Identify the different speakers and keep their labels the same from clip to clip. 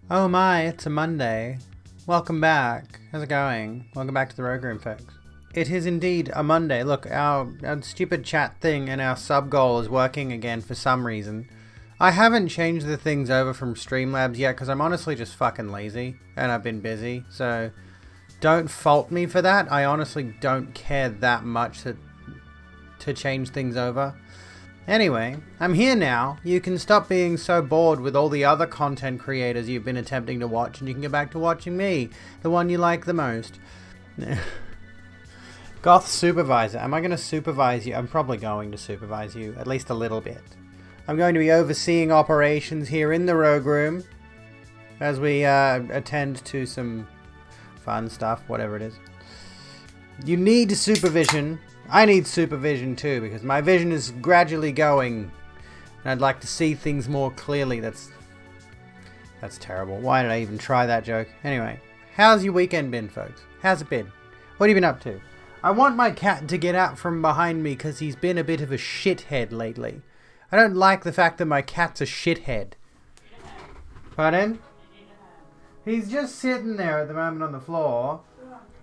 Speaker 1: Oh my, it's a Monday. Welcome back. How's it going? Welcome back to the Rogue Room, folks. It is indeed a Monday. Look, our stupid chat thing and our sub goal is working again for some reason. I haven't changed the things over from Streamlabs yet because I'm honestly just fucking lazy and I've been busy. So don't fault me for that. I honestly don't care that much to change things over. Anyway, I'm here now. You can stop being so bored with all the other content creators you've been attempting to watch, and you can get back to watching me, the one you like the most. Goth Supervisor. Am I going to supervise you? I'm probably going to supervise you, at least a little bit. I'm going to be overseeing operations here in the Rogue Room as we attend to some fun stuff, whatever it is. You need supervision. I need supervision too, because my vision is gradually going, and I'd like to see things more clearly. That's terrible. Why did I even try that joke? Anyway, how's your weekend been, folks? How's it been? What have you been up to? I want my cat to get out from behind me because he's been a bit of a shithead lately. I don't like the fact that my cat's a shithead. Pardon? He's just sitting there at the moment on the floor,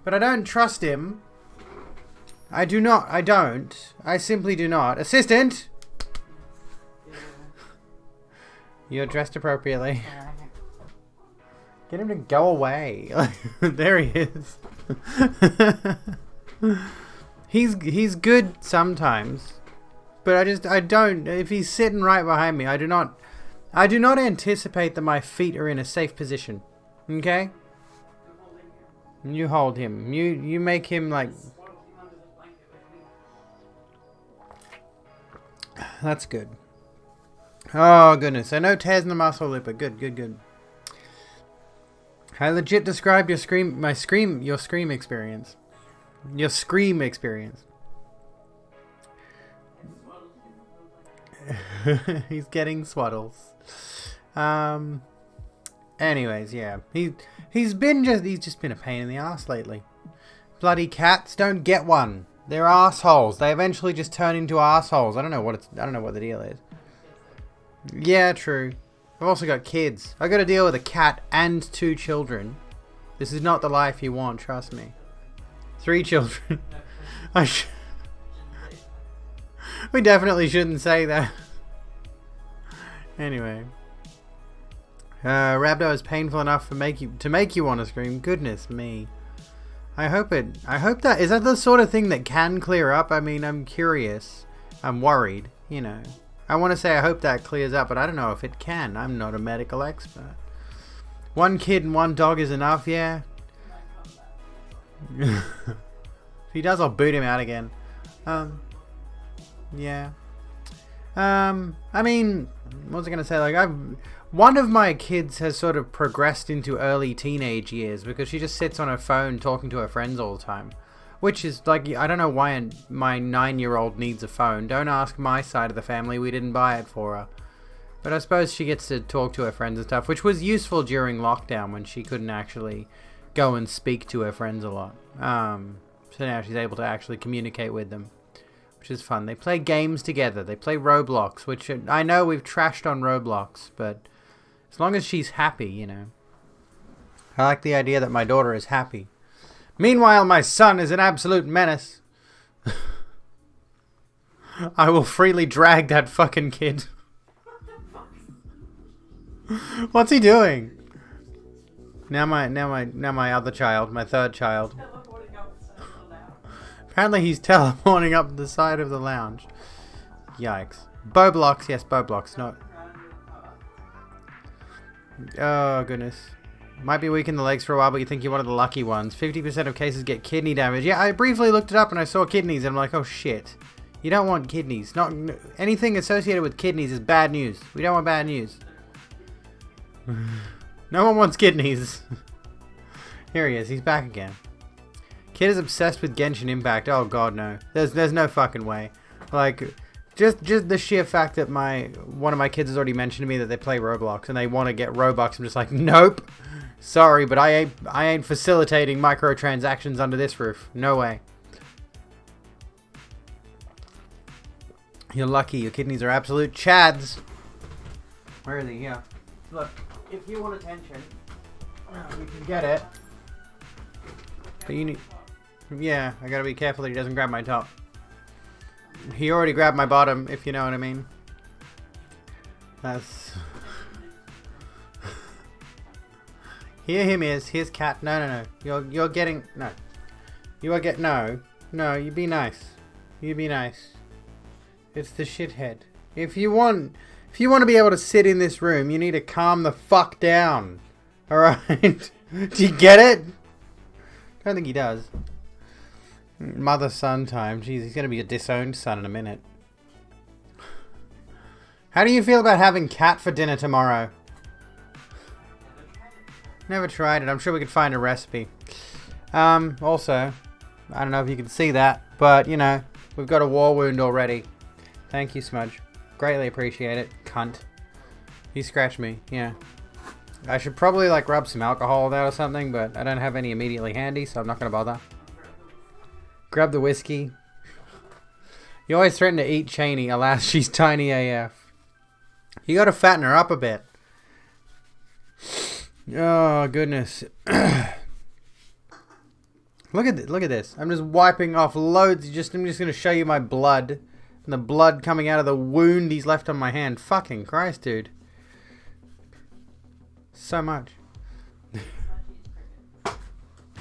Speaker 1: but I don't trust him. I don't. I simply do not. Assistant! You're dressed appropriately. Get him to go away. There he is. He's good sometimes. But I don't, if he's sitting right behind me, I do not anticipate that my feet are in a safe position. Okay? You hold him. You make him like... That's good. Oh, goodness. I know tears in the muscle loop, but good. I legit described your scream experience. Your scream experience. He's getting swaddles. Anyways, yeah. He's just been a pain in the ass lately. Bloody cats, don't get one. They're assholes. They eventually just turn into assholes. I don't know what the deal is. Yeah, true. I've also got kids. I got to deal with a cat and 2 children. This is not the life you want, trust me. 3 children. We definitely shouldn't say that. Anyway. Rabdo is painful enough to make you want to scream. Goodness me. I hope that is that the sort of thing that can clear up. I mean, I'm curious. I'm worried, you know. I want to say I hope that clears up, but I don't know if it can. I'm not a medical expert. 1 kid and 1 dog is enough, yeah. If he does, I'll boot him out again. Yeah. I mean, what was I gonna say? Like, one of my kids has sort of progressed into early teenage years because she just sits on her phone talking to her friends all the time. Which is, like, I don't know why my 9-year-old needs a phone. Don't ask my side of the family. We didn't buy it for her. But I suppose she gets to talk to her friends and stuff, which was useful during lockdown when she couldn't actually go and speak to her friends a lot. So now she's able to actually communicate with them, which is fun. They play games together. They play Roblox, which I know we've trashed on Roblox, but as long as she's happy, you know. I like the idea that my daughter is happy. Meanwhile, my son is an absolute menace. I will freely drag that fucking kid. What's he doing? Now my other child, my 3rd child. Apparently he's teleporting up the side of the lounge. Yikes. Boblox, yes, Boblox, not... Oh, goodness. Might be weak in the legs for a while, but you think you're one of the lucky ones. 50% of cases get kidney damage. Yeah, I briefly looked it up and I saw kidneys and I'm like, oh shit. You don't want kidneys. Not anything associated with kidneys is bad news. We don't want bad news. No one wants kidneys. Here he is. He's back again. Kid is obsessed with Genshin Impact. Oh god, no. There's no fucking way. Like, just the sheer fact that one of my kids has already mentioned to me that they play Roblox and they want to get Robux. I'm just like, nope. Sorry, but I ain't facilitating microtransactions under this roof. No way. You're lucky. Your kidneys are absolute chads. Where are they? Yeah. Look. if you want attention, you can get it. But you need... Yeah, I gotta be careful that he doesn't grab my top. He already grabbed my bottom, if you know what I mean. That's... Here him is. Here's cat. No. You're getting... No. You are get... No. No, you be nice. You be nice. It's the shithead. If you want to be able to sit in this room, you need to calm the fuck down. Alright? Do you get it? I don't think he does. Mother-son time. Jeez, he's going to be a disowned son in a minute. How do you feel about having cat for dinner tomorrow? Never tried it. I'm sure we could find a recipe. Also, I don't know if you can see that, but, you know, we've got a war wound already. Thank you, Smudge. Greatly appreciate it, cunt. He scratched me, yeah. I should probably, like, rub some alcohol on that or something, but I don't have any immediately handy, so I'm not going to bother. Grab the whiskey. You always threaten to eat Cheney. Alas, she's tiny AF. You got to fatten her up a bit. Oh, goodness. Look at this. I'm just wiping off loads. I'm just going to show you my blood. And the blood coming out of the wound he's left on my hand. Fucking Christ, dude. So much.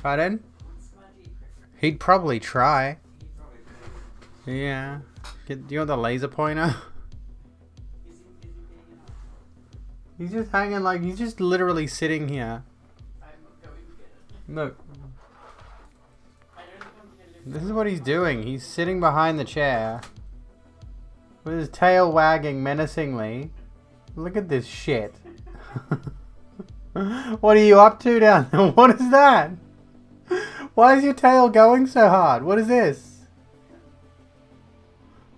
Speaker 1: Pardon? He'd probably try. Yeah. Do you want the laser pointer? He's just hanging like, he's just literally sitting here. Look. This is what he's doing. He's sitting behind the chair. With his tail wagging menacingly. Look at this shit. What are you up to down there? What is that? Why is your tail going so hard? What is this?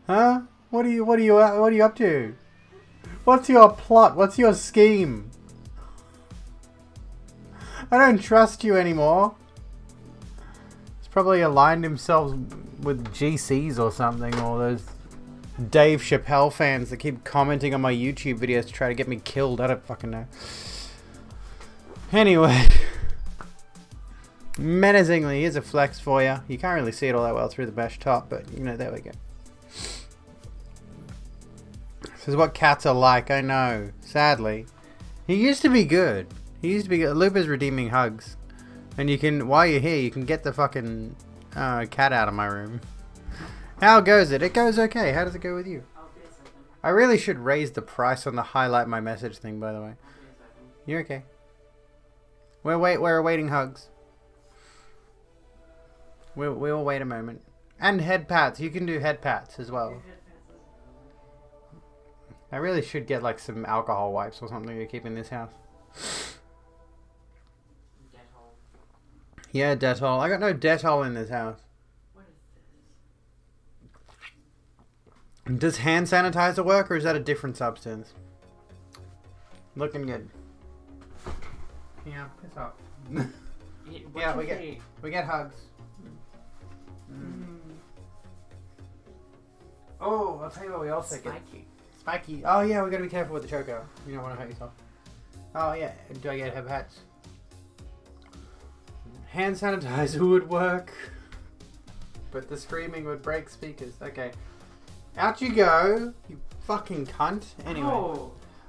Speaker 1: Huh? What are you up to? What's your plot? What's your scheme? I don't trust you anymore. He's probably aligned himself with GCs or something, or those Dave Chappelle fans that keep commenting on my YouTube videos to try to get me killed. I don't fucking know. Anyway. Menacingly, here's a flex for you. You can't really see it all that well through the mesh top, but, you know, there we go. This is what cats are like, I know. Sadly. He used to be good. He used to be good. Lupa's redeeming hugs. And you can, while you're here, you can get the fucking cat out of my room. How goes it? It goes okay. How does it go with you? I really should raise the price on the highlight my message thing, by the way. You're okay. We're awaiting hugs. We'll wait a moment. And head pats. You can do head pats as well. I really should get like some alcohol wipes or something to keep in this house.
Speaker 2: Dettol.
Speaker 1: Yeah, Dettol. I got no Dettol in this house.
Speaker 2: What is this?
Speaker 1: Does hand sanitizer work, or is that a different substance? Looking good. Yeah, piss off. Yeah, we get hugs. Oh, I'll tell you what we also get. Spiky. Oh yeah, we gotta be careful with the choco. You don't want to hurt yourself. Oh yeah, do I get head pats? Hand sanitizer would work, but the screaming would break speakers. Okay, out you go, you fucking cunt. Anyway,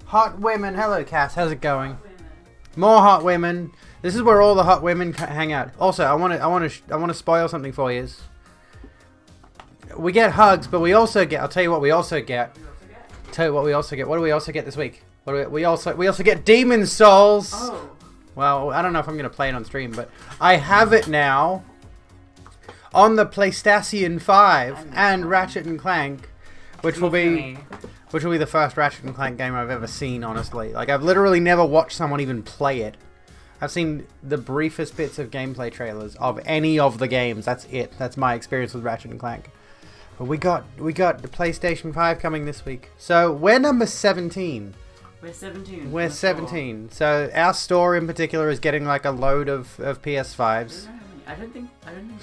Speaker 1: hot women. Hello, Cass. How's it going? More hot women. This is where all the hot women hang out. Also, I want to spoil something for you. We get hugs, but we also get. I'll tell you what we also get. Tell you what we also get. What do we also get this week? What do we also get Demon Souls.
Speaker 2: Oh.
Speaker 1: Well, I don't know if I'm gonna play it on stream, but I have it now on the PlayStation 5 and Ratchet and Clank, which will be the first Ratchet and Clank game I've ever seen. Honestly, like I've literally never watched someone even play it. I've seen the briefest bits of gameplay trailers of any of the games. That's it. That's my experience with Ratchet and Clank. But we got the PlayStation 5 coming this week. So we're number 17.
Speaker 2: We're 17.
Speaker 1: We're 17. So our store in particular is getting like a load of PS5s.
Speaker 2: I don't think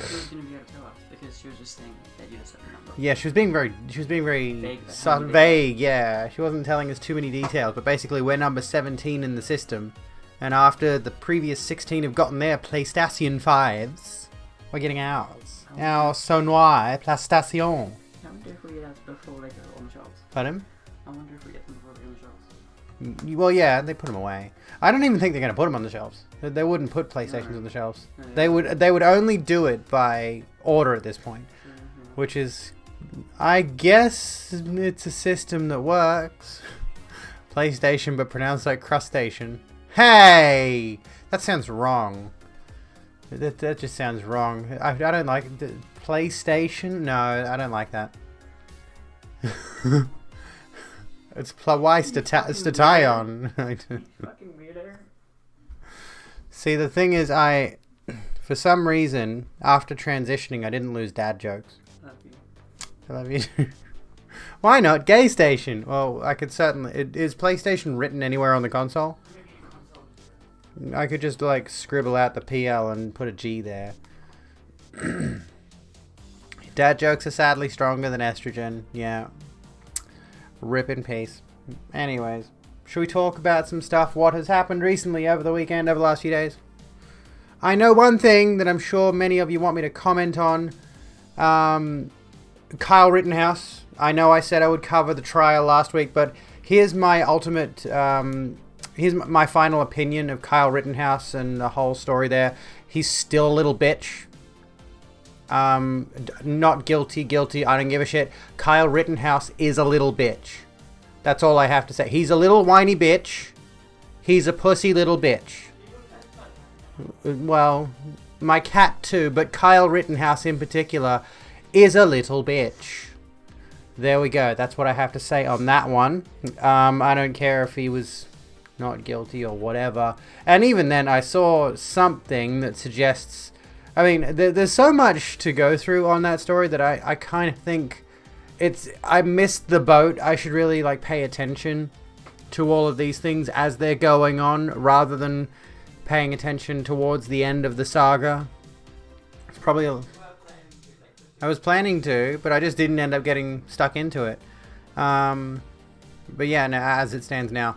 Speaker 2: she was gonna be able to tell us because she was just saying that you had a certain number.
Speaker 1: Yeah, she was being very
Speaker 2: Vague.
Speaker 1: vague. Yeah, she wasn't telling us too many details. But basically, we're number 17 in the system, and after the previous 16 have gotten their PlayStation 5s, we're getting ours. Our Sonoir PlayStation.
Speaker 2: I wonder if we get that before they go on the shelves.
Speaker 1: Pardon?
Speaker 2: I wonder if we get them before they go on the shelves.
Speaker 1: Well, yeah, they put them away. I don't even think they're going to put them on the shelves. They wouldn't put PlayStations on the shelves.
Speaker 2: No.
Speaker 1: They would only do it by order at this point, which is, I guess, it's a system that works. PlayStation, but pronounced like crustation. Hey, that sounds wrong. That just sounds wrong. I don't like the PlayStation. No, I don't like that. It's Station.
Speaker 2: Fucking weirdo.
Speaker 1: See, the thing is, for some reason, after transitioning, I didn't lose dad jokes.
Speaker 2: Love you.
Speaker 1: I love you. Why not? Gay Station. Well, I could certainly. Is PlayStation written anywhere on the console? I could just like scribble out the PL and put a G there. Dad jokes are sadly stronger than estrogen. Yeah. Rip in peace. Anyways, should we talk about some stuff? What has happened recently over the weekend, over the last few days? I know one thing that I'm sure many of you want me to comment on. Kyle Rittenhouse. I know I said I would cover the trial last week, but here's my ultimate... here's my final opinion of Kyle Rittenhouse and the whole story there. He's still a little bitch. Not guilty. I don't give a shit. Kyle Rittenhouse is a little bitch. That's all I have to say. He's a little whiny bitch. He's a pussy little bitch. Well, my cat too, but Kyle Rittenhouse in particular is a little bitch. There we go. That's what I have to say on that one. I don't care if he was not guilty or whatever. And even then, I saw something that suggests... I mean, there's so much to go through on that story that I kind of think I missed the boat. I should really like pay attention to all of these things as they're going on rather than paying attention towards the end of the saga. It's probably I was planning to, but I just didn't end up getting stuck into it. But yeah, no, as it stands now,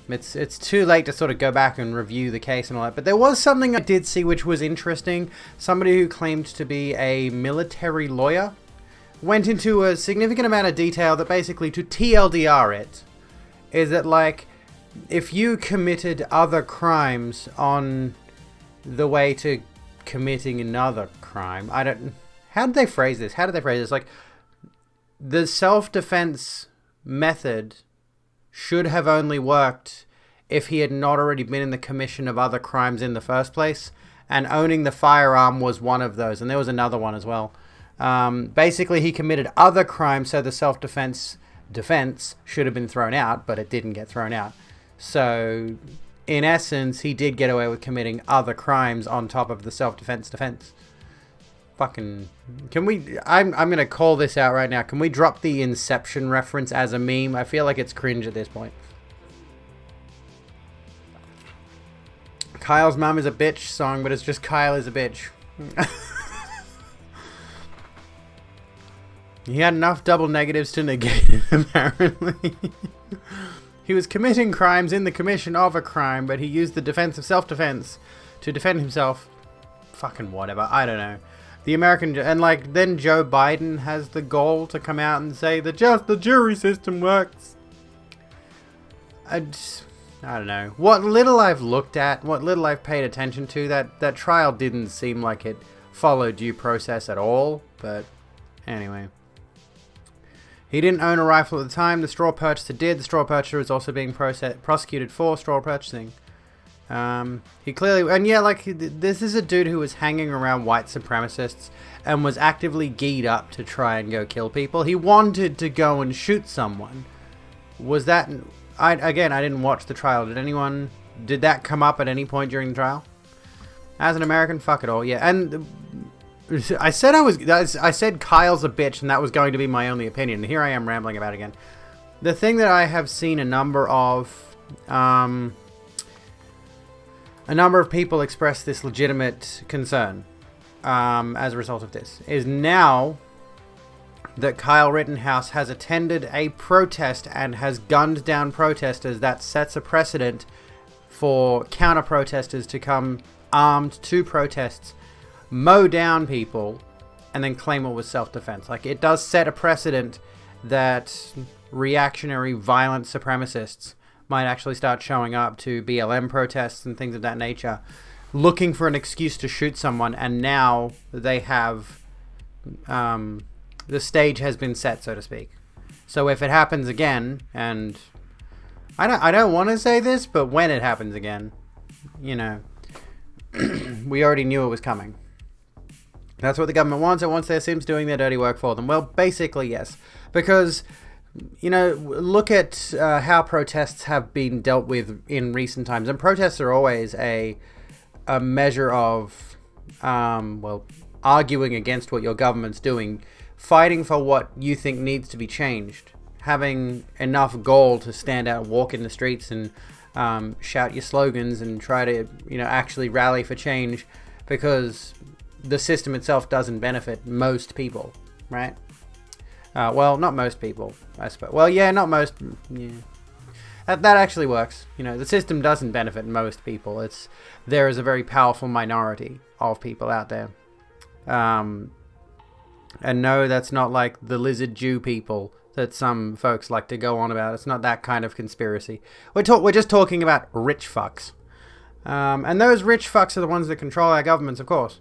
Speaker 1: it's too late to sort of go back and review the case and all that. But there was something I did see which was interesting. Somebody who claimed to be a military lawyer went into a significant amount of detail that basically, to TLDR it, is that like, if you committed other crimes on the way to committing another crime, how did they phrase this? Like, the self-defense method should have only worked if he had not already been in the commission of other crimes in the first place, and owning the firearm was one of those, and there was another one as well. Basically, he committed other crimes, so the self-defense should have been thrown out, but it didn't get thrown out. So, in essence, he did get away with committing other crimes on top of the self-defense defense. Fucking... Can we... I'm gonna call this out right now. Can we drop the Inception reference as a meme? I feel like it's cringe at this point. Kyle's mum is a bitch song, but it's just Kyle is a bitch. He had enough double negatives to negate it, apparently. He was committing crimes in the commission of a crime, but he used the defense of self-defense to defend himself. Fucking whatever. I don't know. The American... And, like, then Joe Biden has the goal to come out and say that just the jury system works. I don't know. What little I've looked at, what little I've paid attention to, that trial didn't seem like it followed due process at all. But, anyway. He didn't own a rifle at the time. The straw purchaser did. The straw purchaser is also being prosecuted for straw purchasing. He clearly... And yeah, like, this is a dude who was hanging around white supremacists and was actively geared up to try and go kill people. He wanted to go and shoot someone. Was that... I didn't watch the trial. Did that come up at any point during the trial? As an American, fuck it all. Yeah, and... I said Kyle's a bitch, and that was going to be my only opinion. And here I am rambling about it again. The thing that I have seen a number of a number of people expressed this legitimate concern as a result of this. Is now that Kyle Rittenhouse has attended a protest and has gunned down protesters, that sets a precedent for counter-protesters to come armed to protests, mow down people, and then claim it was self-defense. Like, it does set a precedent that reactionary, violent supremacists might actually start showing up to BLM protests and things of that nature, looking for an excuse to shoot someone, and now they have... the stage has been set, so to speak. So if it happens again, and I don't want to say this, but when it happens again, you know, we already knew it was coming. That's what the government wants. It wants their Sims doing their dirty work for them. Well, basically, yes. Because, you know, look at how protests have been dealt with in recent times. And protests are always a measure of, well, arguing against what your government's doing, fighting for what you think needs to be changed, having enough gall to stand out and walk in the streets and shout your slogans and try to, you know, actually rally for change, because the system itself doesn't benefit most people, right? Well, not most people, I suppose. Well, yeah, not most. Yeah. That actually works. You know, the system doesn't benefit most people. There is a very powerful minority of people out there. And no, that's not like the lizard Jew people that some folks like to go on about. It's not that kind of conspiracy. We're just talking about rich fucks. And those rich fucks are the ones that control our governments, of course.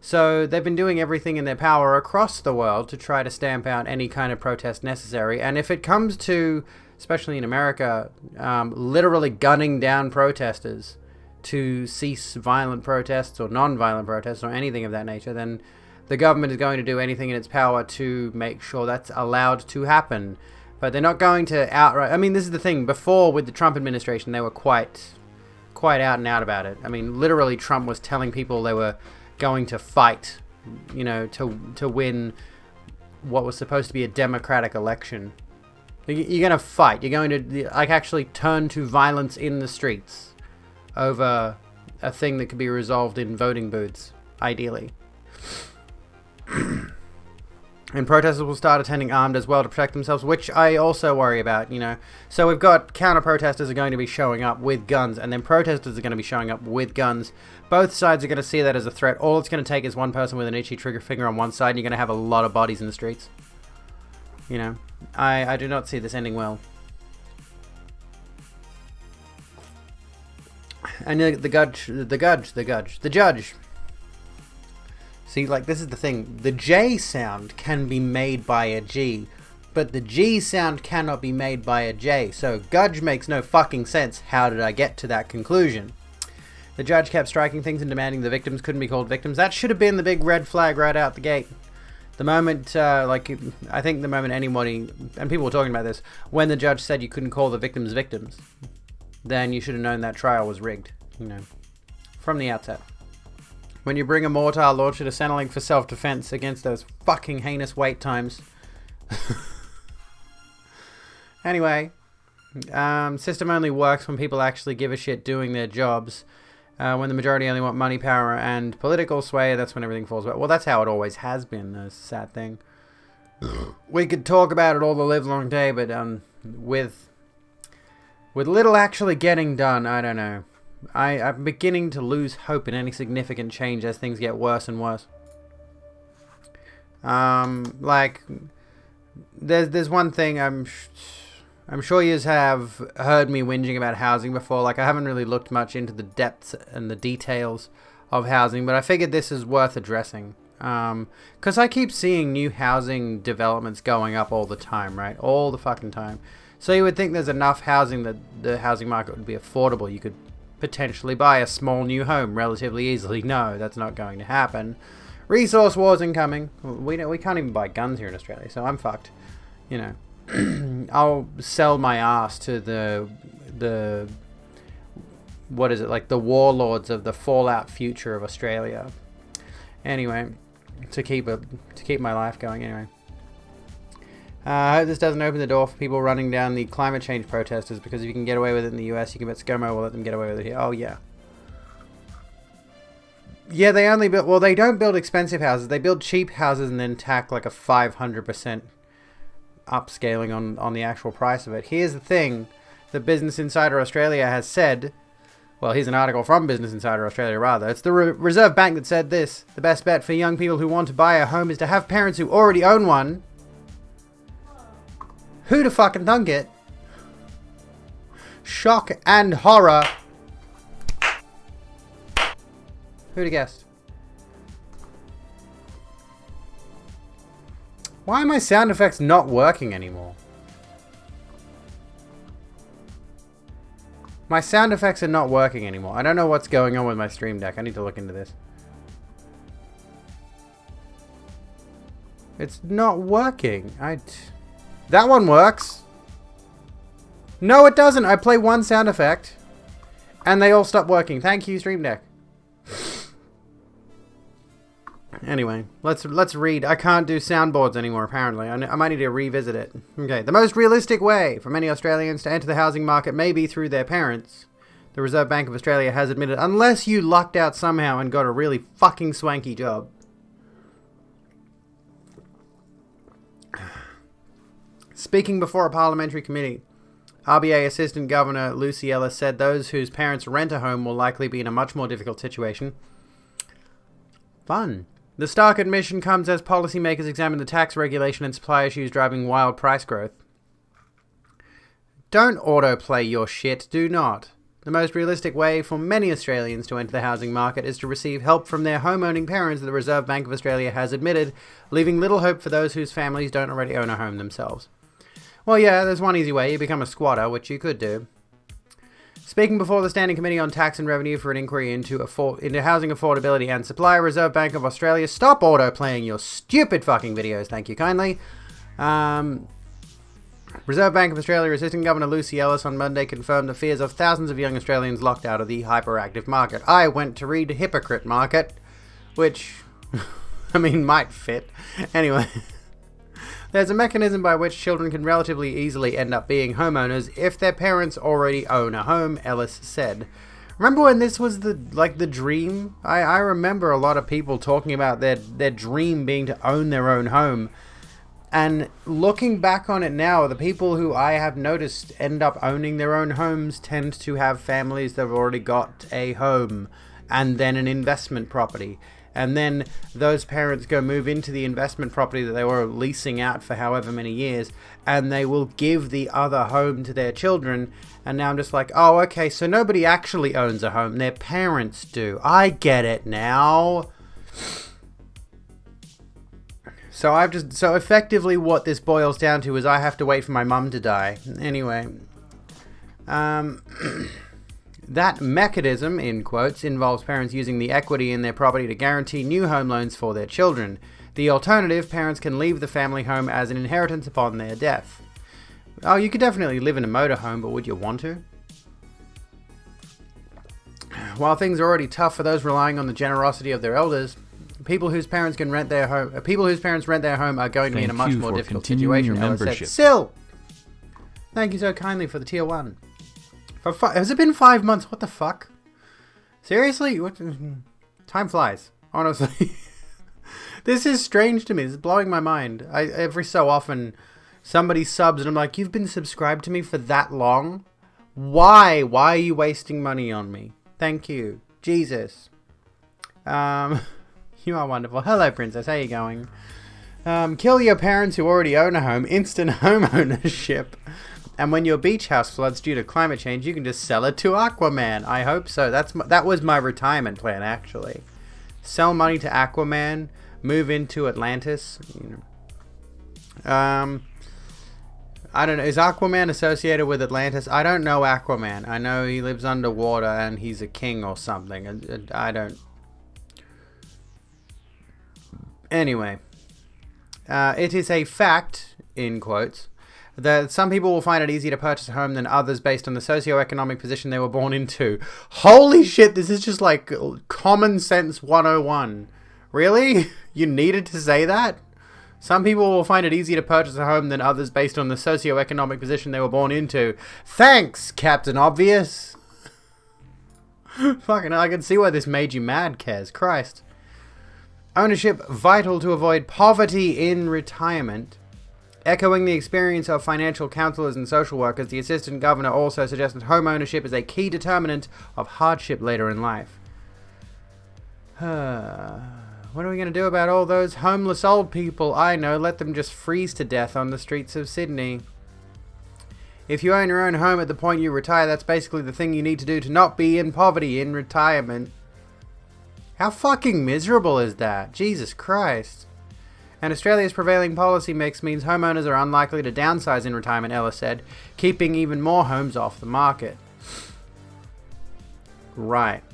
Speaker 1: So they've been doing everything in their power across the world to try to stamp out any kind of protest necessary. And if it comes to, especially in America, literally gunning down protesters to cease violent protests or non-violent protests or anything of that nature, then the government is going to do anything in its power to make sure that's allowed to happen. But they're not going to outright... I mean, this is the thing. Before, with the Trump administration, they were quite out and out about it. I mean, literally, Trump was telling people they were going to fight, you know, to win what was supposed to be a democratic election. You're going to fight. You're going to, like, actually turn to violence in the streets over a thing that could be resolved in voting booths, ideally. And protesters will start attending armed as well to protect themselves, which I also worry about, you know. So we've got counter-protesters are going to be showing up with guns, and then protesters are going to be showing up with guns. Both sides are going to see that as a threat. All it's going to take is one person with an itchy trigger finger on one side, and you're going to have a lot of bodies in the streets. You know, I do not see this ending well. And the judge. See, like, this is the thing. The J sound can be made by a G, but the G sound cannot be made by a J. So, Gudge makes no fucking sense. How did I get to that conclusion? The judge kept striking things and demanding the victims couldn't be called victims. That should have been the big red flag right out the gate. The moment, I think the moment anybody, and people were talking about this, when the judge said you couldn't call the victims victims, then you should have known that trial was rigged, you know, from the outset. When you bring a mortar launcher to Centrelink for self-defense against those fucking heinous wait times. Anyway, system only works when people actually give a shit doing their jobs. When the majority only want money, power, and political sway, that's when everything falls apart. Well, that's how it always has been, the sad thing. We could talk about it all the live long day, but with little actually getting done, I don't know. I'm beginning to lose hope in any significant change as things get worse and worse. Like, there's one thing I'm sure you have heard me whinging about housing before. Like, I haven't really looked much into the depths and the details of housing, but I figured this is worth addressing. Because I keep seeing new housing developments going up all the time, right? All the fucking time. So you would think there's enough housing that the housing market would be affordable. You could potentially buy a small new home relatively easily. No, that's not going to happen. Resource wars incoming. We can't even buy guns here in Australia, so I'm fucked. You know, I'll sell my ass to the what is it, like the warlords of the fallout future of Australia. Anyway, to keep my life going. Anyway. I hope this doesn't open the door for people running down the climate change protesters, because if you can get away with it in the US, you can bet ScoMo will let them get away with it here. Oh, yeah. Yeah, they only build... Well, they don't build expensive houses. They build cheap houses and then tack like a 500% upscaling on the actual price of it. Here's the thing. The Business Insider Australia has said... Well, here's an article from Business Insider Australia, rather. It's the Reserve Bank that said this. The best bet for young people who want to buy a home is to have parents who already own one. Who'da fucking thunk it? Shock and horror. Who'da guessed? Why are my sound effects not working anymore? My sound effects are not working anymore. I don't know what's going on with my Stream Deck. I need to look into this. It's not working. That one works. No, it doesn't. I play one sound effect, and they all stop working. Thank you, Stream Deck. Anyway, let's read. I can't do soundboards anymore, apparently. I might need to revisit it. Okay. The most realistic way for many Australians to enter the housing market may be through their parents. The Reserve Bank of Australia has admitted, unless you lucked out somehow and got a really fucking swanky job. Speaking before a parliamentary committee, RBA Assistant Governor Lucy Ellis said those whose parents rent a home will likely be in a much more difficult situation. Fun. The stark admission comes as policymakers examine the tax regulation and supply issues driving wild price growth. Don't autoplay your shit, do not. The most realistic way for many Australians to enter the housing market is to receive help from their home-owning parents, the Reserve Bank of Australia has admitted, leaving little hope for those whose families don't already own a home themselves. Well, yeah, there's one easy way. You become a squatter, which you could do. Speaking before the Standing Committee on Tax and Revenue for an inquiry into housing affordability and supply, Reserve Bank of Australia, stop auto-playing your stupid fucking videos, thank you kindly. Reserve Bank of Australia Assistant Governor Lucy Ellis on Monday confirmed the fears of thousands of young Australians locked out of the hyperactive market. I went to read Hypocrite Market, which, I mean, might fit. Anyway... There's a mechanism by which children can relatively easily end up being homeowners if their parents already own a home, Ellis said. Remember when this was the dream? I remember a lot of people talking about their dream being to own their own home. And looking back on it now, the people who I have noticed end up owning their own homes tend to have families that have already got a home and then an investment property. And then those parents go move into the investment property that they were leasing out for however many years, and they will give the other home to their children. And now I'm just like, oh, okay, so nobody actually owns a home. Their parents do. I get it now. So effectively what this boils down to is I have to wait for my mum to die. Anyway, that mechanism, in quotes, involves parents using the equity in their property to guarantee new home loans for their children. The alternative, parents can leave the family home as an inheritance upon their death. Oh, you could definitely live in a motorhome, but would you want to? While things are already tough for those relying on the generosity of their elders, people whose parents rent their home are going to be in a much more difficult situation.
Speaker 3: Your membership.
Speaker 1: Still, thank you so kindly for the tier 1. Has it been 5 months? What the fuck? Seriously? Time flies, honestly. This is strange to me. This is blowing my mind. Every so often, somebody subs and I'm like, you've been subscribed to me for that long? Why? Why are you wasting money on me? Thank you. Jesus. You are wonderful. Hello, Princess. How you going? Kill your parents who already own a home. Instant home ownership. And when your beach house floods due to climate change, you can just sell it to Aquaman. I hope so. That was my retirement plan, actually. Sell money to Aquaman, move into Atlantis. I don't know. Is Aquaman associated with Atlantis? I don't know Aquaman. I know he lives underwater and he's a king or something. I don't... Anyway. It is a fact, in quotes, that some people will find it easier to purchase a home than others based on the socioeconomic position they were born into. Holy shit, this is just like common sense 101. Really? You needed to say that? Some people will find it easier to purchase a home than others based on the socioeconomic position they were born into. Thanks, Captain Obvious. Fucking hell, I can see why this made you mad, Kez. Christ. Ownership vital to avoid poverty in retirement. Echoing the experience of financial counselors and social workers, the assistant governor also suggested home ownership is a key determinant of hardship later in life. What are we going to do about all those homeless old people? I know, let them just freeze to death on the streets of Sydney. If you own your own home at the point you retire, that's basically the thing you need to do to not be in poverty in retirement. How fucking miserable is that? Jesus Christ. And Australia's prevailing policy mix means homeowners are unlikely to downsize in retirement, Ellis said, keeping even more homes off the market. Right.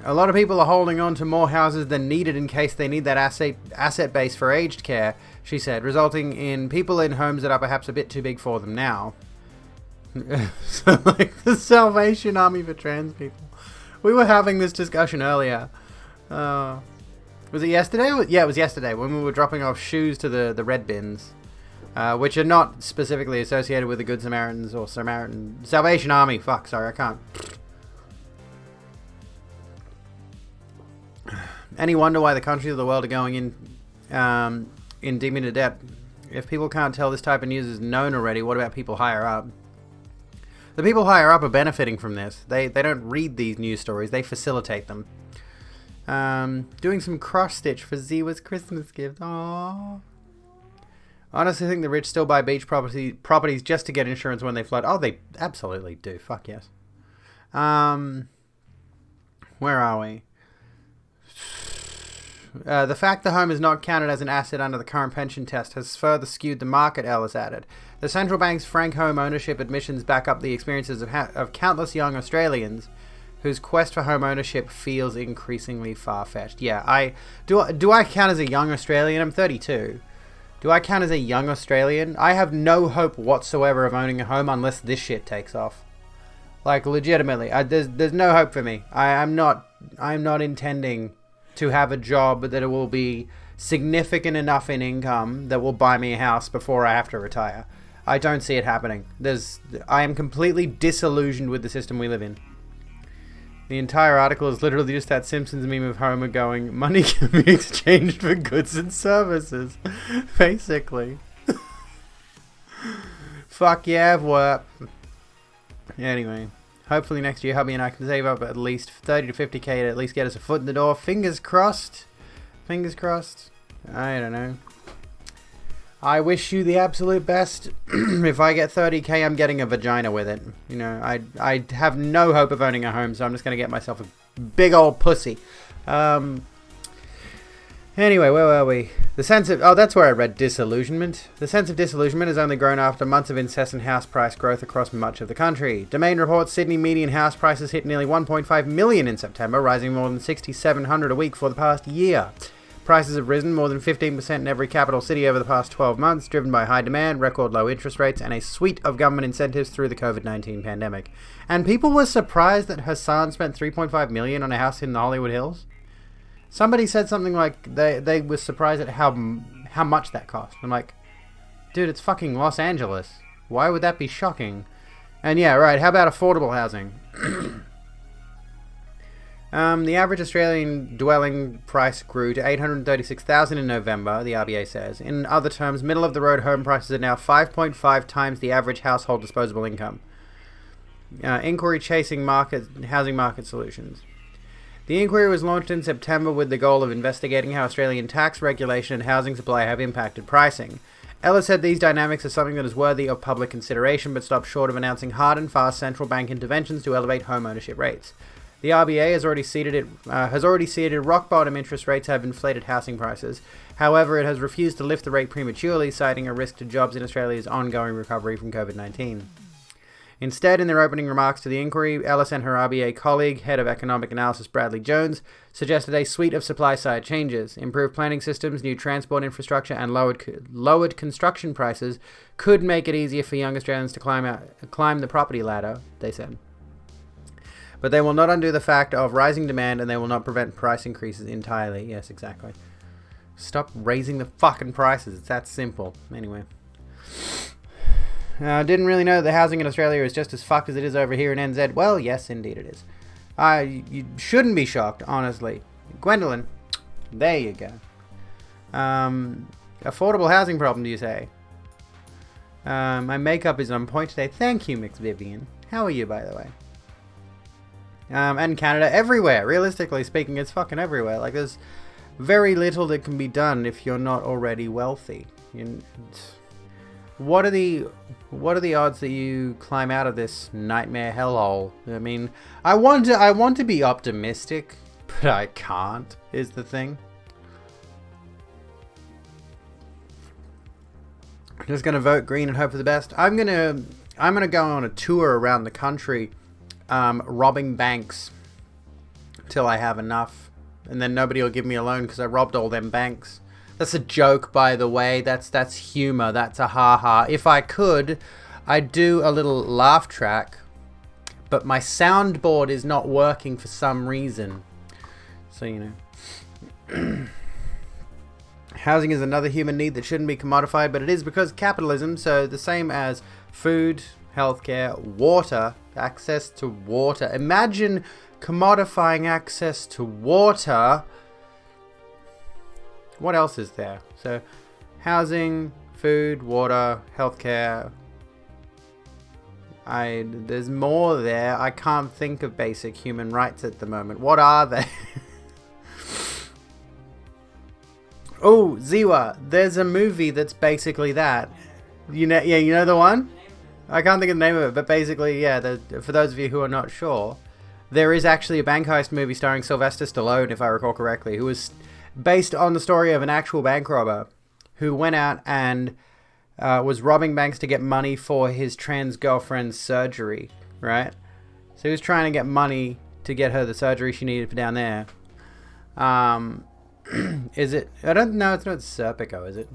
Speaker 1: A lot of people are holding on to more houses than needed in case they need that asset base for aged care, she said, resulting in people in homes that are perhaps a bit too big for them now. So, like, the Salvation Army for trans people. We were having this discussion earlier. Was it yesterday? Yeah, it was yesterday when we were dropping off shoes to the red bins, which are not specifically associated with the Good Samaritans or Salvation Army. Fuck, sorry, I can't. Any wonder why the countries of the world are going in deep into debt? If people can't tell this type of news is known already, what about people higher up? The people higher up are benefiting from this. They don't read these news stories, they facilitate them. Doing some cross-stitch for Ziwa's Christmas gift. Aww. I honestly think the rich still buy beach properties just to get insurance when they flood. Oh, they absolutely do. Fuck yes. Where are we? The fact the home is not counted as an asset under the current pension test has further skewed the market, Ellis added. The central bank's frank home ownership admissions back up the experiences of countless young Australians whose quest for home ownership feels increasingly far-fetched. Yeah, do I count as a young Australian? I'm 32. Do I count as a young Australian? I have no hope whatsoever of owning a home unless this shit takes off. Like, legitimately, there's no hope for me. I'm not intending to have a job that will be significant enough in income that will buy me a house before I have to retire. I don't see it happening. I am completely disillusioned with the system we live in. The entire article is literally just that Simpsons meme of Homer going, money can be exchanged for goods and services. Basically. Fuck yeah, what? Anyway. Hopefully next year hubby and I can save up at least 30 to 50k to at least get us a foot in the door. Fingers crossed. Fingers crossed. I don't know. I wish you the absolute best. If I get 30k, I'm getting a vagina with it. You know, I have no hope of owning a home, so I'm just going to get myself a big old pussy. Anyway, where were we? The sense of... Oh, that's where I read disillusionment. The sense of disillusionment has only grown after months of incessant house price growth across much of the country. Domain reports Sydney median house prices hit nearly 1.5 million in September, rising more than 6,700 a week for the past year. Prices have risen more than 15% in every capital city over the past 12 months, driven by high demand, record low interest rates, and a suite of government incentives through the COVID-19 pandemic. And people were surprised that Hassan spent $3.5 million on a house in the Hollywood Hills. Somebody said something like they were surprised at how much that cost. I'm like, dude, it's fucking Los Angeles. Why would that be shocking? And yeah, right, how about affordable housing? The average Australian dwelling price grew to $836,000 in November, the RBA says. In other terms, middle-of-the-road home prices are now 5.5 times the average household disposable income. Inquiry chasing housing market solutions. The inquiry was launched in September with the goal of investigating how Australian tax regulation and housing supply have impacted pricing. Ellis said these dynamics are something that is worthy of public consideration, but stopped short of announcing hard and fast central bank interventions to elevate home ownership rates. The RBA has already ceded rock bottom interest rates have inflated housing prices. However, it has refused to lift the rate prematurely, citing a risk to jobs in Australia's ongoing recovery from COVID-19. Instead, in their opening remarks to the inquiry, Ellis and her RBA colleague, Head of Economic Analysis Bradley Jones, suggested a suite of supply-side changes. Improved planning systems, new transport infrastructure, and lowered construction prices could make it easier for young Australians to climb the property ladder, they said. But they will not undo the fact of rising demand, and they will not prevent price increases entirely. Yes, exactly. Stop raising the fucking prices. It's that simple. Anyway. Didn't really know that the housing in Australia is just as fucked as it is over here in NZ. Well, yes, indeed it is. You shouldn't be shocked, honestly. Gwendolyn, there you go. Affordable housing problem, do you say? My makeup is on point today. Thank you, Mix Vivian. How are you, by the way? And Canada, everywhere. Realistically speaking, it's fucking everywhere. Like, there's very little that can be done if you're not already wealthy. What are the odds that you climb out of this nightmare hellhole? I mean, I want to be optimistic, but I can't. Is the thing. I'm just gonna vote green and hope for the best. I'm gonna go on a tour around the country, robbing banks till I have enough, and then nobody will give me a loan because I robbed all them banks. That's a joke, by the way. That's humor. That's a ha-ha. If I could, I'd do a little laugh track, but my soundboard is not working for some reason. So, you know. Housing is another human need that shouldn't be commodified, but it is because capitalism. So the same as food, healthcare, water, access to water. Imagine commodifying access to water. What else is there? So housing, food, water, healthcare. There's more there. I can't think of basic human rights at the moment. What are they? Oh, Ziwa, there's a movie that's basically that. You know the one? I can't think of the name of it, but basically, yeah, for those of you who are not sure, there is actually a bank heist movie starring Sylvester Stallone, if I recall correctly, who was based on the story of an actual bank robber who went out and was robbing banks to get money for his trans girlfriend's surgery, right? So he was trying to get money to get her the surgery she needed for down there. Is it? I don't know. It's not Serpico, is it?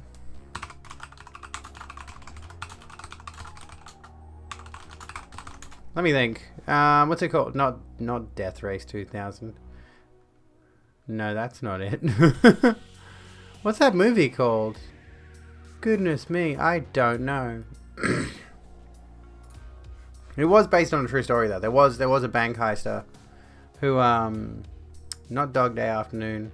Speaker 1: Let me think. What's it called? Not Death Race 2000. No, that's not it. What's that movie called? Goodness me, I don't know. It was based on a true story though. There was a bank heister who not Dog Day Afternoon.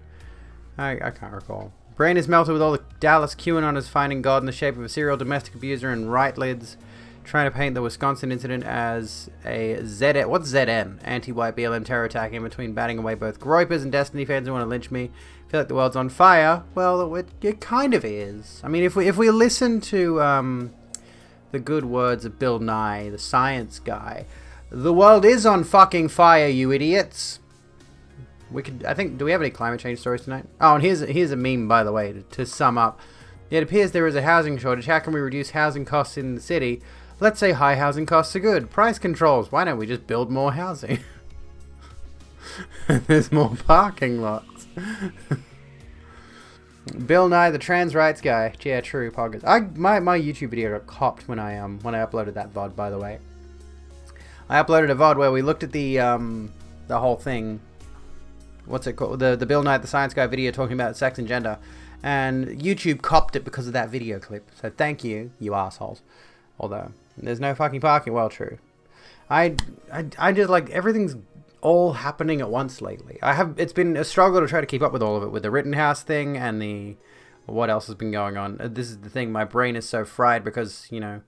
Speaker 1: I can't recall. Brain is melted with all the Dallas QAnoners finding God in the shape of a serial domestic abuser and right lids trying to paint the Wisconsin incident as a ZM. What's ZM? Anti-white BLM terror attack in between batting away both Groypers and Destiny fans who want to lynch me. Feel like the world's on fire. Well, it kind of is. I mean, if we listen to the good words of Bill Nye, the science guy, the world is on fucking fire, you idiots. I think, do we have any climate change stories tonight? Oh, and here's a meme, by the way, to sum up. It appears there is a housing shortage. How can we reduce housing costs in the city? Let's say high housing costs are good. Price controls. Why don't we just build more housing? There's more parking lots. Bill Nye, the trans rights guy. Yeah, true, poggers. My YouTube video got copped when I uploaded that VOD, by the way. I uploaded a VOD where we looked at the whole thing. What's it called? The Bill Nye, the science guy video talking about sex and gender. And YouTube copped it because of that video clip. So thank you, you assholes. Although, there's no fucking parking. Well, true. I just, like, everything's all happening at once lately. It's been a struggle to try to keep up with all of it. With the Rittenhouse thing and what else has been going on. This is the thing. My brain is so fried because, you know,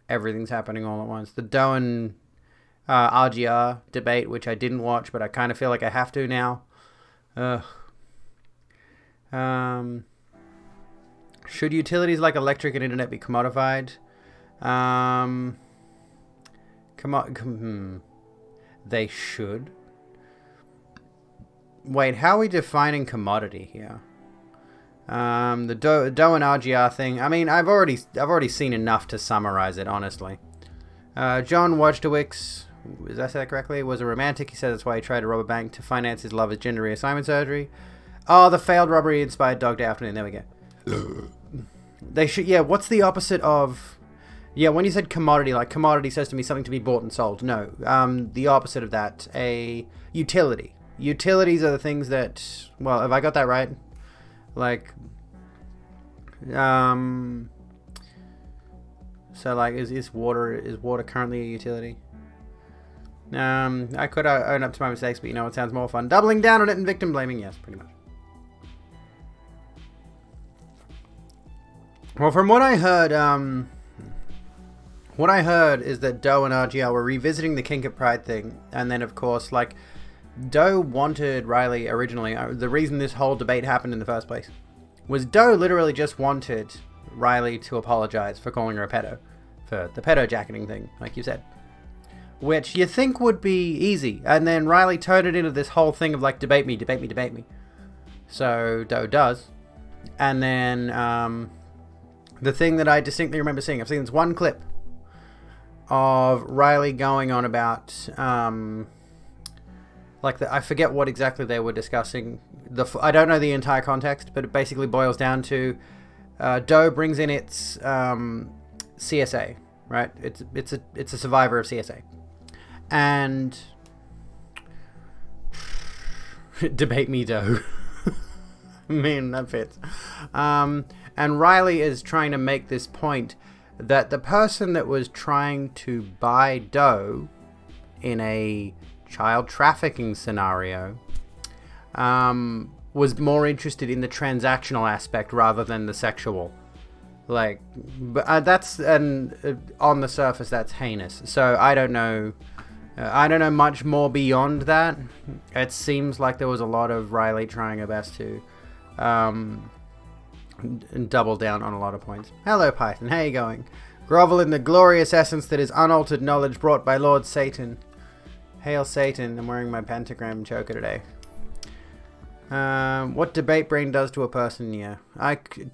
Speaker 1: everything's happening all at once. The Doan RGR debate, which I didn't watch, but I kind of feel like I have to now. Should utilities like electric and internet be commodified? They should. Wait, how are we defining commodity here? The Doe and RGR thing. I mean, I've already seen enough to summarize it, honestly. John Wojtowicz, did I say that correctly? Was a romantic. He said that's why he tried to rob a bank to finance his lover's gender reassignment surgery. Oh, the failed robbery inspired Dog Day Afternoon. There we go. They should. Yeah. What's the opposite of? Yeah. When you said commodity, like commodity says to me something to be bought and sold. No. The opposite of that, a utility. Utilities are the things that. Well, have I got that right? Like. So like, is water currently a utility? I could own up to my mistakes, but you know what sounds more fun? Doubling down on it and victim blaming. Yes, pretty much. Well, from what I heard, is that Doe and RGL were revisiting the Kink of Pride thing, and then of course, like, Doe wanted Riley originally. The reason this whole debate happened in the first place was Doe literally just wanted Riley to apologize for calling her a pedo, for the pedo jacketing thing, like you said, which you think would be easy, and then Riley turned it into this whole thing of like, debate me. So Doe does, and then the thing that I distinctly remember seeing, I've seen this one clip of Riley going on about, I forget what exactly they were discussing. I don't know the entire context, but it basically boils down to Doe brings in its CSA, right? It's a survivor of CSA, and debate me, Doe. I mean, that fits. And Riley is trying to make this point that the person that was trying to buy Doe in a child trafficking scenario was more interested in the transactional aspect rather than the sexual. Like, but that's, and on the surface, that's heinous. So I don't know much more beyond that. It seems like there was a lot of Riley trying her best to and double down on a lot of points. Hello, Python. How you going? Grovel in the glorious essence that is unaltered knowledge brought by Lord Satan. Hail Satan. I'm wearing my pentagram choker today. What debate brain does to a person, yeah.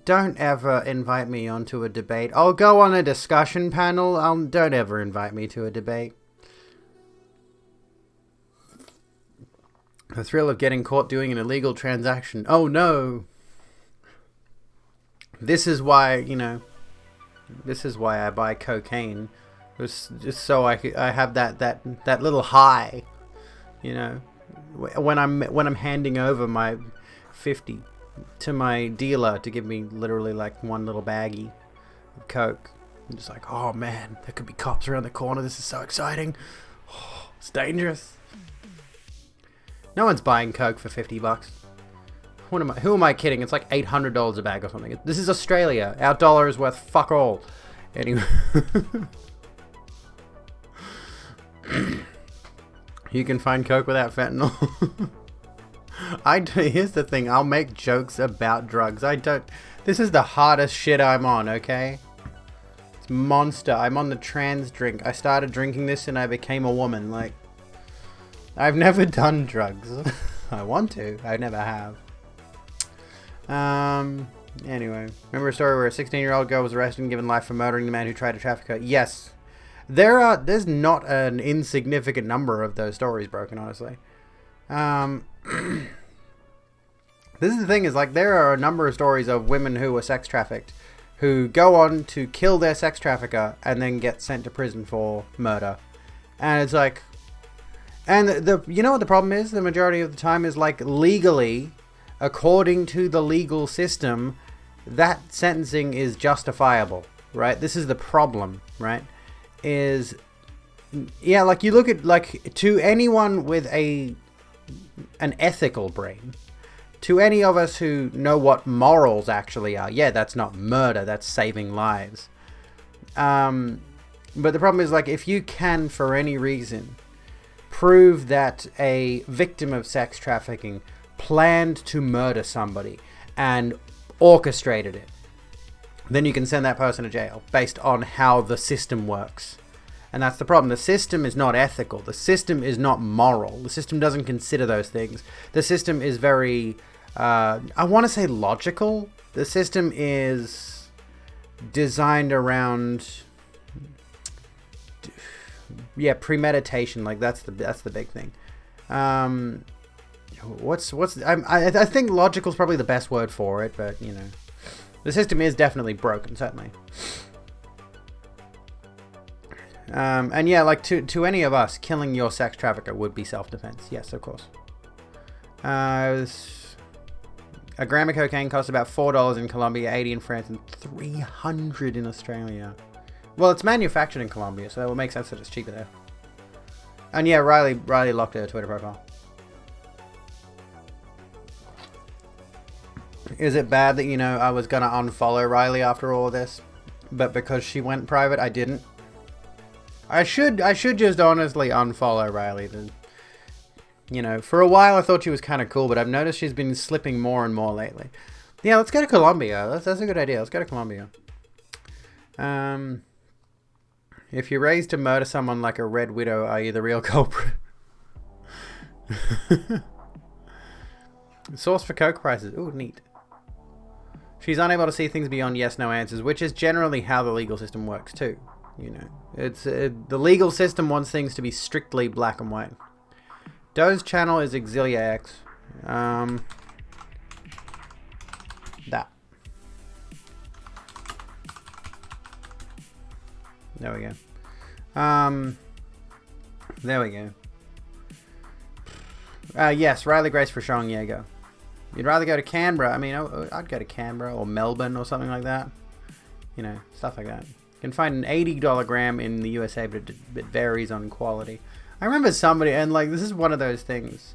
Speaker 1: Don't ever invite me onto a debate. I'll go on a discussion panel. Don't ever invite me to a debate. The thrill of getting caught doing an illegal transaction. Oh no! This is why, I buy cocaine. Just so I have that little high, when I'm handing over my 50 to my dealer to give me literally like one little baggie of coke. I'm just like, oh man, there could be cops around the corner. This is so exciting. Oh, it's dangerous. No one's buying coke for $50. Who am I kidding? It's like $800 a bag or something. This is Australia. Our dollar is worth fuck all. Anyway. You can find coke without fentanyl. Here's the thing. I'll make jokes about drugs. This is the hardest shit I'm on, okay? It's Monster. I'm on the trans drink. I started drinking this and I became a woman. Like, I've never done drugs. I want to. I never have. Anyway, remember a story where a 16-year-old girl was arrested and given life for murdering the man who tried to traffic her? Yes. There's not an insignificant number of those stories broken, honestly. This is the thing, is like, there are a number of stories of women who were sex trafficked, who go on to kill their sex trafficker and then get sent to prison for murder. And it's like, and you know what the problem is? The majority of the time is like, legally, according to the legal system, that sentencing is justifiable, right? This is the problem, right? Is, yeah, like, you look at, like, to anyone with an ethical brain, to any of us who know what morals actually are, yeah, that's not murder, that's saving lives. But the problem is, like, if you can, for any reason, prove that a victim of sex trafficking planned to murder somebody and orchestrated it, then you can send that person to jail based on how the system works. And that's the problem. The system is not ethical. The system is not moral. The system doesn't consider those things. The system is very, I want to say logical. The system is designed around, yeah, premeditation. Like, that's the big thing. I think logical is probably the best word for it, but, the system is definitely broken, certainly. And yeah, like, to any of us, killing your sex trafficker would be self-defense. Yes, of course. A gram of cocaine costs about $4 in Colombia, $80 in France, and $300 in Australia. Well, it's manufactured in Colombia, so it would make sense that it's cheaper there. And yeah, Riley locked her Twitter profile. Is it bad that, you know, I was gonna unfollow Riley after all of this, but because she went private, I didn't? I should just honestly unfollow Riley. You know, for a while I thought she was kind of cool, but I've noticed she's been slipping more and more lately. Yeah, let's go to Colombia. That's a good idea. Let's go to Colombia. If you're raised to murder someone like a Red Widow, are you the real culprit? Source for coke prices. Ooh, neat. She's unable to see things beyond yes/no answers, which is generally how the legal system works too. You know, it's the legal system wants things to be strictly black and white. Doe's channel is Exilia X. That. There we go. There we go. Yes, Riley Grace for Sean Diego. You'd rather go to Canberra. I mean, I'd go to Canberra or Melbourne or something like that. You know, stuff like that. You can find an $80 gram in the USA, but it varies on quality. I remember somebody, and like this is one of those things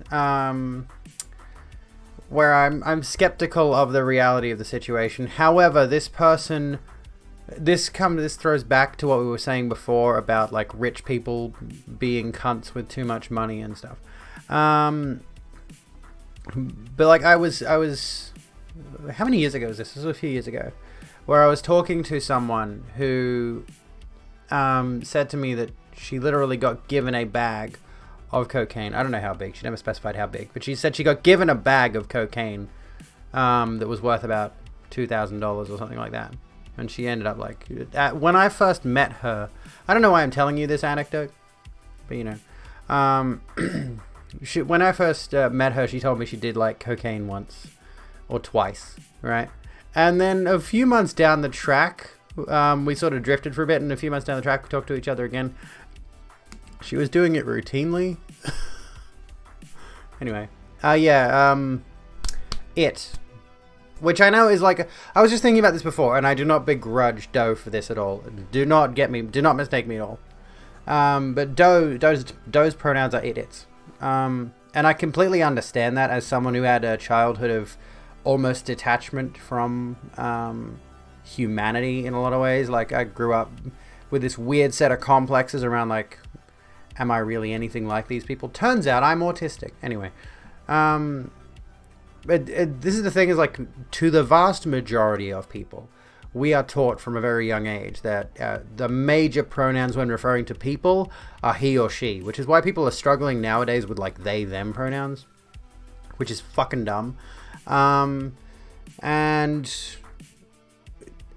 Speaker 1: where I'm skeptical of the reality of the situation. However, this person, this throws back to what we were saying before about like rich people being cunts with too much money and stuff. But like I was how many years ago was this? This was a few years ago, where I was talking to someone who said to me that she literally got given a bag of cocaine. I don't know how big. She never specified how big, but she said she got given a bag of cocaine that was worth about $2,000 or something like that. And she ended up like, when I first met her, I don't know why I'm telling you this anecdote, but you know, when I first met her, she told me she did like cocaine once or twice, right? And then a few months down the track, we sort of drifted for a bit, and a few months down the track, we talked to each other again. She was doing it routinely. Anyway, It, which I know is like, I was just thinking about this before, and I do not begrudge Doe for this at all. Do not mistake me at all. But Doe's pronouns are its. And I completely understand that as someone who had a childhood of almost detachment from humanity in a lot of ways. Like I grew up with this weird set of complexes around like, am I really anything like these people? Turns out I'm autistic. Anyway, this is the thing, is like, to the vast majority of people, we are taught from a very young age that the major pronouns when referring to people are he or she, which is why people are struggling nowadays with like they, them pronouns, which is fucking dumb. And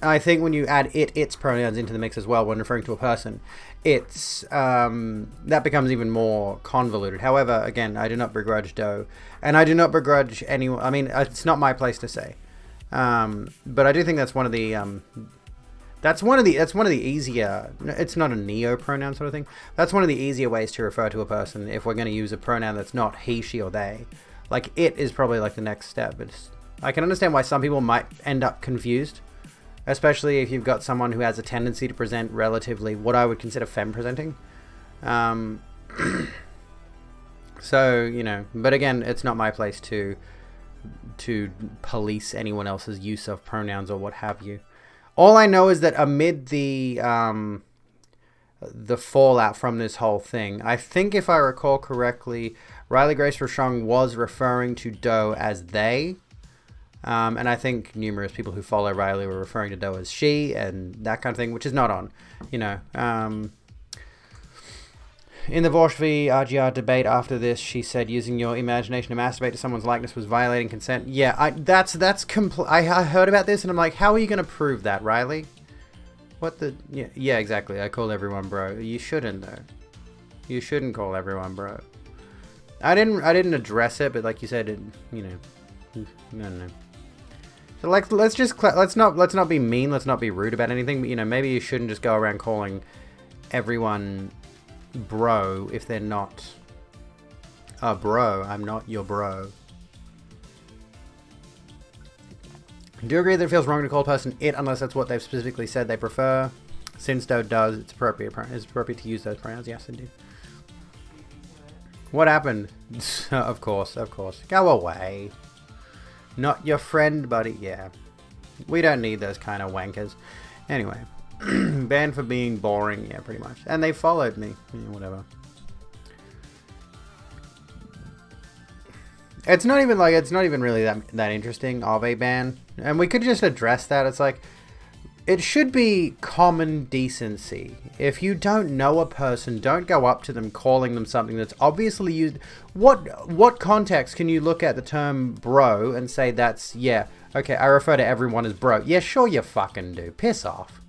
Speaker 1: I think when you add its pronouns into the mix as well when referring to a person, it's that becomes even more convoluted. However, again, I do not begrudge Doe, and I do not begrudge anyone. I mean, it's not my place to say, but I do think that's one of the easier. It's not a neo pronoun sort of thing. That's one of the easier ways to refer to a person if we're going to use a pronoun that's not he, she, or they. Like it is probably like the next step. I can understand why some people might end up confused, especially if you've got someone who has a tendency to present relatively what I would consider femme presenting. So, you know, but again, it's not my place to police anyone else's use of pronouns or what have you. All I know is that amid the fallout from this whole thing, I think if I recall correctly, Riley Grace Rochon was referring to Doe as they. And I think numerous people who follow Riley were referring to Doe as she and that kind of thing, which is not on, you know. In the Vosh v. RGR debate after this, she said using your imagination to masturbate to someone's likeness was violating consent. Yeah, I heard about this and I'm like, how are you going to prove that, Riley? What the... Yeah, exactly. I call everyone bro. You shouldn't, though. You shouldn't call everyone bro. I didn't address it, but like you said, you know, I don't know. So like, let's not be mean. Let's not be rude about anything. But you know, maybe you shouldn't just go around calling everyone bro if they're not a bro. I'm not your bro. Do you agree that it feels wrong to call a person it unless that's what they've specifically said they prefer? Since does, it's appropriate. It's appropriate to use those pronouns. Yes, indeed. What happened? Of course. Go away. Not your friend, buddy. Yeah. We don't need those kind of wankers. Anyway. Banned for being boring. Yeah, pretty much. And they followed me. Yeah, whatever. It's not even really that interesting of a ban. And we could just address that. It's like, it should be common decency. If you don't know a person, don't go up to them calling them something that's obviously used. What context can you look at the term bro and say that's, yeah, okay, I refer to everyone as bro. Yeah, sure you fucking do. Piss off.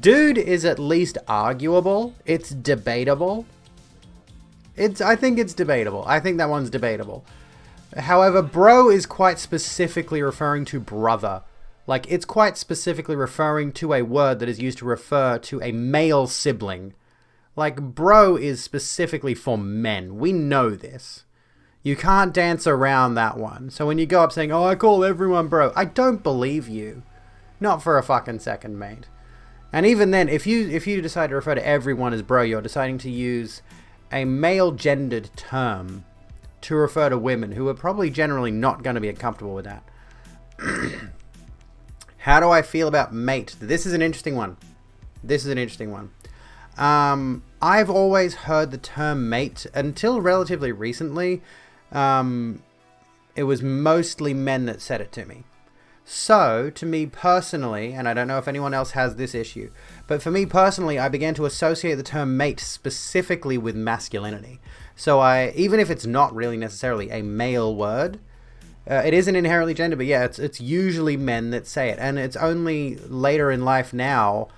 Speaker 1: Dude is at least arguable. It's debatable. I think it's debatable. I think that one's debatable. However, bro is quite specifically referring to brother. Like, it's quite specifically referring to a word that is used to refer to a male sibling. Like, bro is specifically for men. We know this. You can't dance around that one. So when you go up saying, oh, I call everyone bro, I don't believe you. Not for a fucking second, mate. And even then, if you decide to refer to everyone as bro, you're deciding to use a male-gendered term to refer to women who are probably generally not going to be comfortable with that. How do I feel about mate? This is an interesting one. I've always heard the term mate until relatively recently. It was mostly men that said it to me. So, to me personally, and I don't know if anyone else has this issue, but for me personally, I began to associate the term mate specifically with masculinity. So even if it's not really necessarily a male word, it isn't inherently gender, but yeah, it's usually men that say it, and it's only later in life now.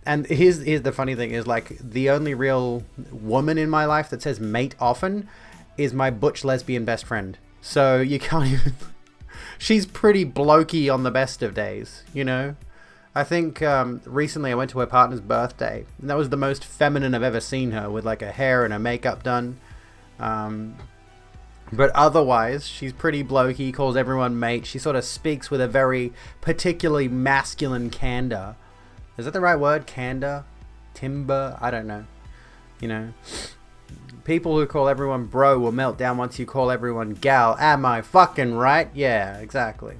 Speaker 1: And here's the funny thing is, like, the only real woman in my life that says mate often is my butch lesbian best friend. So you can't even. She's pretty blokey on the best of days, you know. I think recently I went to her partner's birthday, and that was the most feminine I've ever seen her, with like her hair and her makeup done. But otherwise, she's pretty blokey, calls everyone mate. She sort of speaks with a very particularly masculine candor. Is that the right word? Candor? Timber? I don't know. You know, people who call everyone bro will melt down once you call everyone gal. Am I fucking right? Yeah, exactly.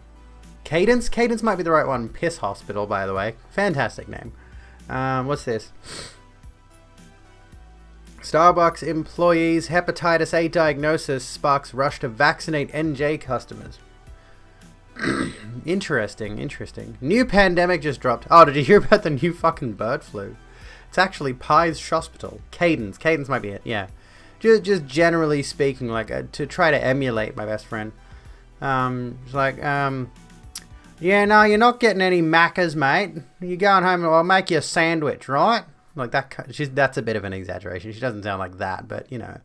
Speaker 1: Cadence? Cadence might be the right one. Piss Hospital, by the way. Fantastic name. What's this? Starbucks employees' hepatitis A diagnosis sparks rush to vaccinate NJ customers. Interesting. New pandemic just dropped. Oh, did you hear about the new fucking bird flu? It's actually Pies Hospital. Cadence might be it, yeah. Just generally speaking, like, to try to emulate my best friend. It's like, yeah, no, you're not getting any Maccas, mate. You're going home and I'll make you a sandwich, right? Like that. That's a bit of an exaggeration. She doesn't sound like that, but you know.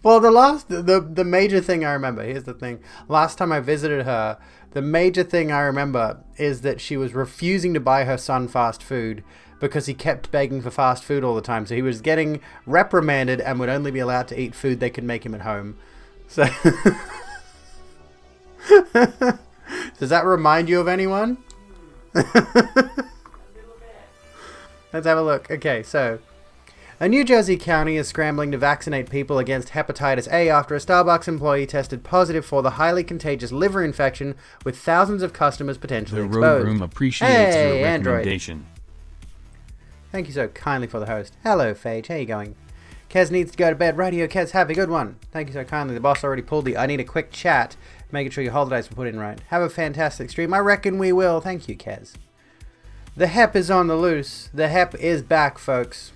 Speaker 1: Well, the major thing I remember. Here's the thing. Last time I visited her, the major thing I remember is that she was refusing to buy her son fast food because he kept begging for fast food all the time. So he was getting reprimanded and would only be allowed to eat food they could make him at home. So. Does that remind you of anyone? Let's have a look. Okay, so a New Jersey county is scrambling to vaccinate people against hepatitis A after a Starbucks employee tested positive for the highly contagious liver infection, with thousands of customers potentially exposed.
Speaker 3: The Road Room appreciates your recommendation.
Speaker 1: Android. Thank you so kindly for the host. Hello, Phage. How you going? Kez needs to go to bed. Radio Kez, have a good one. Thank you so kindly. The boss already pulled the I need a quick chat, making sure your holidays were put in right. Have a fantastic stream. I reckon we will. Thank you, Kez. The HEP is on the loose. The HEP is back, folks.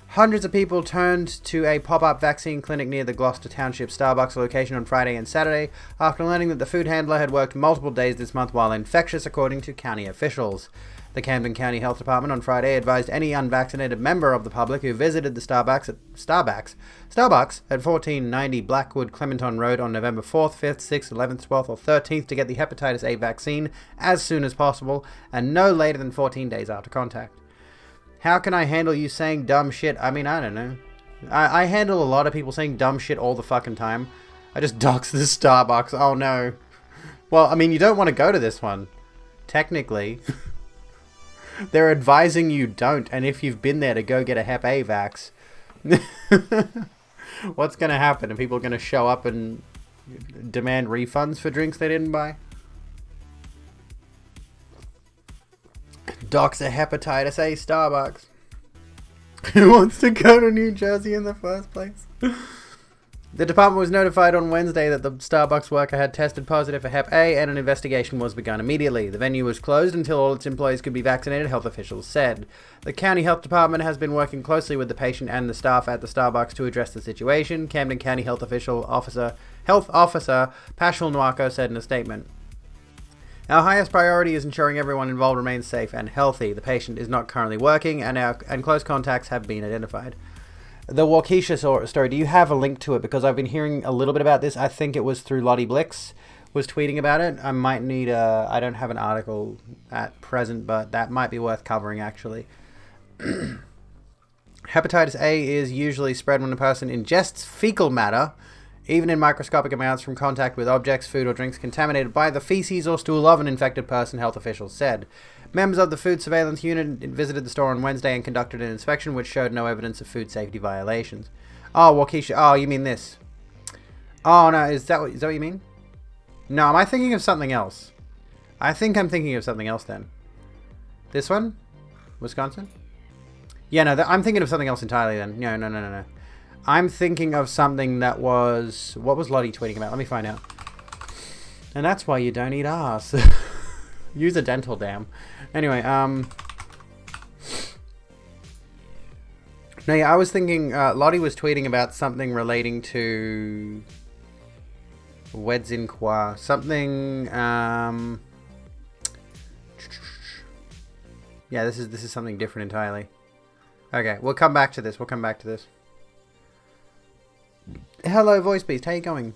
Speaker 1: Hundreds of people turned to a pop-up vaccine clinic near the Gloucester Township Starbucks location on Friday and Saturday after learning that the food handler had worked multiple days this month while infectious, according to county officials. The Camden County Health Department on Friday advised any unvaccinated member of the public who visited the Starbucks at 1490 Blackwood Clementon Road on November 4th, 5th, 6th, 11th, 12th, or 13th to get the hepatitis A vaccine as soon as possible and no later than 14 days after contact. How can I handle you saying dumb shit? I mean, I don't know. I handle a lot of people saying dumb shit all the fucking time. I just dox the Starbucks. Oh no. Well, I mean, you don't want to go to this one. technically, they're advising you don't. And if you've been there to go get a Hep A vax, what's going to happen? Are people going to show up and demand refunds for drinks they didn't buy? Doc's a hepatitis A Starbucks. Who wants to go to New Jersey in the first place? The department was notified on Wednesday that the Starbucks worker had tested positive for Hep A and an investigation was begun immediately. The venue was closed until all its employees could be vaccinated, health officials said. The county health department has been working closely with the patient and the staff at the Starbucks to address the situation, Camden County Health Officer Pashal Nwako said in a statement. Our highest priority is ensuring everyone involved remains safe and healthy. The patient is not currently working and close contacts have been identified. The Waukesha story, do you have a link to it? Because I've been hearing a little bit about this. I think it was through Lottie Blix was tweeting about it. I might need I don't have an article at present, but that might be worth covering actually. Hepatitis A is usually spread when a person ingests fecal matter, even in microscopic amounts from contact with objects, food or drinks contaminated by the feces or stool of an infected person, health officials said. Members of the Food Surveillance Unit visited the store on Wednesday and conducted an inspection which showed no evidence of food safety violations. Oh, Waukesha. Oh, you mean this? Oh, no. Is that what you mean? No, am I thinking of something else? I think I'm thinking of something else then. This one? Wisconsin? Yeah, no, I'm thinking of something else entirely then. No. I'm thinking of something that was... What was Lottie tweeting about? Let me find out. And that's why you don't eat arse. Use a dental dam. Anyway, no, yeah, I was thinking, Lottie was tweeting about something relating to Weds in Qua. Something, yeah, this is something different entirely. Okay, we'll come back to this. Hello, Voice Beast, how you going?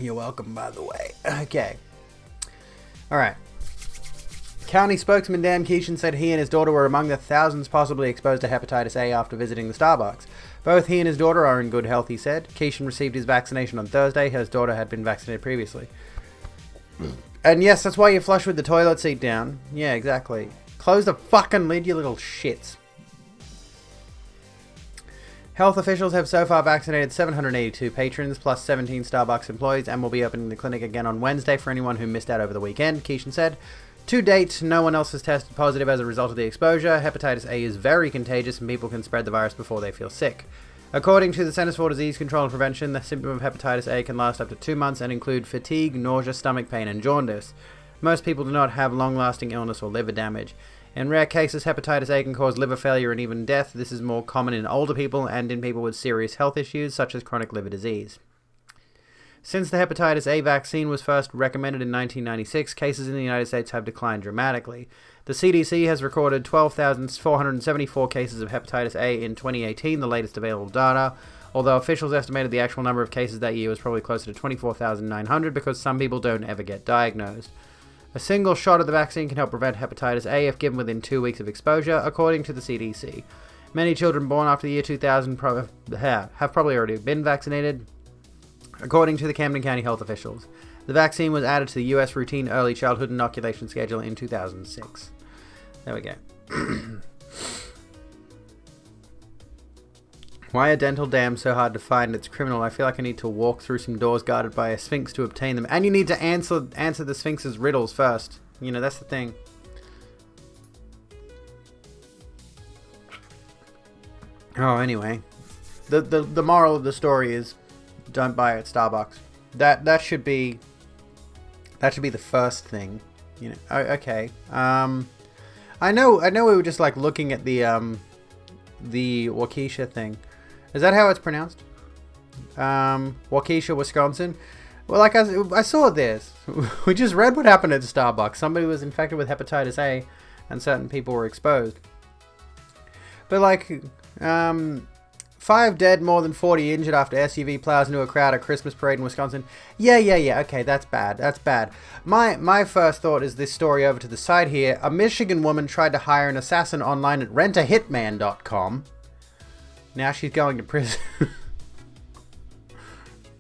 Speaker 1: You're welcome, by the way. Okay. Alright. County spokesman Dan Keeshan said he and his daughter were among the thousands possibly exposed to hepatitis A after visiting the Starbucks. Both he and his daughter are in good health, he said. Keeshan received his vaccination on Thursday. His daughter had been vaccinated previously. And yes, that's why you flush with the toilet seat down. Yeah, exactly. Close the fucking lid, you little shits. Health officials have so far vaccinated 782 patrons plus 17 Starbucks employees and will be opening the clinic again on Wednesday for anyone who missed out over the weekend, Keeshan said. To date, no one else has tested positive as a result of the exposure. Hepatitis A is very contagious and people can spread the virus before they feel sick. According to the Centers for Disease Control and Prevention, the symptom of hepatitis A can last up to 2 months and include fatigue, nausea, stomach pain, and jaundice. Most people do not have long-lasting illness or liver damage. In rare cases, hepatitis A can cause liver failure and even death. This is more common in older people and in people with serious health issues, such as chronic liver disease. Since the hepatitis A vaccine was first recommended in 1996, cases in the United States have declined dramatically. The CDC has recorded 12,474 cases of hepatitis A in 2018, the latest available data, although officials estimated the actual number of cases that year was probably closer to 24,900 because some people don't ever get diagnosed. A single shot of the vaccine can help prevent hepatitis A if given within 2 weeks of exposure, according to the CDC. Many children born after the year 2000 have probably already been vaccinated, according to the Camden County health officials. The vaccine was added to the U.S. routine early childhood inoculation schedule in 2006. There we go. Why are dental dams so hard to find? It's criminal. I feel like I need to walk through some doors guarded by a sphinx to obtain them. And you need to answer the sphinx's riddles first. You know, that's the thing. Oh, anyway. The moral of the story is don't buy at Starbucks. That should be the first thing. You know. Okay. I know we were just like looking at the Waukesha thing. Is that how it's pronounced? Waukesha, Wisconsin. Well, like I saw this. We just read what happened at Starbucks. Somebody was infected with hepatitis A, and certain people were exposed. But like, 5 dead, more than 40 injured after SUV plows into a crowd at Christmas parade in Wisconsin. Yeah. Okay, that's bad. My first thought is this story over to the side here. A Michigan woman tried to hire an assassin online at rentahitman.com. Now she's going to prison.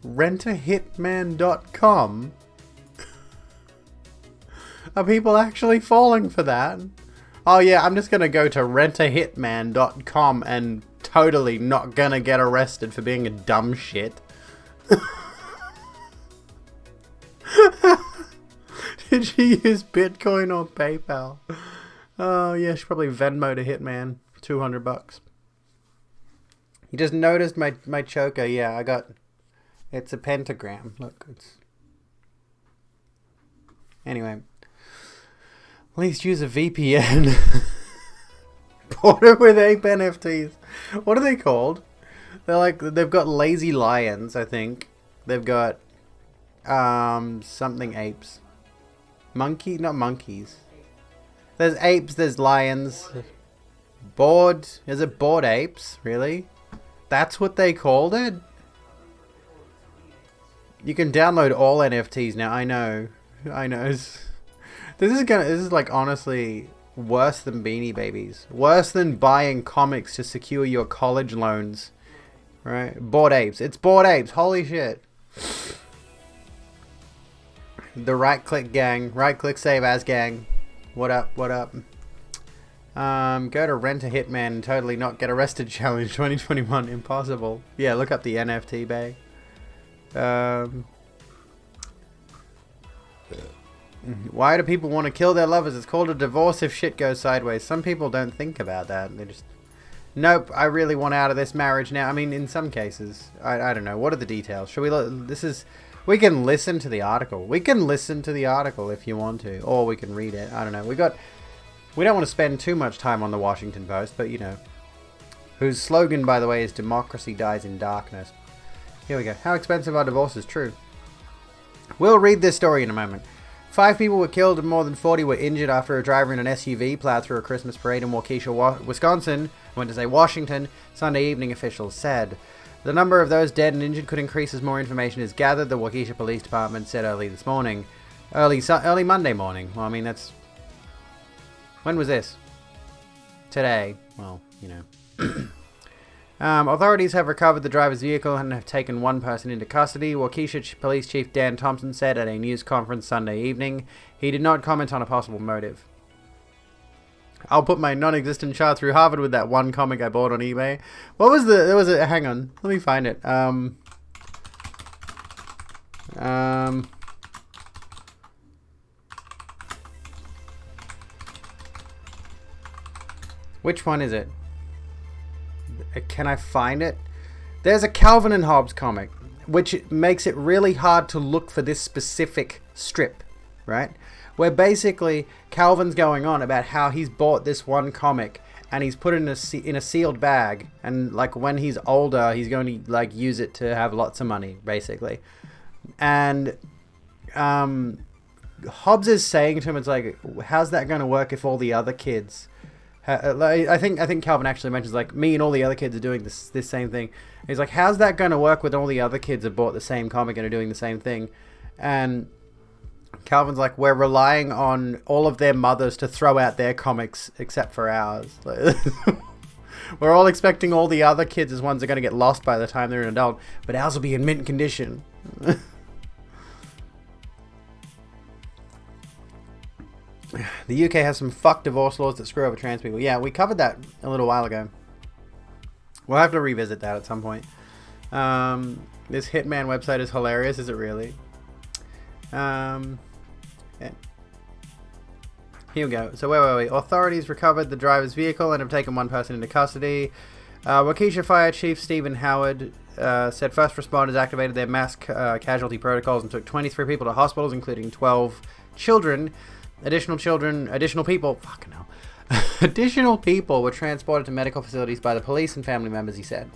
Speaker 1: rentahitman.com. Are people actually falling for that? Oh yeah, I'm just gonna go to rentahitman.com and totally not gonna get arrested for being a dumb shit. Did she use Bitcoin or PayPal? Oh yeah, she probably Venmo to Hitman. $200. You just noticed my choker. Yeah, it's a pentagram. Look, anyway. At least use a VPN. Bought it with ape NFTs. What are they called? They've got lazy lions, I think. They've got something apes. Monkey? Not monkeys. There's apes, there's lions. Is it bored apes? Really? That's what they called it? You can download all NFTs now. I know. This is like honestly worse than Beanie Babies. Worse than buying comics to secure your college loans. Right? Bored Apes. It's Bored Apes. Holy shit. The right click gang. Right click save as gang. What up? What up? Go to Rent a Hitman and totally not get arrested challenge 2021. Impossible. Yeah, look up the NFT bag. Why do people want to kill their lovers? It's called a divorce if shit goes sideways. Some people don't think about that. They just... Nope, I really want out of this marriage now. I mean, in some cases. I don't know. What are the details? Should we look? We can listen to the article. We can listen to the article if you want to. Or we can read it. I don't know. We don't want to spend too much time on the Washington Post, but you know. Whose slogan, by the way, is democracy dies in darkness. Here we go. How expensive are divorces? True. We'll read this story in a moment. 5 people were killed and more than 40 were injured after a driver in an SUV plowed through a Christmas parade in Waukesha, Wisconsin. I went to say Washington. Sunday evening, officials said. The number of those dead and injured could increase as more information is gathered, the Waukesha Police Department said early this morning. Early Monday morning. Well, I mean, that's... When was this? Today. Well, you know. Authorities have recovered the driver's vehicle and have taken one person into custody. Waukesha Police Chief Dan Thompson said at a news conference Sunday evening. He did not comment on a possible motive. I'll put my non-existent child through Harvard with that one comic I bought on eBay. What was hang on, let me find it. Which one is it? Can I find it? There's a Calvin and Hobbes comic, which makes it really hard to look for this specific strip, right? Where basically Calvin's going on about how he's bought this one comic and he's put it in a sealed bag, and like when he's older, he's going to like use it to have lots of money, basically. And Hobbes is saying to him, it's like, how's that going to work if all the other kids? I think Calvin actually mentions like me and all the other kids are doing this same thing. He's like, how's that going to work when all the other kids have bought the same comic and are doing the same thing? And Calvin's like, we're relying on all of their mothers to throw out their comics except for ours. We're all expecting all the other kids as ones are going to get lost by the time they're an adult, but ours will be in mint condition. The UK has some fucked divorce laws that screw over trans people. Yeah, we covered that a little while ago. We'll have to revisit that at some point. This Hitman website is hilarious. Is it really? Yeah. Here we go. So where were we? Authorities recovered the driver's vehicle and have taken one person into custody. Waukesha Fire Chief Stephen Howard said first responders activated their mass casualty protocols and took 23 people to hospitals, including 12 children. Additional people were transported to medical facilities by the police and family members, he said.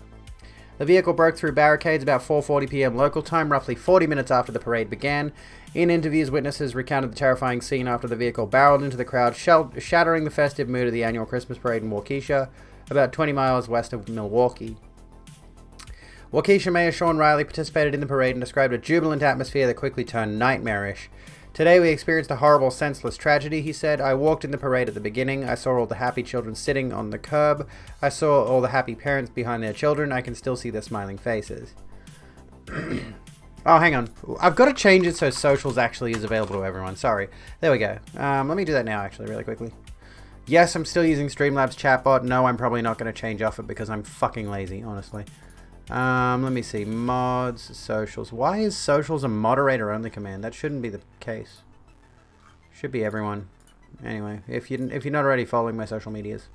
Speaker 1: The vehicle broke through barricades about 4:40 p.m. local time, roughly 40 minutes after the parade began. In interviews, witnesses recounted the terrifying scene after the vehicle barreled into the crowd, shattering the festive mood of the annual Christmas parade in Waukesha, about 20 miles west of Milwaukee. Waukesha Mayor Sean Riley participated in the parade and described a jubilant atmosphere that quickly turned nightmarish. Today we experienced a horrible, senseless tragedy, he said. I walked in the parade at the beginning. I saw all the happy children sitting on the curb. I saw all the happy parents behind their children. I can still see their smiling faces. Oh, hang on. I've got to change it so socials actually is available to everyone. Sorry. There we go. Let me do that now, actually, really quickly. Yes, I'm still using Streamlabs chatbot. No, I'm probably not going to change off it because I'm fucking lazy, honestly. Let me see. Mods, socials. Why is socials a moderator-only command? That shouldn't be the case. Should be everyone. Anyway, if you're not already following my social medias.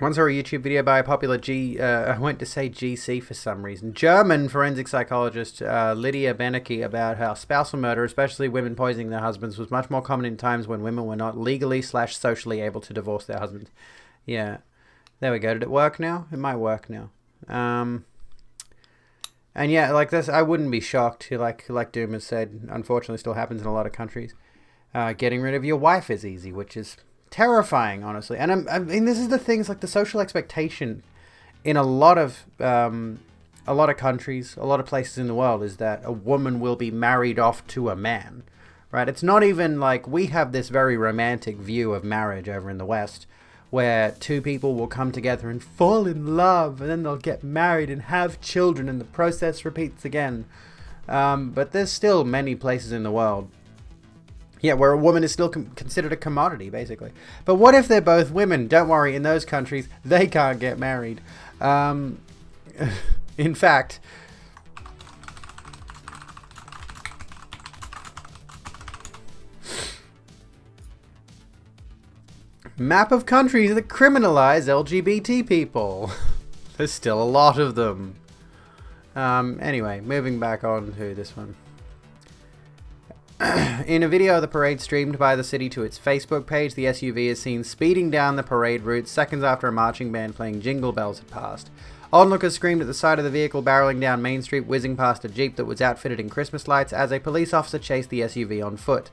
Speaker 1: Once saw a YouTube video by a popular I went to say GC for some reason. German forensic psychologist Lydia Benecke about how spousal murder, especially women poisoning their husbands, was much more common in times when women were not legally/socially able to divorce their husbands. Yeah. There we go. Did it work now? It might work now. And yeah, like this, I wouldn't be shocked. Like Doom has said, unfortunately still happens in a lot of countries. Getting rid of your wife is easy, which is terrifying, honestly. And I mean, this is the things, like the social expectation in a lot of countries, a lot of places in the world, is that a woman will be married off to a man, right? It's not even like we have this very romantic view of marriage over in the West, where two people will come together and fall in love, and then they'll get married and have children, and the process repeats again. But there's still many places in the world, yeah, where a woman is still considered a commodity, basically. But what if they're both women? Don't worry, in those countries, they can't get married. In fact, map of countries that criminalize LGBT people. There's still a lot of them. Anyway, moving back on to this one. In a video of the parade streamed by the city to its Facebook page, the SUV is seen speeding down the parade route seconds after a marching band playing Jingle Bells had passed. Onlookers screamed at the sight of the vehicle barreling down Main Street, whizzing past a Jeep that was outfitted in Christmas lights as a police officer chased the SUV on foot.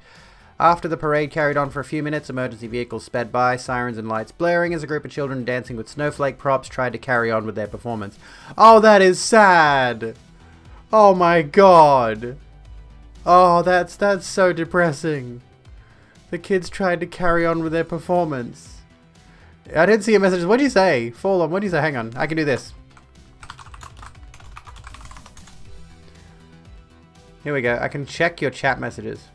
Speaker 1: After the parade carried on for a few minutes, emergency vehicles sped by, sirens and lights blaring as a group of children dancing with snowflake props tried to carry on with their performance. Oh, that is sad! Oh my god! Oh, that's so depressing. The kids tried to carry on with their performance. I didn't see a message. What do you say? Fallen, what do you say? Hang on, I can do this. Here we go. I can check your chat messages.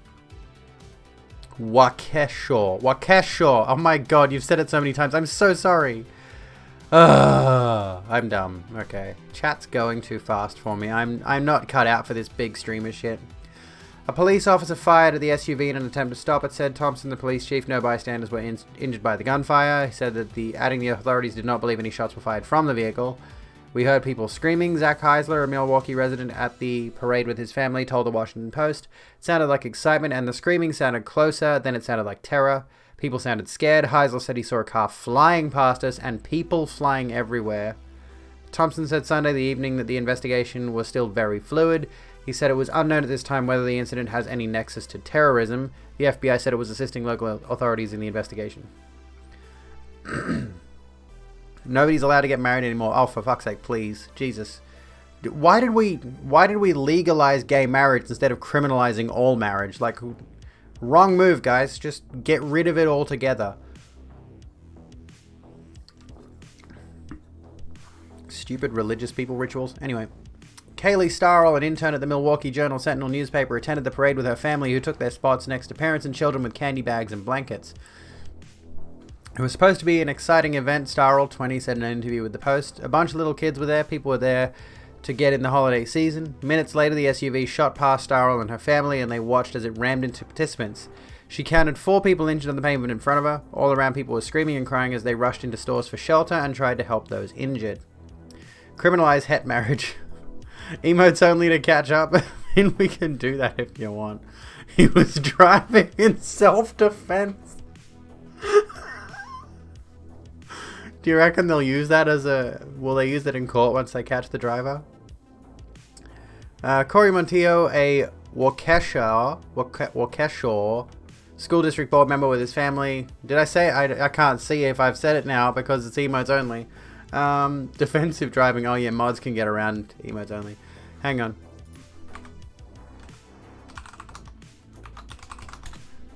Speaker 1: Waukesha. Waukesha. Oh my god, you've said it so many times. I'm so sorry. I'm dumb. Okay. Chat's going too fast for me. I'm not cut out for this big streamer shit. A police officer fired at the SUV in an attempt to stop it, said Thompson, the police chief. No bystanders were injured by the gunfire. He said that the authorities did not believe any shots were fired from the vehicle. We heard people screaming. Zach Heisler, a Milwaukee resident at the parade with his family, told the Washington Post. It sounded like excitement, and the screaming sounded closer, then it sounded like terror. People sounded scared. Heisler said he saw a car flying past us and people flying everywhere. Thompson said Sunday the evening that the investigation was still very fluid. He said it was unknown at this time whether the incident has any nexus to terrorism. The FBI said it was assisting local authorities in the investigation. Nobody's allowed to get married anymore. Oh, for fuck's sake, please. Jesus. Why did we legalize gay marriage instead of criminalizing all marriage? Like, wrong move, guys. Just get rid of it altogether. Stupid religious people rituals. Anyway. Kaylee Starrell, an intern at the Milwaukee Journal-Sentinel newspaper, attended the parade with her family, who took their spots next to parents and children with candy bags and blankets. It was supposed to be an exciting event, Starrell, 20, said in an interview with the Post. A bunch of little kids were there. People were there to get in the holiday season. Minutes later, the SUV shot past Starrell and her family, and they watched as it rammed into participants. She counted 4 people injured on the pavement in front of her. All around, people were screaming and crying as they rushed into stores for shelter and tried to help those injured. Criminalize het marriage. Emotes only to catch up. I mean, we can do that if you want. He was driving in self-defense. Do you reckon they'll use that as a... Will they use that in court once they catch the driver? Corey Montillo, a Waukesha school district board member with his family. Did I say? I can't see if I've said it now because it's emotes only. Defensive driving. Oh yeah, mods can get around emotes only. Hang on.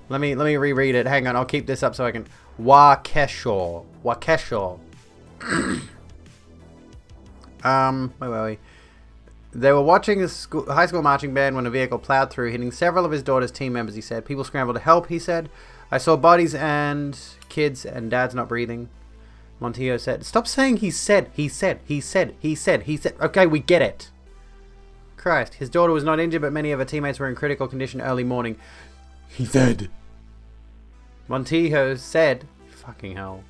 Speaker 1: Let me reread it. Hang on, I'll keep this up so I can. Waukesha. Waukesha. Wait. They were watching a high school marching band when a vehicle plowed through, hitting several of his daughter's team members, he said. People scrambled to help, he said. I saw bodies and kids and dad's not breathing. Montillo said, stop saying he said. Okay, we get it. Christ, his daughter was not injured, but many of her teammates were in critical condition early morning. He said. Montillo said, fucking hell.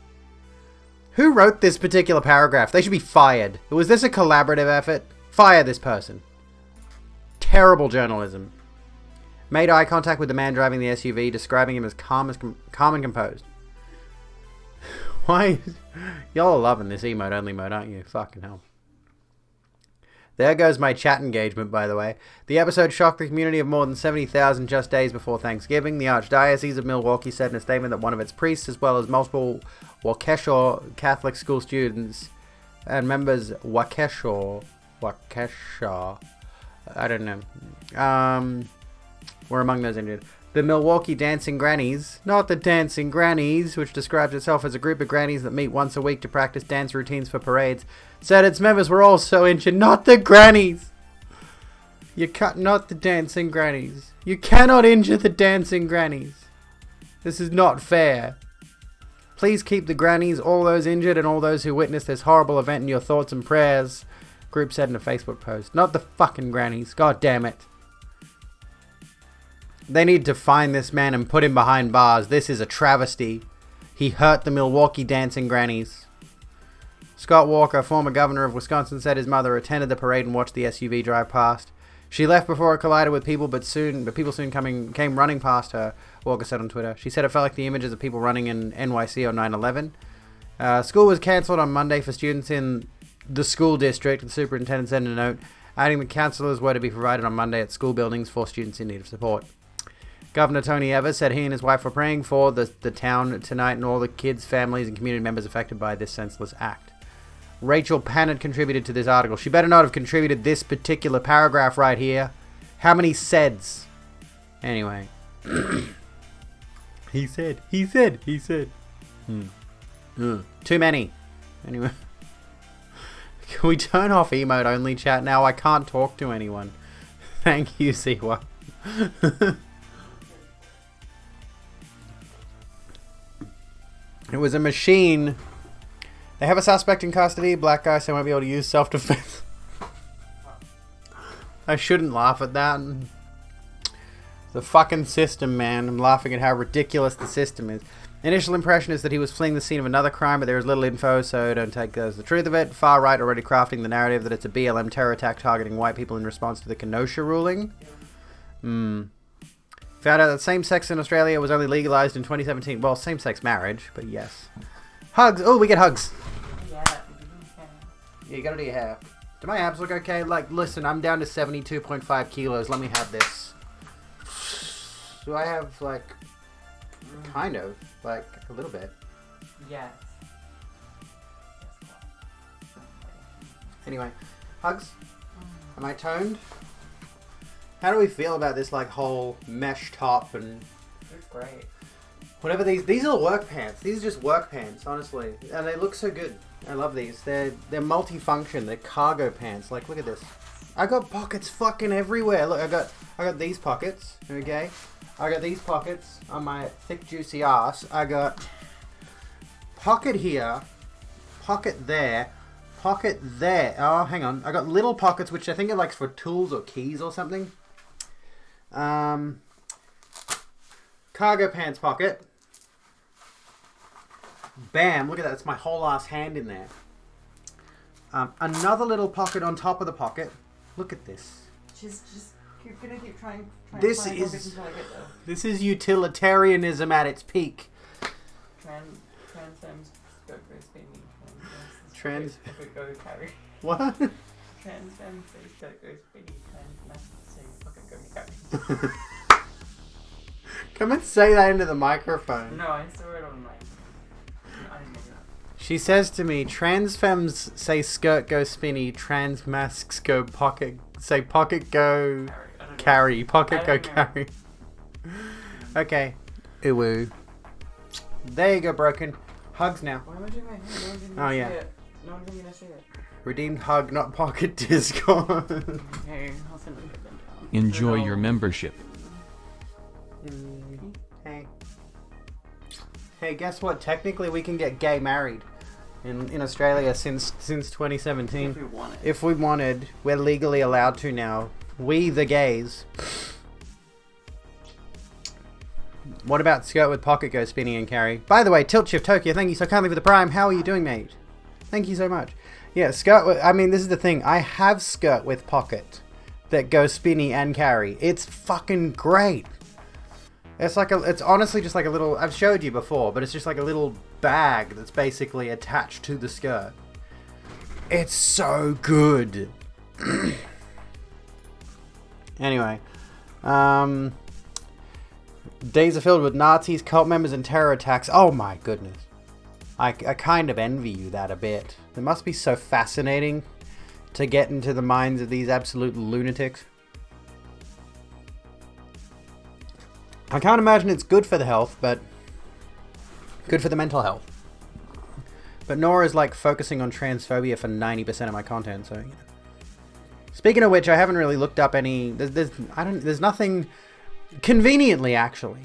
Speaker 1: Who wrote this particular paragraph? They should be fired. Was this a collaborative effort? Fire this person. Terrible journalism. Made eye contact with the man driving the SUV, describing him as calm and composed. Why? Y'all are loving this emote-only mode, aren't you? Fucking hell. There goes my chat engagement, by the way. The episode shocked the community of more than 70,000 just days before Thanksgiving. The Archdiocese of Milwaukee said in a statement that one of its priests, as well as multiple Waukesha Catholic school students and members Waukesha, I don't know, were among those injured. The Milwaukee Dancing Grannies, not the Dancing Grannies, which describes itself as a group of grannies that meet once a week to practice dance routines for parades, said its members were also injured, not the grannies. Not the Dancing Grannies. You cannot injure the Dancing Grannies. This is not fair. Please keep the grannies, all those injured, and all those who witnessed this horrible event in your thoughts and prayers, group said in a Facebook post. Not the fucking grannies. God damn it. They need to find this man and put him behind bars. This is a travesty. He hurt the Milwaukee Dancing Grannies. Scott Walker, former governor of Wisconsin, said his mother attended the parade and watched the SUV drive past. She left before it collided with people, but people soon came running past her, Walker said on Twitter. She said it felt like the images of people running in NYC on 9/11. School was cancelled on Monday for students in the school district, the superintendent said in a note, adding that counselors were to be provided on Monday at school buildings for students in need of support. Governor Tony Evers said he and his wife were praying for the town tonight and all the kids, families, and community members affected by this senseless act. Rachel Pannard contributed to this article. She better not have contributed this particular paragraph right here. How many saids? Anyway. He said. Too many. Anyway. Can we turn off emote only chat now? I can't talk to anyone. Thank you, Siwa. It was a machine. They have a suspect in custody. Black guy, so I won't be able to use self-defense. I shouldn't laugh at that. The fucking system, man. I'm laughing at how ridiculous the system is. Initial impression is that he was fleeing the scene of another crime, but there is little info, so don't take that as the truth of it. Far right already crafting the narrative that it's a BLM terror attack targeting white people in response to the Kenosha ruling. Found out that same-sex in Australia was only legalized in 2017. Well, same-sex marriage, but yes. Hugs! Oh, we get hugs! Yeah, you gotta do your hair. Do my abs look okay? Like, listen, I'm down to 72.5 kilos. Let me have this. Do I have, like... Kind of. Like, a little bit.
Speaker 2: Yes.
Speaker 1: Anyway. Hugs? Am I toned? How do we feel about this, like, whole mesh top and...
Speaker 2: It's great.
Speaker 1: Whatever these are work pants. These are just work pants, honestly. And they look so good. I love these. They're multi-function. They're cargo pants. Like, look at this. I got pockets fucking everywhere. Look, I got these pockets, okay? I got these pockets on my thick, juicy ass. I got pocket here, pocket there, pocket there. Oh, hang on. I got little pockets, which I think are like for tools or keys or something. Cargo pants pocket. Bam, look at that. It's my whole ass hand in there. Another little pocket on top of the pocket. Look at this.
Speaker 2: Just keep trying
Speaker 1: This
Speaker 2: to find
Speaker 1: is-
Speaker 2: pockets until I get there.
Speaker 1: This is utilitarianism at its peak.
Speaker 2: Transcends scope go spinning.
Speaker 1: Trans-
Speaker 2: Pocket go carry.
Speaker 1: What?
Speaker 2: Transcends scope go spinning. Pocket go carry.
Speaker 1: Come and say that into the microphone.
Speaker 2: No, I saw it online. I didn't make it up.
Speaker 1: She says to me, trans femmes say skirt go spinny, trans masks go pocket, say pocket go
Speaker 2: I don't know.
Speaker 1: carry, pocket
Speaker 2: I
Speaker 1: go
Speaker 2: don't know.
Speaker 1: carry. Okay. Uwu. There you go, broken. Hugs now.
Speaker 2: Why am I doing my hair? No one's even
Speaker 1: Oh,
Speaker 2: gonna
Speaker 1: yeah.
Speaker 2: see it. No one's even gonna see it.
Speaker 1: Redeemed hug, not pocket Discord.
Speaker 2: Hey, I'll send it to them.
Speaker 3: Enjoy your membership.
Speaker 1: Hey. Hey, guess what? Technically, we can get gay married in Australia since 2017.
Speaker 2: If we want it.
Speaker 1: If we wanted, we're legally allowed to now. We, the gays. What about Skirt with Pocket Go Spinny and Carry? By the way, Tilt Shift Tokyo, thank you so kindly for the Prime. How are you doing, mate? Thank you so much. Yeah, Skirt with, I mean, this is the thing. I have Skirt with Pocket that goes Spinny and Carry. It's fucking great. It's like it's honestly just like a little, I've showed you before, but it's just like a little bag that's basically attached to the skirt. It's so good. Anyway, days are filled with Nazis, cult members, and terror attacks. Oh my goodness. I kind of envy you that a bit. It must be so fascinating to get into the minds of these absolute lunatics. I can't imagine it's good for the health, but good for the mental health. But Nora is like focusing on transphobia for 90% of my content, so you know. Speaking of which, I haven't really looked up any. There's nothing. Conveniently, actually,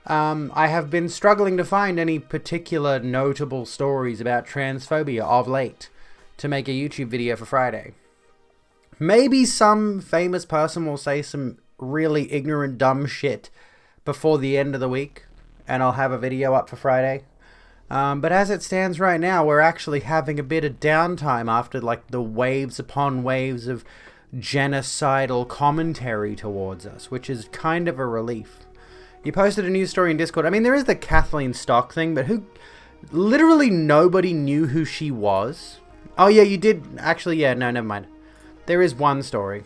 Speaker 1: I have been struggling to find any particular notable stories about transphobia of late to make a YouTube video for Friday. Maybe some famous person will say some really ignorant, dumb shit before the end of the week, and I'll have a video up for Friday. But as it stands right now, we're actually having a bit of downtime after like the waves upon waves of genocidal commentary towards us, which is kind of a relief. You posted a news story in Discord. I mean, there is the Kathleen Stock thing, but literally nobody knew who she was. Oh yeah, you did actually. Yeah, no, never mind. There is one story.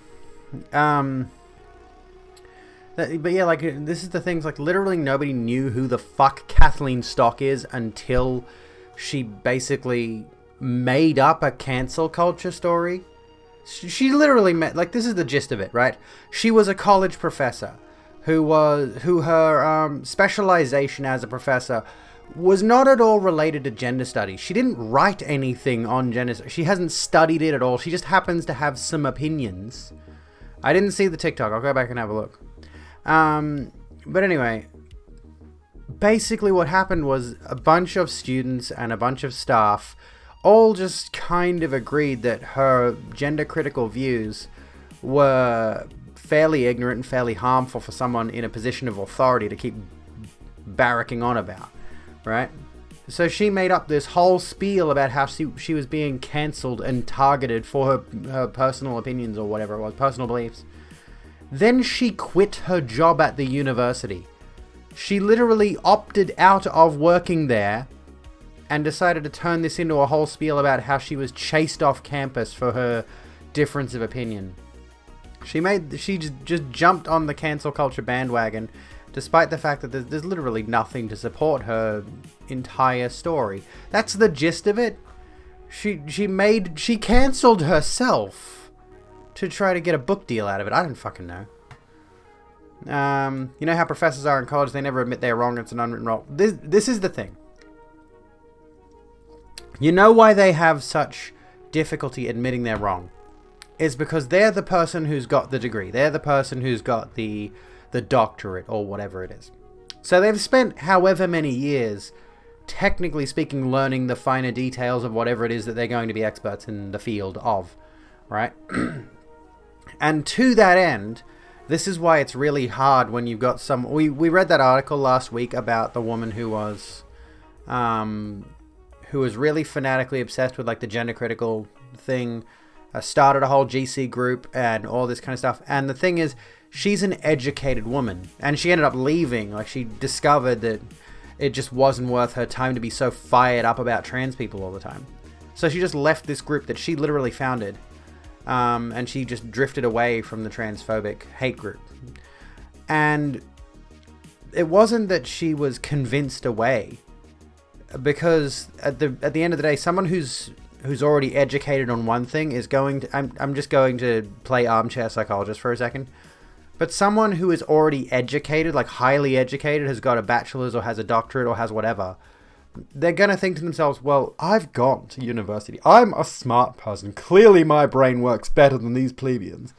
Speaker 1: But yeah, like, this is the things, like, literally nobody knew who the fuck Kathleen Stock is until she basically made up a cancel culture story. She literally like, this is the gist of it, right? She was a college professor who her specialization as a professor was not at all related to gender studies. She didn't write anything on gender studies. She hasn't studied it at all. She just happens to have some opinions. I didn't see the TikTok. I'll go back and have a look. But anyway, basically what happened was a bunch of students and a bunch of staff all just kind of agreed that her gender critical views were fairly ignorant and fairly harmful for someone in a position of authority to keep barracking on about, right? So she made up this whole spiel about how she was being cancelled and targeted for her personal opinions or whatever it was, personal beliefs. Then she quit her job at the university. She literally opted out of working there and decided to turn this into a whole spiel about how she was chased off campus for her difference of opinion. She just jumped on the cancel culture bandwagon, despite the fact that there's literally nothing to support her entire story. That's the gist of it. She cancelled herself to try to get a book deal out of it. I don't fucking know. You know how professors are in college, they never admit they're wrong, it's an unwritten rule. This is the thing. You know why they have such difficulty admitting they're wrong? It's because they're the person who's got the degree. They're the person who's got the doctorate or whatever it is. So they've spent however many years, technically speaking, learning the finer details of whatever it is that they're going to be experts in the field of, right? And to that end, this is why it's really hard when you've got some... We read that article last week about the woman who was really fanatically obsessed with like the gender critical thing, started a whole GC group and all this kind of stuff. And the thing is, she's an educated woman, and she ended up leaving. Like, she discovered that it just wasn't worth her time to be so fired up about trans people all the time. So she just left this group that she literally founded. And she just drifted away from the transphobic hate group. And it wasn't that she was convinced away, because at the end of the day, someone who's already educated on one thing is going to... I'm just going to play armchair psychologist for a second. But someone who is already educated, like highly educated, has got a bachelor's or has a doctorate or has whatever, they're going to think to themselves, well, I've gone to university. I'm a smart person. Clearly my brain works better than these plebeians.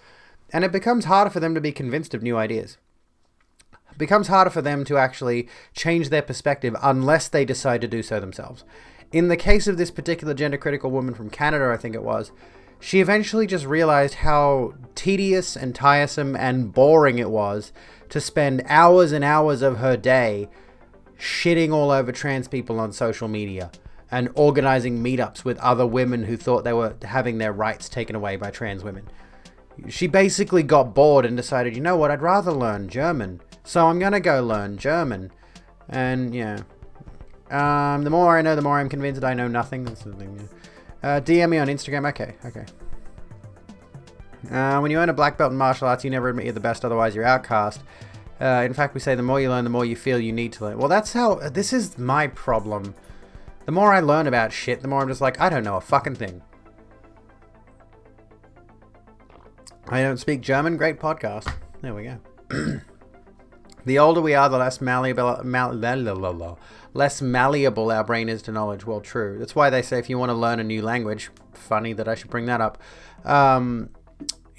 Speaker 1: And it becomes harder for them to be convinced of new ideas. It becomes harder for them to actually change their perspective unless they decide to do so themselves. In the case of this particular gender-critical woman from Canada, I think it was, she eventually just realized how tedious and tiresome and boring it was to spend hours and hours of her day shitting all over trans people on social media and organizing meetups with other women who thought they were having their rights taken away by trans women. She basically got bored and decided, you know what, I'd rather learn German. So I'm going to go learn German. And, yeah. The more I know, the more I'm convinced I know nothing. That's the thing, yeah. DM me on Instagram. Okay. When you earn a black belt in martial arts, you never admit you're the best, otherwise you're outcast. In fact, we say the more you learn, the more you feel you need to learn. Well, that's how... This is my problem. The more I learn about shit, the more I'm just like, I don't know a fucking thing. I don't speak German. Great podcast. There we go. The older we are, the less malleable our brain is to knowledge. Well, true. That's why they say if you want to learn a new language, funny that I should bring that up,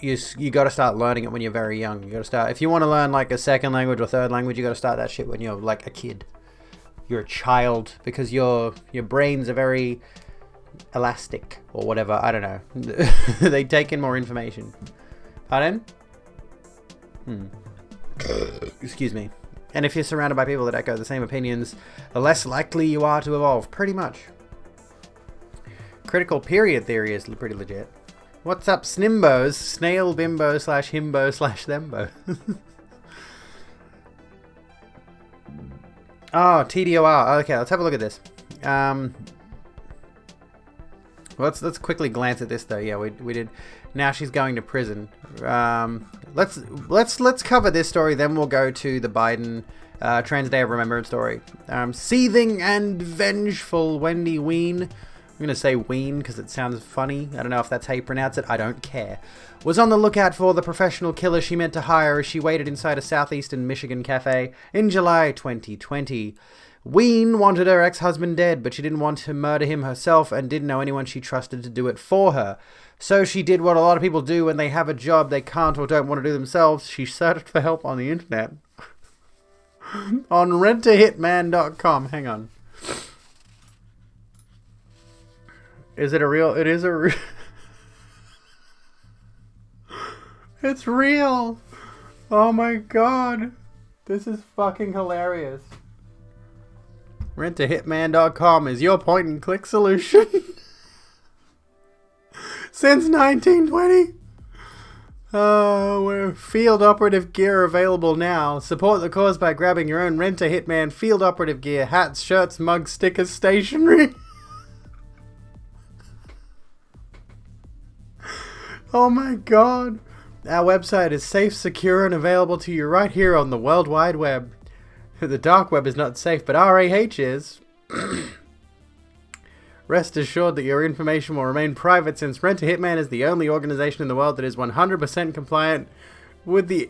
Speaker 1: you got to start learning it when you're very young. You got to start, if you want to learn like a second language or third language, you got to start that shit when you're like a kid. You're a child, because your brains are very elastic or whatever. I don't know. They take in more information. Pardon? Excuse me. And if you're surrounded by people that echo the same opinions, the less likely you are to evolve. Pretty much. Critical period theory is pretty legit. What's up, Snimbos? Snail bimbo / himbo / thembo. Oh, TDOR. Okay, let's have a look at this. Let's quickly glance at this though. Yeah, we did. Now she's going to prison. Let's cover this story, then we'll go to the Biden Trans Day of Remembrance story. Seething and vengeful Wendy Ween. I'm going to say Ween because it sounds funny. I don't know if that's how you pronounce it. I don't care. Was on the lookout for the professional killer she meant to hire as she waited inside a southeastern Michigan cafe in July 2020. Ween wanted her ex-husband dead, but she didn't want to murder him herself and didn't know anyone she trusted to do it for her. So she did what a lot of people do when they have a job they can't or don't want to do themselves. She searched for help on the internet. On rentahitman.com. Hang on. Is it a real... It is a real... It's real! Oh my god. This is fucking hilarious. Rentahitman.com is your point-and-click solution. Since 1920. We're field operative gear available now. Support the cause by grabbing your own Rent-A-Hitman field operative gear. Hats, shirts, mugs, stickers, stationery. Oh my god. Our website is safe, secure, and available to you right here on the World Wide Web. The dark web is not safe, but RAH is. Rest assured that your information will remain private, since Rent-A-Hitman is the only organization in the world that is 100% compliant with the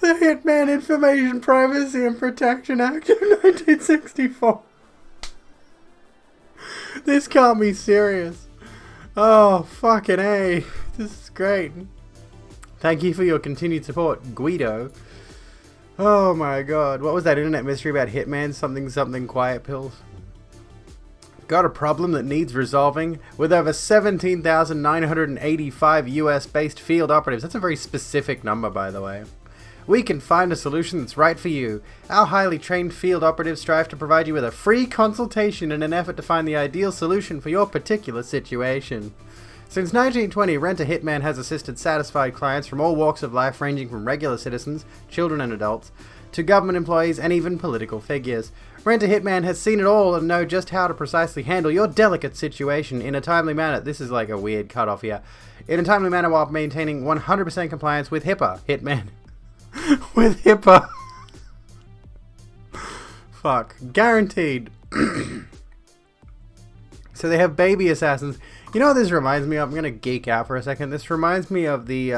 Speaker 1: Hitman Information Privacy and Protection Act of 1964. This can't be serious. Oh, fucking A. This is great. Thank you for your continued support, Guido. Oh my god. What was that internet mystery about Hitman? Something quiet pills? Got a problem that needs resolving? With over 17,985 US-based field operatives. That's a very specific number, by the way. We can find a solution that's right for you. Our highly trained field operatives strive to provide you with a free consultation in an effort to find the ideal solution for your particular situation. Since 1920, Rent-A-Hitman has assisted satisfied clients from all walks of life, ranging from regular citizens, children and adults, to government employees and even political figures. Rent-A-Hitman has seen it all and know just how to precisely handle your delicate situation in a timely manner. This is like a weird cutoff here. In a timely manner while maintaining 100% compliance with HIPAA. Hitman. With HIPAA. Fuck. Guaranteed. So they have baby assassins. You know what this reminds me of? I'm going to geek out for a second. This reminds me of the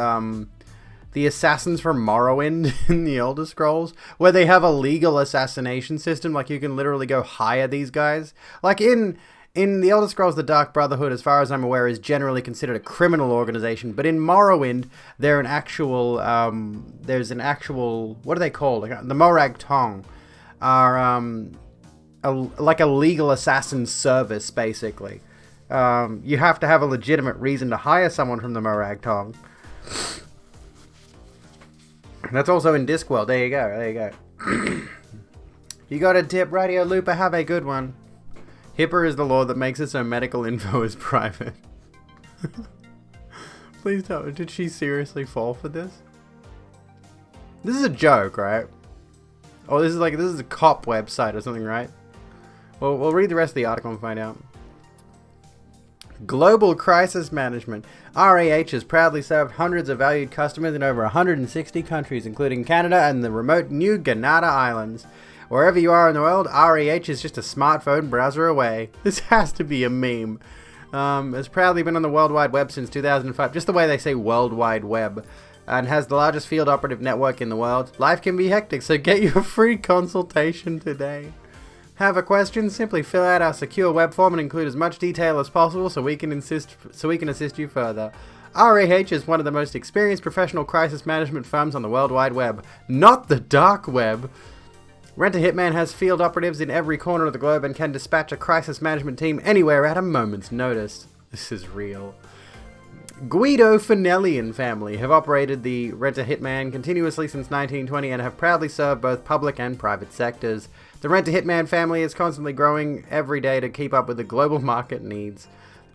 Speaker 1: the assassins from Morrowind in the Elder Scrolls, where they have a legal assassination system. Like, you can literally go hire these guys. Like, in the Elder Scrolls, the Dark Brotherhood, as far as I'm aware, is generally considered a criminal organization. But in Morrowind, they're an actual, there's an actual, what are they called? The Morag Tong are, like a legal assassin service, basically. You have to have a legitimate reason to hire someone from the Morag Tong. That's also in Discworld. There you go. There you go. You got a tip, Radio Looper. Have a good one. HIPAA is the law that makes it so medical info is private. Please tell me, did she seriously fall for this? This is a joke, right? Oh, this is a cop website or something, right? Well, we'll read the rest of the article and find out. Global Crisis Management. RAH has proudly served hundreds of valued customers in over 160 countries, including Canada and the remote New Grenada Islands. Wherever you are in the world, RAH is just a smartphone browser away. This has to be a meme. Has proudly been on the World Wide Web since 2005, just the way they say World Wide Web, and has the largest field operative network in the world. Life can be hectic, so get your free consultation today. Have a question? Simply fill out our secure web form and include as much detail as possible so we can assist you further. RAH is one of the most experienced professional crisis management firms on the World Wide Web, not the dark web. Rent-A-Hitman has field operatives in every corner of the globe and can dispatch a crisis management team anywhere at a moment's notice. This is real. Guido Finelli and family have operated the Rent-A-Hitman continuously since 1920 and have proudly served both public and private sectors. The Rent-A-Hitman family is constantly growing every day to keep up with the global market needs.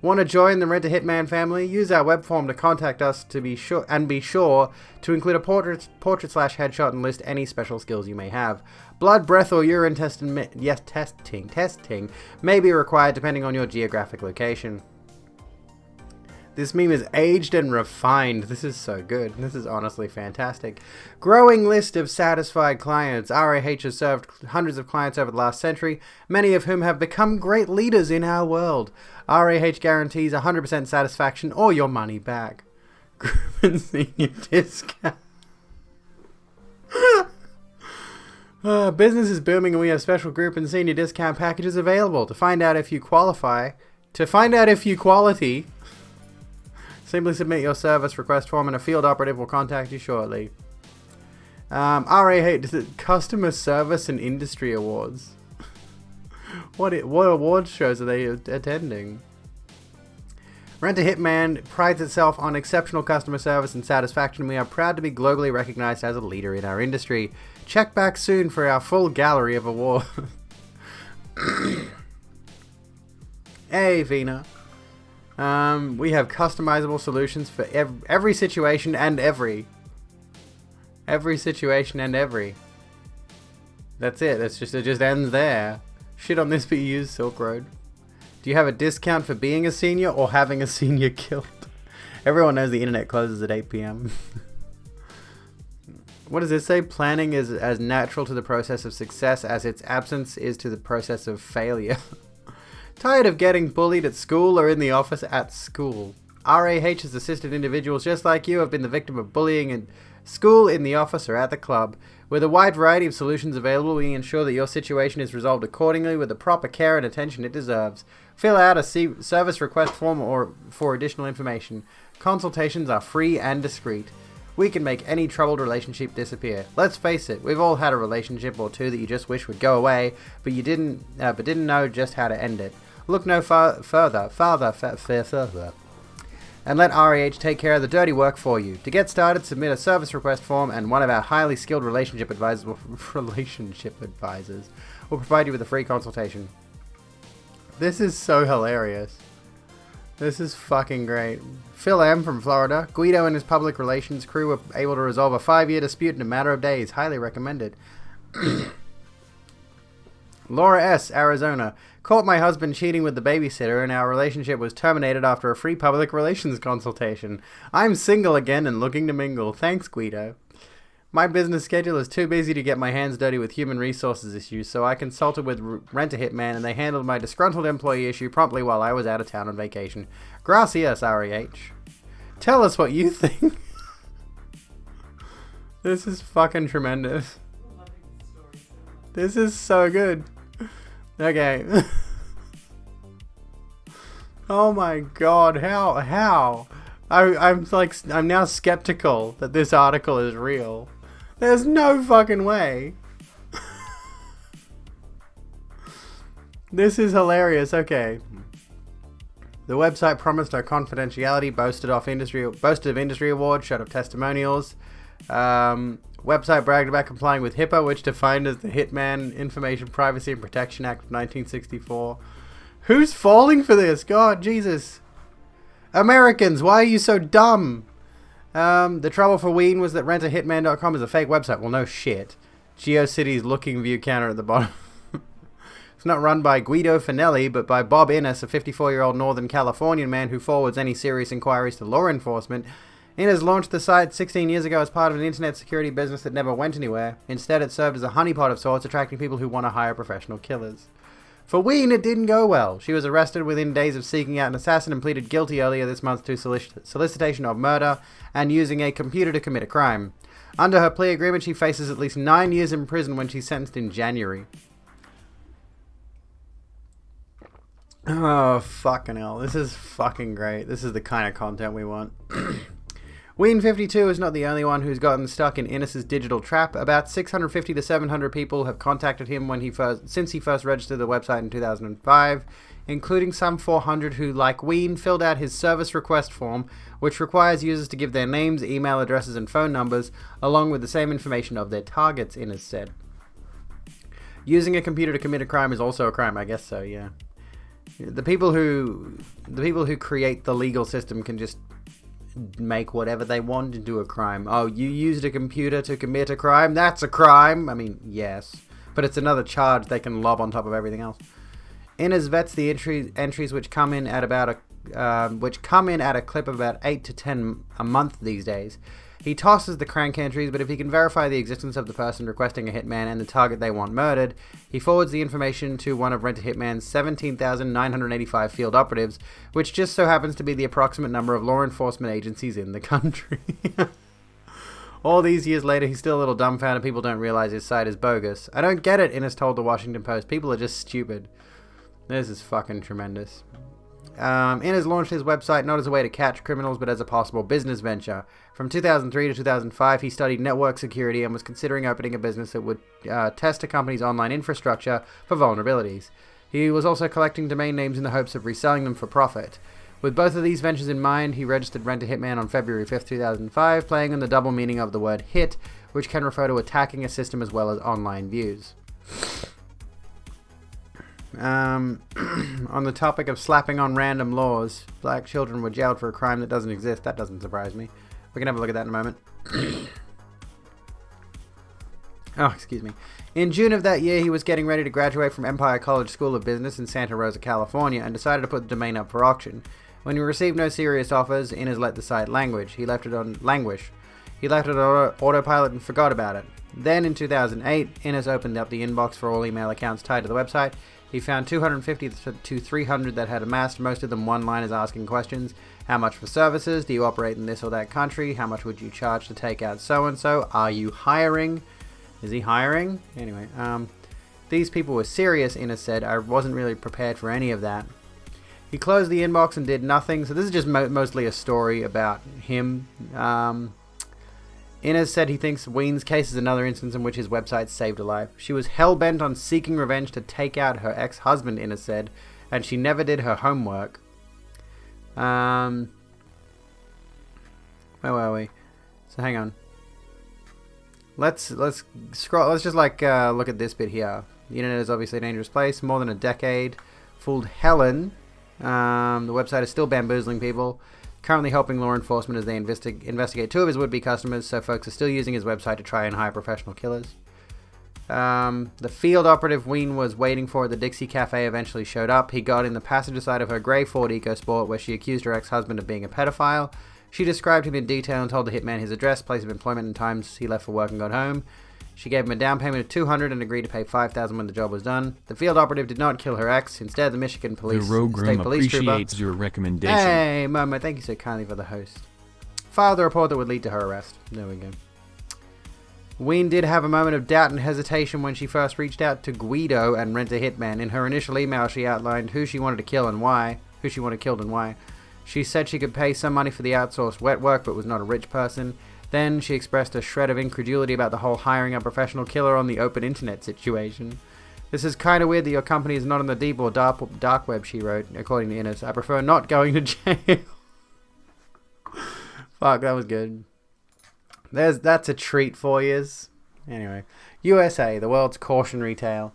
Speaker 1: Want to join the Rent-A-Hitman family? Use our web form to contact us to be sure to include a portrait/headshot and list any special skills you may have. Blood, breath, or urine testing may be required depending on your geographic location. This meme is aged and refined. This is so good. This is honestly fantastic. Growing list of satisfied clients. RAH has served hundreds of clients over the last century, many of whom have become great leaders in our world. RAH guarantees 100% satisfaction or your money back. Group and senior discount. Business is booming and we have special group and senior discount packages available. To find out if you quality, simply submit your service request form and a field operative will contact you shortly. RAH Customer Service and Industry Awards. What awards shows are they attending? Rent-A-Hitman prides itself on exceptional customer service and satisfaction. We are proud to be globally recognized as a leader in our industry. Check back soon for our full gallery of awards. Hey, Vina. We have customizable solutions for every situation and every situation and every. That's it. It just ends there. Shit on this, but you use Silk Road. Do you have a discount for being a senior or having a senior killed? Everyone knows the internet closes at 8 p.m. What does this say? Planning is as natural to the process of success as its absence is to the process of failure. Tired of getting bullied at school or in the office at school? RAH has assisted individuals just like you have been the victim of bullying in school, in the office, or at the club. With a wide variety of solutions available, we ensure that your situation is resolved accordingly with the proper care and attention it deserves. Fill out a service request form or for additional information. Consultations are free and discreet. We can make any troubled relationship disappear. Let's face it, we've all had a relationship or two that you just wish would go away, but you didn't know just how to end it. Look no further, and let RAH take care of the dirty work for you. To get started, submit a service request form, and one of our highly skilled relationship advisors will provide you with a free consultation. This is so hilarious. This is fucking great. Phil M. from Florida. Guido and his public relations crew were able to resolve a 5-year dispute in a matter of days. Highly recommended. Laura S., Arizona. Caught my husband cheating with the babysitter and our relationship was terminated after a free public relations consultation. I'm single again and looking to mingle. Thanks, Guido. My business schedule is too busy to get my hands dirty with human resources issues, so I consulted with Rent-A-Hitman and they handled my disgruntled employee issue promptly while I was out of town on vacation. Gracias, RAH. Tell us what you think. This is fucking tremendous. This is so good. Okay. Oh my god, how? I'm now skeptical that this article is real. There's no fucking way. This is hilarious. Okay. The website promised her confidentiality, boasted of industry awards, showed up testimonials. Website bragged about complying with HIPAA, which defined as the Hitman Information Privacy and Protection Act of 1964. Who's falling for this? God, Jesus. Americans, why are you so dumb? The trouble for Ween was that rentahitman.com is a fake website. Well, no shit. GeoCities looking view counter at the bottom. It's not run by Guido Finelli, but by Bob Innes, a 54-year-old Northern Californian man who forwards any serious inquiries to law enforcement. Innes launched the site 16 years ago as part of an internet security business that never went anywhere. Instead, it served as a honeypot of sorts, attracting people who want to hire professional killers. For Ween, it didn't go well. She was arrested within days of seeking out an assassin and pleaded guilty earlier this month to solicitation of murder and using a computer to commit a crime. Under her plea agreement, she faces at least 9 years in prison when she's sentenced in January. Oh, fucking hell. This is fucking great. This is the kind of content we want. Ween52 is not the only one who's gotten stuck in Innes' digital trap. About 650 to 700 people have contacted him since he first registered the website in 2005, including some 400 who, like Ween, filled out his service request form, which requires users to give their names, email addresses, and phone numbers, along with the same information of their targets, Innes said. Using a computer to commit a crime is also a crime, I guess so, yeah. The people who create the legal system can just make whatever they want into a crime. Oh, you used a computer to commit a crime? That's a crime. I mean, yes, but it's another charge they can lob on top of everything else. Innes vets the entries which come in at a clip of about 8 to 10 a month these days. He tosses the crank entries, but if he can verify the existence of the person requesting a hitman and the target they want murdered, he forwards the information to one of Rent a Hitman's 17,985 field operatives, which just so happens to be the approximate number of law enforcement agencies in the country. All these years later, he's still a little dumbfounded people don't realize his site is bogus. I don't get it, Innes told the Washington Post. People are just stupid. This is fucking tremendous. Innes launched his website not as a way to catch criminals, but as a possible business venture. From 2003 to 2005, he studied network security and was considering opening a business that would test a company's online infrastructure for vulnerabilities. He was also collecting domain names in the hopes of reselling them for profit. With both of these ventures in mind, he registered Rent a Hitman on February 5th, 2005, playing on the double meaning of the word hit, which can refer to attacking a system as well as online views. On the topic of slapping on random laws, black children were jailed for a crime that doesn't exist. That doesn't surprise me. We can have a look at that in a moment. Oh, excuse me. In June of that year, he was getting ready to graduate from Empire College School of Business in Santa Rosa, California, and decided to put the domain up for auction. When he received no serious offers, Innes let the site languish. He left it on autopilot and forgot about it. Then, in 2008, Innes opened up the inbox for all email accounts tied to the website. He found 250 to 300 that had amassed, most of them one-liners asking questions. How much for services? Do you operate in this or that country? How much would you charge to take out so-and-so? Are you hiring? Is he hiring? Anyway, these people were serious, Innes said. I wasn't really prepared for any of that. He closed the inbox and did nothing. So this is just mostly a story about him. Innes said he thinks Ween's case is another instance in which his website saved a life. She was hell-bent on seeking revenge to take out her ex-husband, Innes said, and she never did her homework. Where were we? So hang on. Let's scroll. Let's just look at this bit here. The internet is obviously a dangerous place. More than a decade. Fooled Helen. The website is still bamboozling people. Currently helping law enforcement as they investigate two of his would-be customers, so folks are still using his website to try and hire professional killers. The field operative Ween was waiting for at the Dixie Cafe eventually showed up. He got in the passenger side of her grey Ford EcoSport, where she accused her ex-husband of being a pedophile. She described him in detail and told the hitman his address, place of employment, and times he left for work and got home. She gave him a down payment of $200 and agreed to pay $5,000 when the job was done. The field operative did not kill her ex. Instead, the Michigan State Police
Speaker 3: appreciates your recommendation.
Speaker 1: Hey, Momo, thank you so kindly for the host. Filed a report that would lead to her arrest. There we go. Ween did have a moment of doubt and hesitation when she first reached out to Guido and Rent a Hitman. In her initial email, she outlined who she wanted to kill and why. Who she wanted killed and why. She said she could pay some money for the outsourced wet work, but was not a rich person. Then she expressed a shred of incredulity about the whole hiring a professional killer on the open internet situation. This is kind of weird that your company is not on the deep or dark web, she wrote, according to Innes. I prefer not going to jail. Fuck, that was good. That's a treat for yous. Anyway, USA, the world's cautionary tale.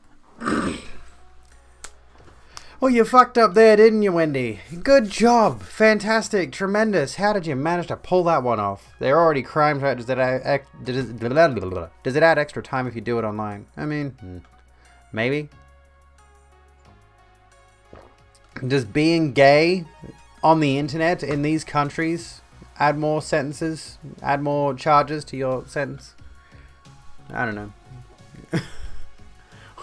Speaker 1: Well, you fucked up there, didn't you, Wendy? Good job. Fantastic. Tremendous. How did you manage to pull that one off? They're already crimes, right? Does it add extra time if you do it online? I mean, maybe. Does being gay on the internet in these countries add more sentences? Add more charges to your sentence? I don't know.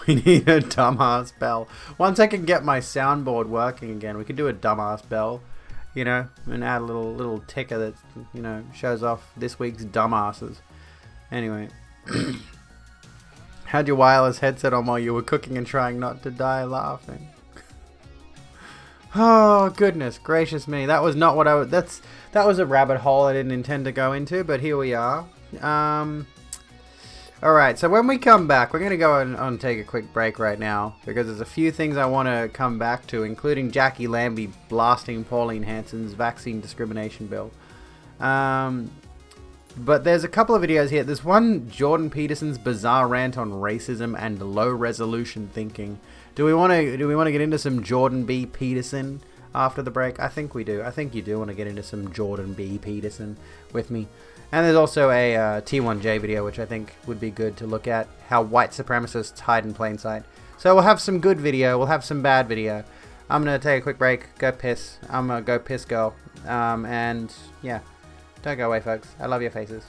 Speaker 1: We need a dumbass bell. Once I can get my soundboard working again, we could do a dumbass bell, you know, and add a little ticker that, you know, shows off this week's dumbasses. Anyway. Had your wireless headset on while you were cooking and trying not to die laughing. Oh, goodness gracious me. That was not what I was... That was a rabbit hole I didn't intend to go into, but here we are. Alright, so when we come back, we're going to go and take a quick break right now, because there's a few things I want to come back to, including Jackie Lambie blasting Pauline Hanson's vaccine discrimination bill. But there's a couple of videos here. There's one, Jordan Peterson's bizarre rant on racism and low-resolution thinking. Do we want to get into some Jordan B. Peterson after the break? I think we do. I think you do want to get into some Jordan B. Peterson with me. And there's also a T1J video, which I think would be good to look at, how white supremacists hide in plain sight. So we'll have some good video, we'll have some bad video. I'm going to take a quick break, go piss. I'm going to go piss girl. And yeah, don't go away, folks. I love your faces.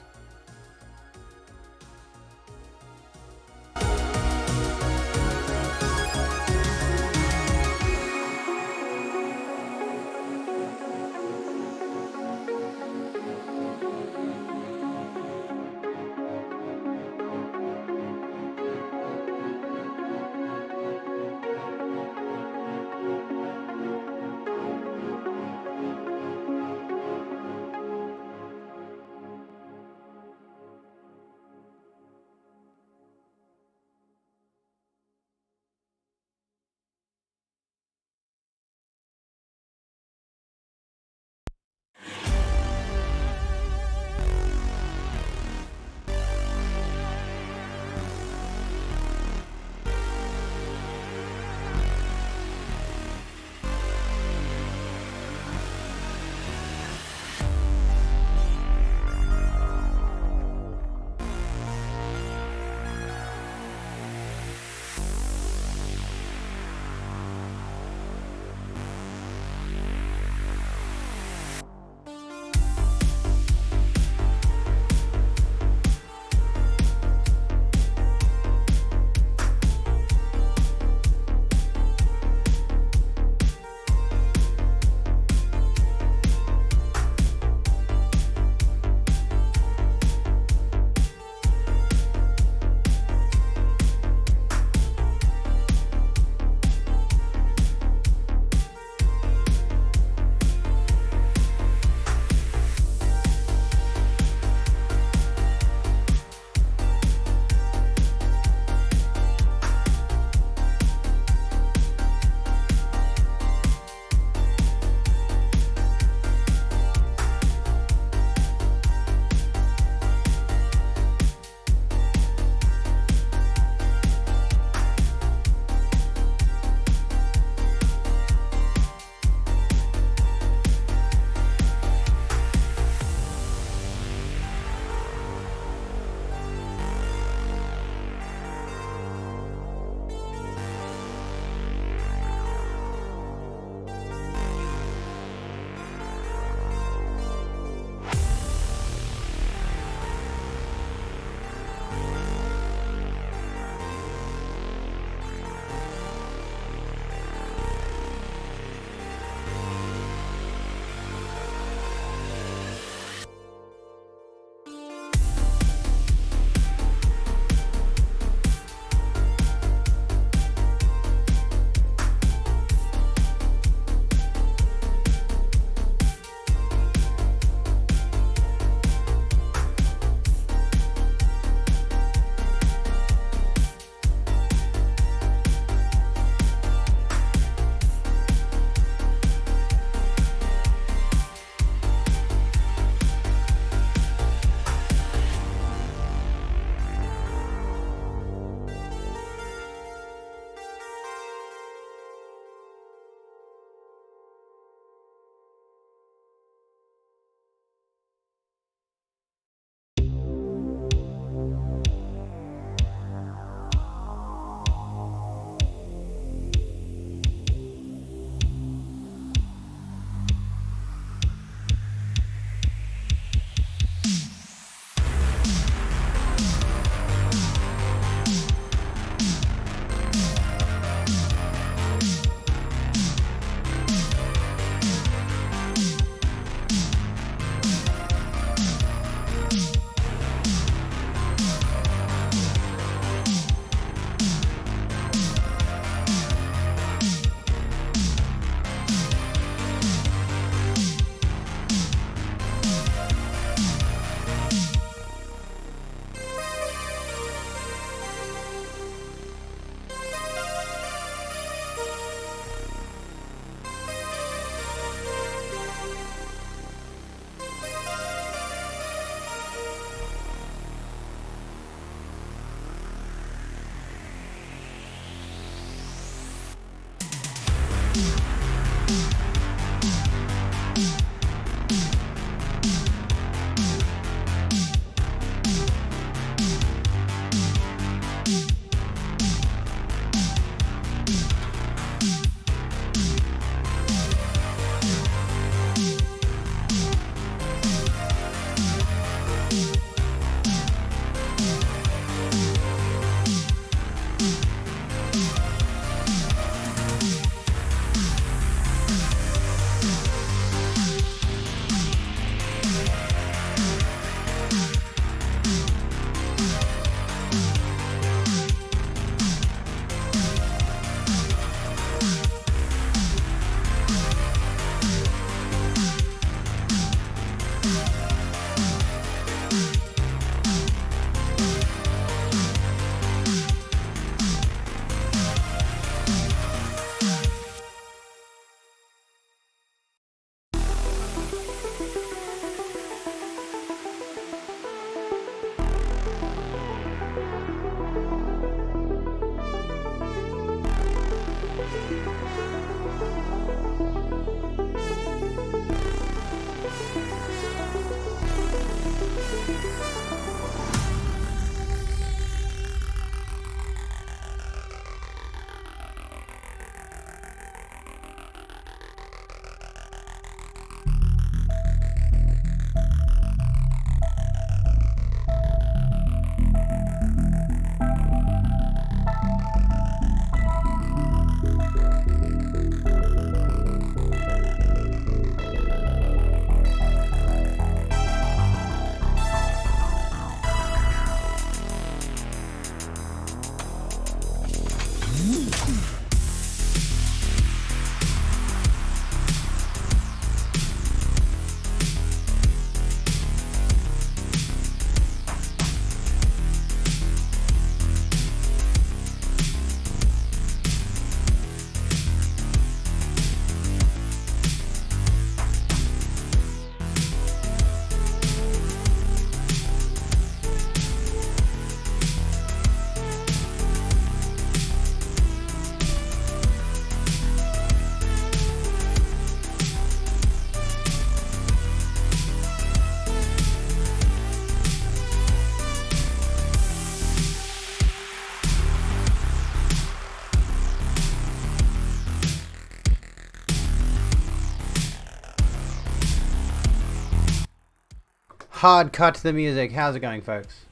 Speaker 1: hard cut to the music. How's it going, folks?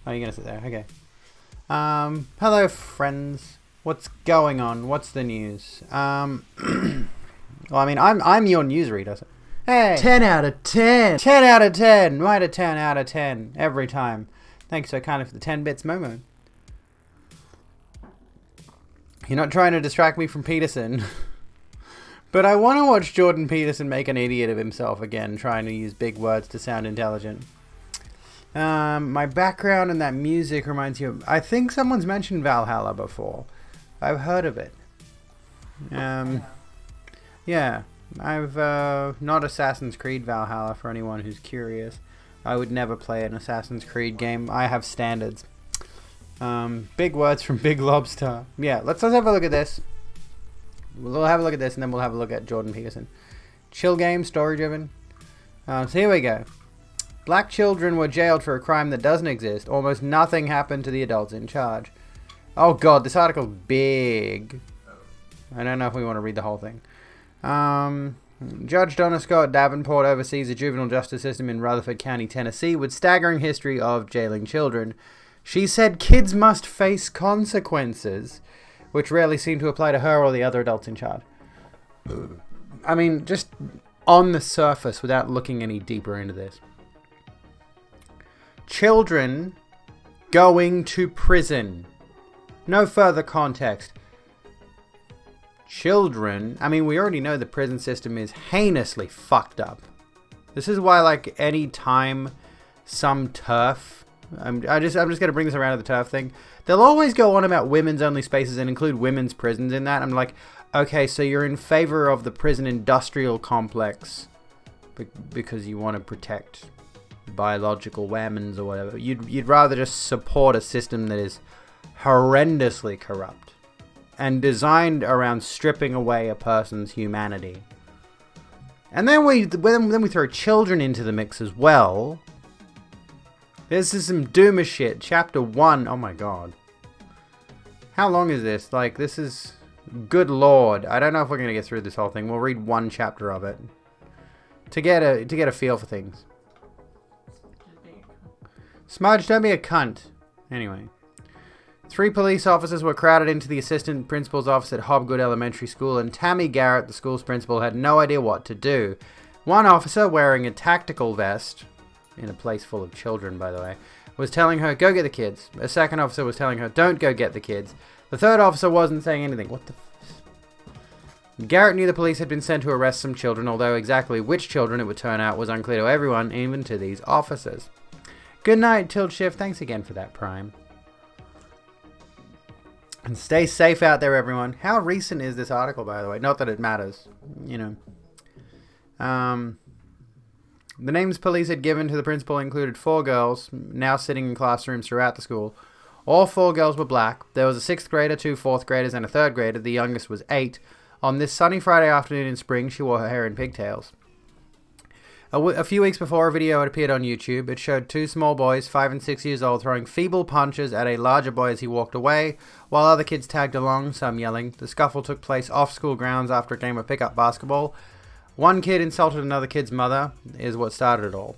Speaker 1: Oh, you're gonna sit there. Okay. Hello, friends. What's going on? What's the news? Well, I mean, I'm your newsreader. So. Hey!
Speaker 4: 10 out of 10!
Speaker 1: 10 out of 10! Right a 10 out of 10 every time. Thanks so kindly for the 10 bits, Momo. You're not trying to distract me from Peterson. But I want to watch Jordan Peterson make an idiot of himself again, trying to use big words to sound intelligent. My background and that music reminds you of... I think someone's mentioned Valhalla before. I've heard of it. Yeah. I've not Assassin's Creed Valhalla for anyone who's curious. I would never play an Assassin's Creed game. I have standards. Big words from Big Lobster. Yeah, let's have a look at this. We'll have a look at this and then we'll have a look at Jordan Peterson. Chill game, story driven. So here we go. Black children were jailed for a crime that doesn't exist. Almost nothing happened to the adults in charge. Oh god, this article's big. I don't know if we want to read the whole thing. Judge Donna Scott Davenport oversees the juvenile justice system in Rutherford County, Tennessee, with staggering history of jailing children. She said kids must face consequences, which rarely seem to apply to her or the other adults in charge. I mean, just on the surface, without looking any deeper into this. Children going to prison. No further context. Children, I mean, we already know the prison system is heinously fucked up. This is why, like, any time some TERF, I'm just gonna bring this around to the TERF thing. They'll always go on about women's only spaces and include women's prisons in that. I'm like, okay, so you're in favor of the prison industrial complex because you want to protect biological women's or whatever. You'd rather just support a system that is horrendously corrupt and designed around stripping away a person's humanity. And then we throw children into the mix as well. This is some doomer shit. Chapter 1. Oh my god. How long is this? Like, this is... Good lord. I don't know if we're going to get through this whole thing. We'll read one chapter of it. To get a feel for things. Smudge, don't be a cunt. Anyway. 3 police officers were crowded into the assistant principal's office at Hobgood Elementary School, and Tammy Garrett, the school's principal, had no idea what to do. One officer, wearing a tactical vest, in a place full of children, by the way, was telling her, go get the kids. A second officer was telling her, don't go get the kids. The third officer wasn't saying anything. What the f... Garrett knew the police had been sent to arrest some children, although exactly which children it would turn out was unclear to everyone, even to these officers. Good night, Tilt Shift. Thanks again for that, Prime. And stay safe out there, everyone. How recent is this article, by the way? Not that it matters, you know. The names police had given to the principal included 4 girls, now sitting in classrooms throughout the school. All 4 girls were black. There was a 6th grader, 2 4th graders, and a 3rd grader. The youngest was 8. On this sunny Friday afternoon in spring, she wore her hair in pigtails. A few weeks before a video had appeared on YouTube, it showed 2 small boys, 5 and 6 years old, throwing feeble punches at a larger boy as he walked away, while other kids tagged along, some yelling. The scuffle took place off school grounds after a game of pickup basketball. One kid insulted another kid's mother, is what started it all.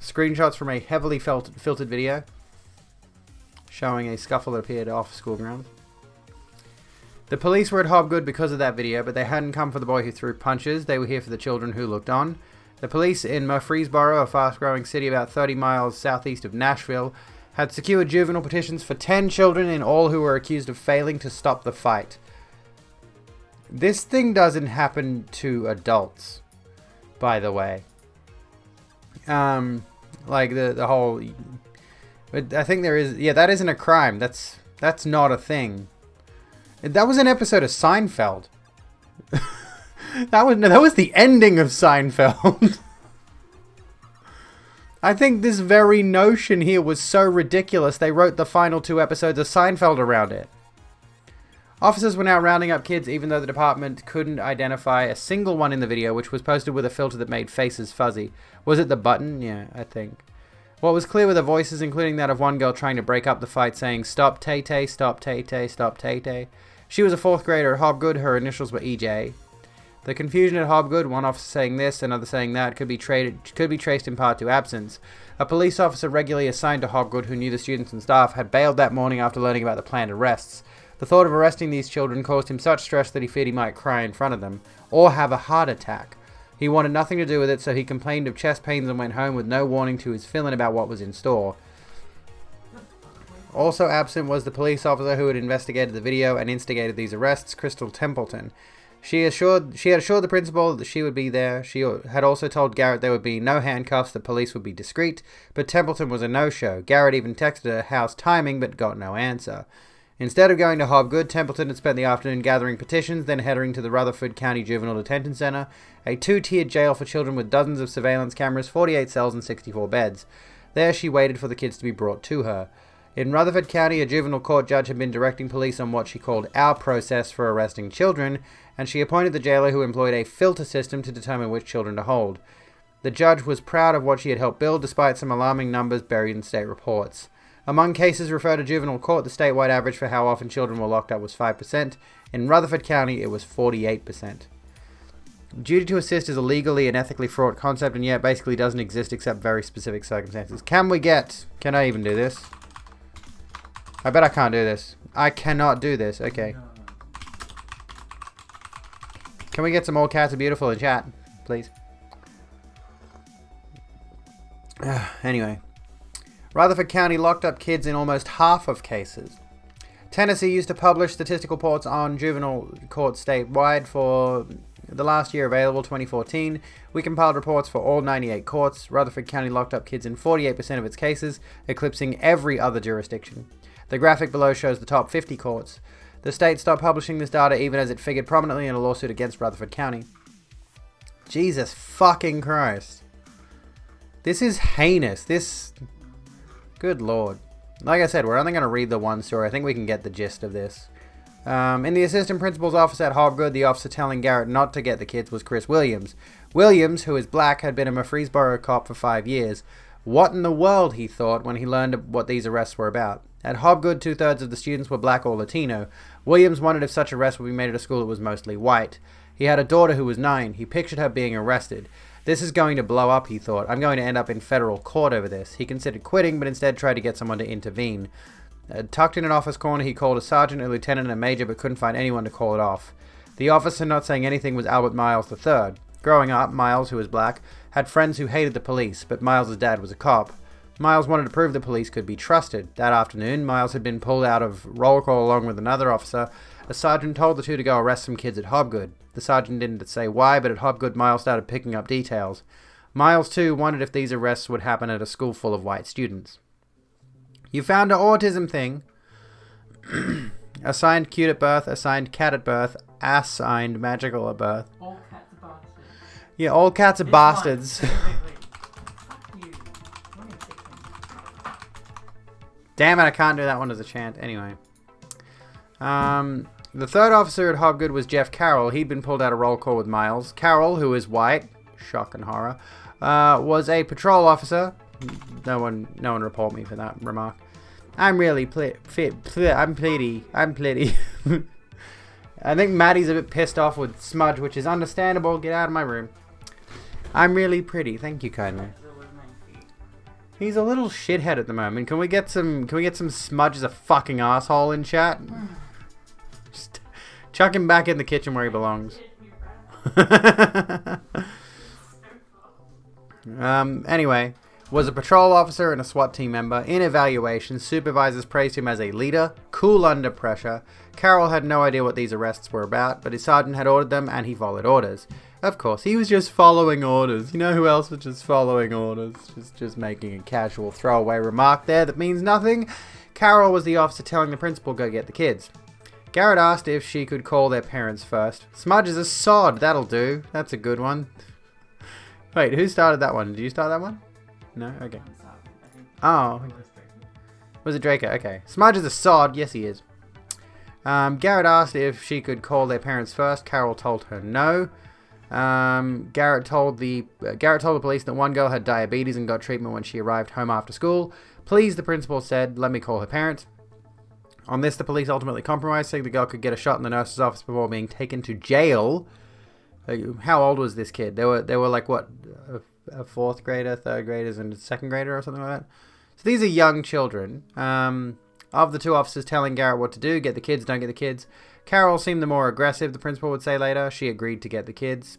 Speaker 1: Screenshots from a heavily filtered video showing a scuffle that appeared off school grounds. The police were at Hobgood because of that video, but they hadn't come for the boy who threw punches. They were here for the children who looked on. The police in Murfreesboro, a fast-growing city about 30 miles southeast of Nashville, had secured juvenile petitions for 10 children in all who were accused of failing to stop the fight. This thing doesn't happen to adults, by the way. Like the whole... I think there is... Yeah, that isn't a crime. That's not a thing. That was an episode of Seinfeld. That was the ending of Seinfeld. I think this very notion here was so ridiculous they wrote the final 2 episodes of Seinfeld around it. Officers were now rounding up kids even though the department couldn't identify a single one in the video, which was posted with a filter that made faces fuzzy. Was it the button? Yeah, I think. What was clear were the voices, including that of one girl trying to break up the fight, saying, "Stop Tay-Tay, stop Tay-Tay, stop Tay-Tay." She was a 4th grader at Hobgood. Her initials were EJ. The confusion at Hobgood, one officer saying this, another saying that, could be traced in part to absence. A police officer regularly assigned to Hobgood, who knew the students and staff, had bailed that morning after learning about the planned arrests. The thought of arresting these children caused him such stress that he feared he might cry in front of them, or have a heart attack. He wanted nothing to do with it, so he complained of chest pains and went home with no warning to his fill-in about what was in store. Also absent was the police officer who had investigated the video and instigated these arrests, Crystal Templeton. She had assured the principal that she would be there. She had also told Garrett there would be no handcuffs, the police would be discreet, but Templeton was a no-show. Garrett even texted her house timing, but got no answer. Instead of going to Hobgood, Templeton had spent the afternoon gathering petitions, then heading to the Rutherford County Juvenile Detention Center, a two-tiered jail for children with dozens of surveillance cameras, 48 cells and 64 beds. There she waited for the kids to be brought to her. In Rutherford County, a juvenile court judge had been directing police on what she called our process for arresting children, and she appointed the jailer who employed a filter system to determine which children to hold. The judge was proud of what she had helped build, despite some alarming numbers buried in state reports. Among cases referred to juvenile court, the statewide average for how often children were locked up was 5%. In Rutherford County, it was 48%. Duty to assist is a legally and ethically fraught concept, and yet basically doesn't exist except very specific circumstances. Can I even do this? I bet I can't do this. I cannot do this. Okay. Can we get some All Cats Are Beautiful in chat, please? Anyway. Rutherford County locked up kids in almost half of cases. Tennessee used to publish statistical reports on juvenile courts statewide for the last year available, 2014. We compiled reports for all 98 courts. Rutherford County locked up kids in 48% of its cases, eclipsing every other jurisdiction. The graphic below shows the top 50 courts. The state stopped publishing this data even as it figured prominently in a lawsuit against Rutherford County. Jesus fucking Christ. This is heinous. Good lord. Like I said, we're only going to read the one story. I think we can get the gist of this. In the assistant principal's office at Hobgood, the officer telling Garrett not to get the kids was Chris Williams. Williams, who is black, had been a Murfreesboro cop for 5 years. What in the world, he thought, when he learned what these arrests were about. At Hobgood, 2/3 of the students were black or Latino. Williams wondered if such arrests would be made at a school that was mostly white. He had a daughter who was 9. He pictured her being arrested. This is going to blow up, he thought. I'm going to end up in federal court over this. He considered quitting, but instead tried to get someone to intervene. Tucked in an office corner, he called a sergeant, a lieutenant, and a major, but couldn't find anyone to call it off. The officer not saying anything was Albert Miles III. Growing up, Miles, who was black, had friends who hated the police, but Miles' dad was a cop. Miles wanted to prove the police could be trusted. That afternoon, Miles had been pulled out of roll call along with another officer. A sergeant told the two to go arrest some kids at Hobgood. The sergeant didn't say why, but at Hobgood, Miles started picking up details. Miles, too, wondered if these arrests would happen at a school full of white students. You found an autism thing. Assigned cute at birth, assigned cat at birth, assigned magical at birth.
Speaker 2: All cats are bastards.
Speaker 1: Yeah, all cats are bastards. Damn it, I can't do that one as a chant. Anyway. The third officer at Hobgood was Jeff Carroll. He'd been pulled out of roll call with Miles. Carroll, who is white, shock and horror, was a patrol officer. No one report me for that remark. I'm really I'm pleady. I think Maddie's a bit pissed off with Smudge, which is understandable. Get out of my room. I'm really pretty. Thank you kindly. He's a little shithead at the moment. Can we get some Smudge as a fucking asshole in chat? Just chuck him back in the kitchen where he belongs. Anyway, was a patrol officer and a SWAT team member. In evaluation, supervisors praised him as a leader, cool under pressure. Carroll had no idea what these arrests were about, but his sergeant had ordered them and he followed orders. Of course, he was just following orders. You know who else was just following orders? Just making a casual throwaway remark there that means nothing. Carroll was the officer telling the principal go get the kids. Garrett asked if she could call their parents first. Smudge is a sod, that'll do. That's a good one. Wait, who started that one? Did you start that one? No? Okay. Oh. Was it Draco? Okay. Smudge is a sod. Yes, he is. Garrett asked if she could call their parents first. Carroll told her no. Garrett told the police that one girl had diabetes and got treatment when she arrived home after school. Please, the principal said, let me call her parents. On this, the police ultimately compromised, saying the girl could get a shot in the nurse's office before being taken to jail. How old was this kid? They were like what, a fourth grader, third graders, and a second grader or something like that. So these are young children. Of the two officers telling Garrett what to do, get the kids, don't get the kids, Carol seemed the more aggressive, the principal would say later. She agreed to get the kids.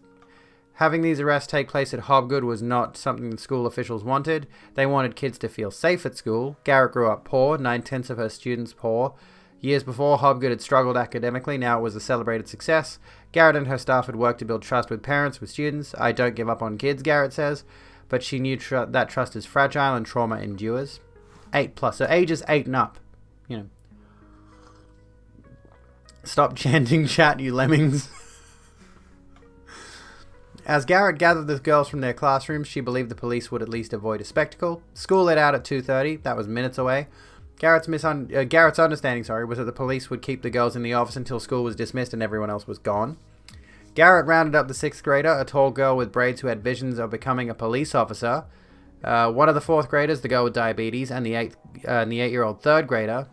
Speaker 1: Having these arrests take place at Hobgood was not something the school officials wanted. They wanted kids to feel safe at school. Garrett grew up poor, 9/10 of her students poor. Years before, Hobgood had struggled academically. Now it was a celebrated success. Garrett and her staff had worked to build trust with parents, with students. I don't give up on kids, Garrett says. But she knew that trust is fragile and trauma endures. 8+, so ages 8 and up. You know. Stop chanting chat, you lemmings. As Garrett gathered the girls from their classrooms, she believed the police would at least avoid a spectacle. School let out at 2:30. That was minutes away. Garrett's understanding was that the police would keep the girls in the office until school was dismissed and everyone else was gone. Garrett rounded up the 6th grader, a tall girl with braids who had visions of becoming a police officer. One of the 4th graders, the girl with diabetes, and the 8-year-old 3rd grader.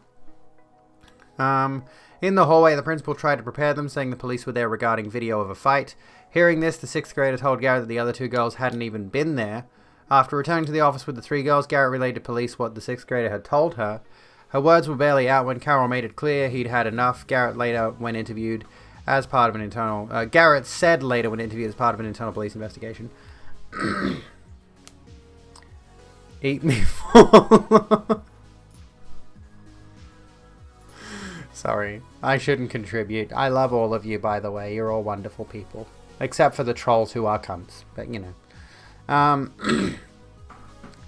Speaker 1: In the hallway, the principal tried to prepare them, saying the police were there regarding video of a fight. Hearing this, the 6th grader told Garrett that the other 2 girls hadn't even been there. After returning to the office with the 3 girls, Garrett relayed to police what the 6th grader had told her. Her words were barely out when Carol made it clear he'd had enough. Garrett said later when interviewed as part of an internal police investigation. Eat me full. Sorry, I shouldn't contribute. I love all of you, by the way. You're all wonderful people. Except for the trolls who are cunts. But, you know.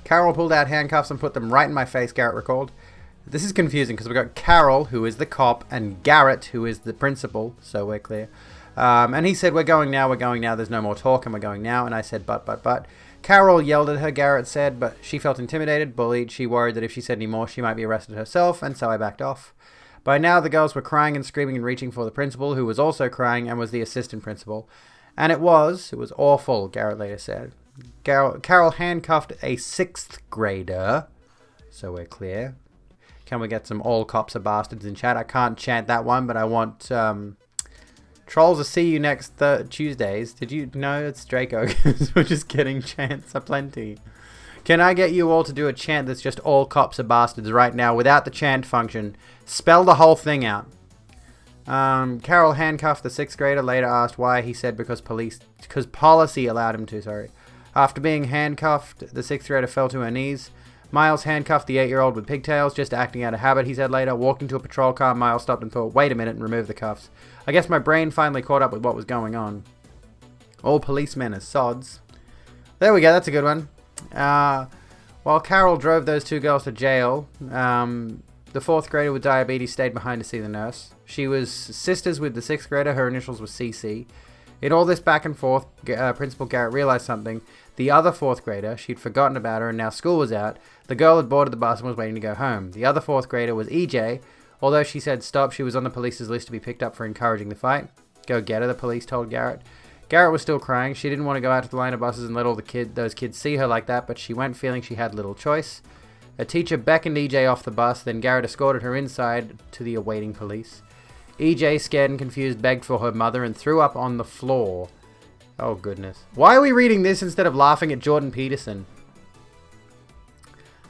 Speaker 1: Carol pulled out handcuffs and put them right in my face, Garrett recalled. This is confusing because we've got Carol, who is the cop, and Garrett, who is the principal, so we're clear. And he said, we're going now, there's no more talk, and we're going now. And I said, but. Carol yelled at her, Garrett said, but she felt intimidated, bullied. She worried that if she said any more, she might be arrested herself, and so I backed off. By now, the girls were crying and screaming and reaching for the principal, who was also crying and was the assistant principal. And it was awful, Garrett later said. Carol handcuffed a 6th grader, so we're clear. Can we get some all cops are bastards in chat? I can't chant that one, but I want trolls to see you next Tuesdays. Did you know it's Draco? We're just getting chants aplenty. Can I get you all to do a chant that's just all cops are bastards right now without the chant function? Spell the whole thing out. Carol handcuffed the 6th grader, later asked why. He said because policy allowed him to, sorry. After being handcuffed, the 6th grader fell to her knees. Miles handcuffed the 8-year-old with pigtails, just acting out of habit, he said later. Walked into a patrol car, Miles stopped and thought, wait a minute, and removed the cuffs. I guess my brain finally caught up with what was going on. All policemen are sods. There we go, that's a good one. While Carol drove those 2 girls to jail, the 4th grader with diabetes stayed behind to see the nurse. She was sisters with the 6th grader, her initials were CC. In all this back and forth, Principal Garrett realized something. The other 4th grader, she'd forgotten about her and now school was out. The girl had boarded the bus and was waiting to go home. The other 4th grader was EJ. Although she said stop, she was on the police's list to be picked up for encouraging the fight. Go get her, the police told Garrett. Garrett was still crying. She didn't want to go out to the line of buses and let all those kids see her like that, but she went feeling she had little choice. A teacher beckoned EJ off the bus, then Garrett escorted her inside to the awaiting police. EJ, scared and confused, begged for her mother and threw up on the floor. Oh, goodness. Why are we reading this instead of laughing at Jordan Peterson?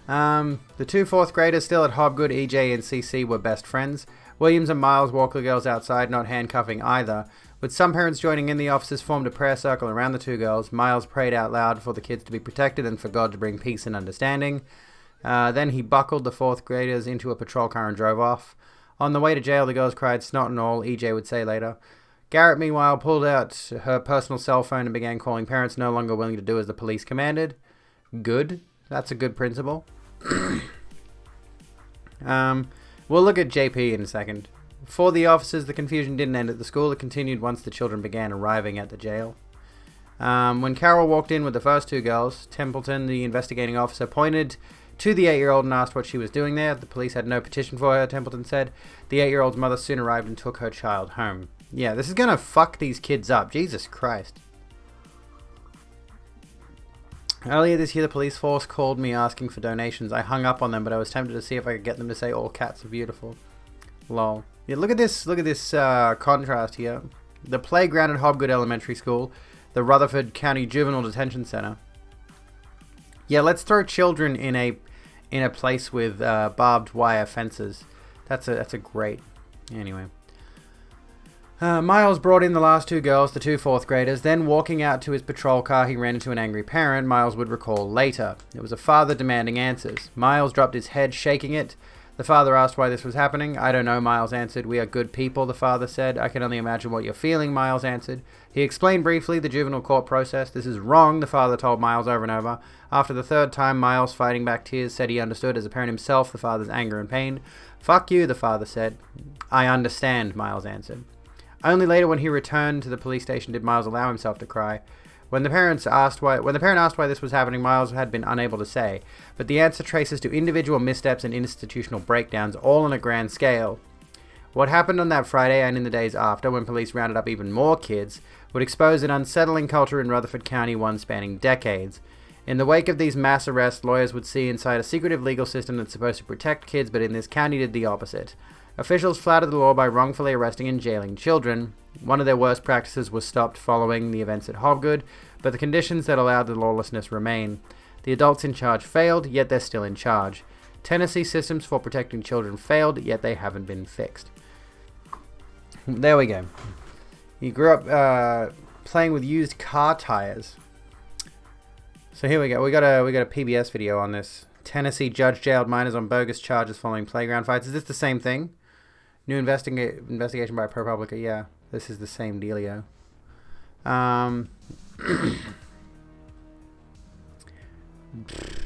Speaker 1: The 2 4th graders still at Hobgood, EJ and CC, were best friends. Williams and Miles walked the girls outside, not handcuffing either. With some parents joining in, the officers formed a prayer circle around the 2 girls. Miles prayed out loud for the kids to be protected and for God to bring peace and understanding. Then he buckled the 4th graders into a patrol car and drove off. On the way to jail, the girls cried snot and all, EJ would say later. Garrett, meanwhile, pulled out her personal cell phone and began calling parents no longer willing to do as the police commanded. Good. That's a good principle. We'll look at JP in a second. For the officers, the confusion didn't end at the school. It continued once the children began arriving at the jail. When Carol walked in with the first 2 girls, Templeton, the investigating officer, pointed to the 8-year-old and asked what she was doing there. The police had no petition for her, Templeton said. The 8-year-old's mother soon arrived and took her child home. Yeah, this is gonna fuck these kids up. Jesus Christ. Earlier this year, the police force called me asking for donations. I hung up on them, but I was tempted to see if I could get them to say all cats are beautiful. Lol. Yeah, look at this contrast here. The playground at Hobgood Elementary School, the Rutherford County Juvenile Detention Center. Yeah, let's throw children in a place with barbed wire fences. That's a great. Anyway. Miles brought in the last two girls, the two fourth graders. Then, walking out to his patrol car, he ran into an angry parent, Miles would recall later. It was a father demanding answers. Miles dropped his head, shaking it. The father asked why this was happening. I don't know, Miles answered. We are good people, the father said. I can only imagine what you're feeling, Miles answered. He explained briefly the juvenile court process. This is wrong, the father told Miles over and over. After the third time, Miles, fighting back tears, said he understood as a parent himself the father's anger and pain. Fuck you, the father said. I understand, Miles answered. Only later, when he returned to the police station, did Miles allow himself to cry. When the parent asked why this was happening, Miles had been unable to say, but the answer traces to individual missteps and institutional breakdowns, all on a grand scale. What happened on that Friday and in the days after, when police rounded up even more kids, would expose an unsettling culture in Rutherford County, one spanning decades. In the wake of these mass arrests, lawyers would see inside a secretive legal system that's supposed to protect kids, but in this county did the opposite. Officials flouted the law by wrongfully arresting and jailing children. One of their worst practices was stopped following the events at Hobgood, but the conditions that allowed the lawlessness remain. The adults in charge failed, yet they're still in charge. Tennessee systems for protecting children failed, yet they haven't been fixed. There we go. He grew up playing with used car tires. So here we go. We got a PBS video on this. Tennessee judge jailed minors on bogus charges following playground fights. Is this the same thing? New investigation by ProPublica. Yeah, this is the same dealio.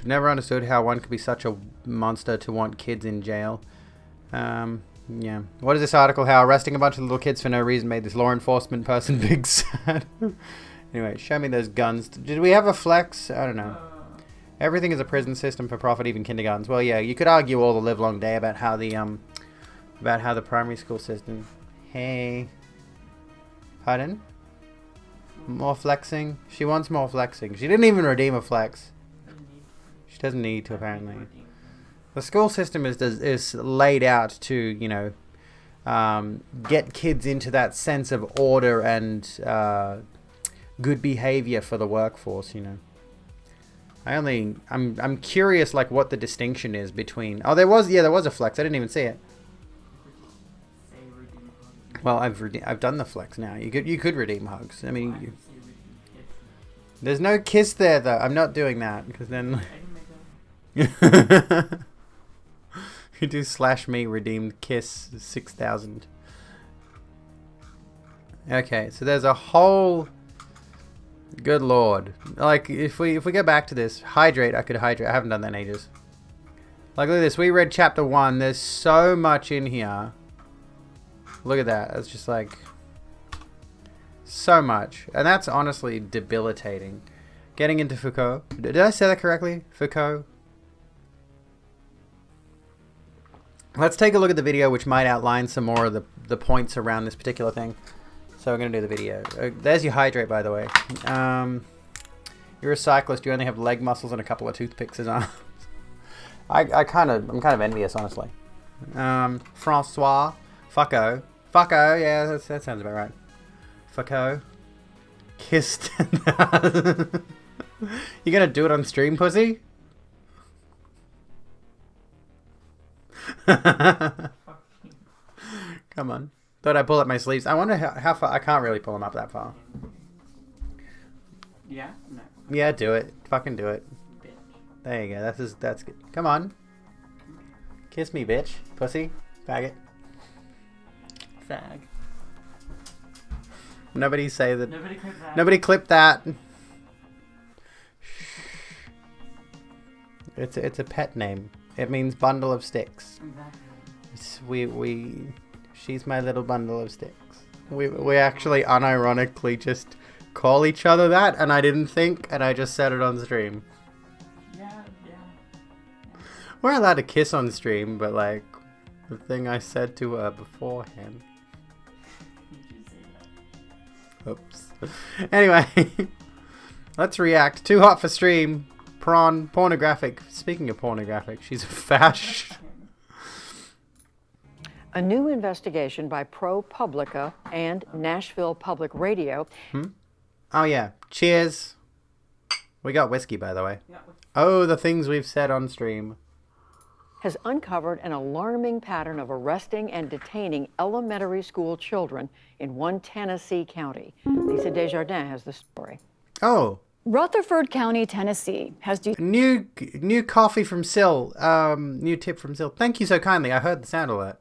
Speaker 1: Never understood how one could be such a monster to want kids in jail. Yeah. What is this article? How arresting a bunch of little kids for no reason made this law enforcement person big sad. Anyway, show me those guns. Did we have a flex? I don't know. Everything is a prison system for profit, even kindergartens. Well, yeah, you could argue all the livelong day about how the primary school system. Hey. Pardon? More flexing? She wants more flexing. She didn't even redeem a flex. She doesn't need to, apparently. The school system is laid out to, you know, get kids into that sense of order and good behavior for the workforce, you know. I'm curious, like, what the distinction is between. Oh, there was a flex. I didn't even see it. Well, I've done the flex now. You could redeem hugs. I mean, there's no kiss there though. I'm not doing that because then you do /me redeemed kiss 6,000. Okay, so there's a whole. Good lord. Like, if we go back to this, hydrate, I could hydrate. I haven't done that in ages. Like, look at this. We read chapter 1. There's so much in here. Look at that. It's just like so much. And that's honestly debilitating. Getting into Foucault. Did I say that correctly? Foucault? Let's take a look at the video, which might outline some more of the points around this particular thing. So we're going to do the video. There's your hydrate, by the way. You're a cyclist. You only have leg muscles and a couple of toothpicks as arms. I'm kind of envious, honestly. Francois. Fucko. Fucko. Yeah, that sounds about right. Fucko. Kissed. You going to do it on stream, pussy? Come on. Thought I'd pull up my sleeves. I wonder how far. I can't really pull them up that far.
Speaker 2: Yeah? No.
Speaker 1: Yeah, do it. Fucking do it.
Speaker 2: Bitch.
Speaker 1: There you go. That's good. Come on. Kiss me, bitch. Pussy. Faggot.
Speaker 2: Fag.
Speaker 1: Nobody say that.
Speaker 2: Nobody clip that.
Speaker 1: Nobody clip that. It's a pet name. It means bundle of sticks.
Speaker 2: Exactly.
Speaker 1: She's my little bundle of sticks. We actually unironically just call each other that, and I didn't think, and I just said it on stream.
Speaker 2: Yeah.
Speaker 1: We're allowed to kiss on stream, but like the thing I said to her beforehand.
Speaker 2: Did you say that?
Speaker 1: Oops. Anyway, let's react. Too hot for stream. Pornographic. Speaking of pornographic, she's a fash.
Speaker 4: A new investigation by ProPublica and Nashville Public Radio.
Speaker 1: Oh, yeah. Cheers. We got whiskey, by the way.
Speaker 2: Yeah.
Speaker 1: Oh, the things we've said on stream.
Speaker 4: Has uncovered an alarming pattern of arresting and detaining elementary school children in one Tennessee county. Lisa Desjardins has the story.
Speaker 1: Oh.
Speaker 5: Rutherford County, Tennessee has
Speaker 1: New coffee from Sil. New tip from Sil. Thank you so kindly. I heard the sound alert.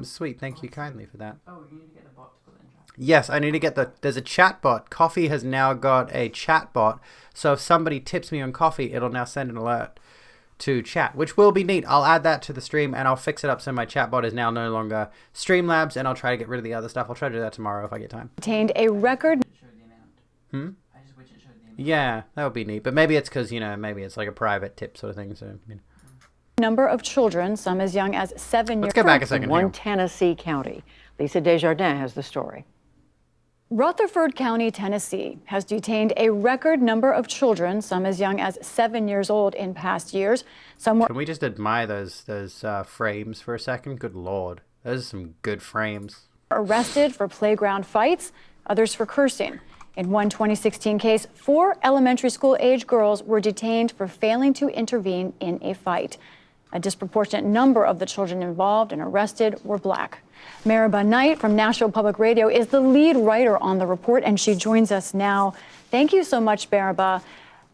Speaker 1: Sweet. Thank you kindly for that.
Speaker 2: Oh, you need to get the bot to put it in chat.
Speaker 1: Yes, I need to get there's a chat bot. Coffee has now got a chat bot. So if somebody tips me on coffee, it'll now send an alert to chat, which will be neat. I'll add that to the stream and I'll fix it up so my chat bot is now no longer Streamlabs, and I'll try to get rid of the other stuff. I'll try to do that tomorrow if I get time.
Speaker 5: Attained a record.
Speaker 2: It showed the amount. I just wish it showed the amount.
Speaker 1: Yeah, that would be neat. But maybe it's because, maybe it's like a private tip sort of thing. So,
Speaker 5: Number of children, some as young as 7 years.
Speaker 1: Let's go back a second.
Speaker 4: In one Tennessee county. Lisa Desjardins has the story.
Speaker 5: Rutherford County, Tennessee has detained a record number of children, some as young as 7 years old in past years. Some were
Speaker 1: Can we just admire those frames for a second? Good Lord. Those are some good frames.
Speaker 5: arrested for playground fights, others for cursing. In one 2016 case, 4 elementary school age girls were detained for failing to intervene in a fight. A disproportionate number of the children involved and arrested were Black. Maribah Knight from Nashville Public Radio is the lead writer on the report, and she joins us now. Thank you so much, Maribah.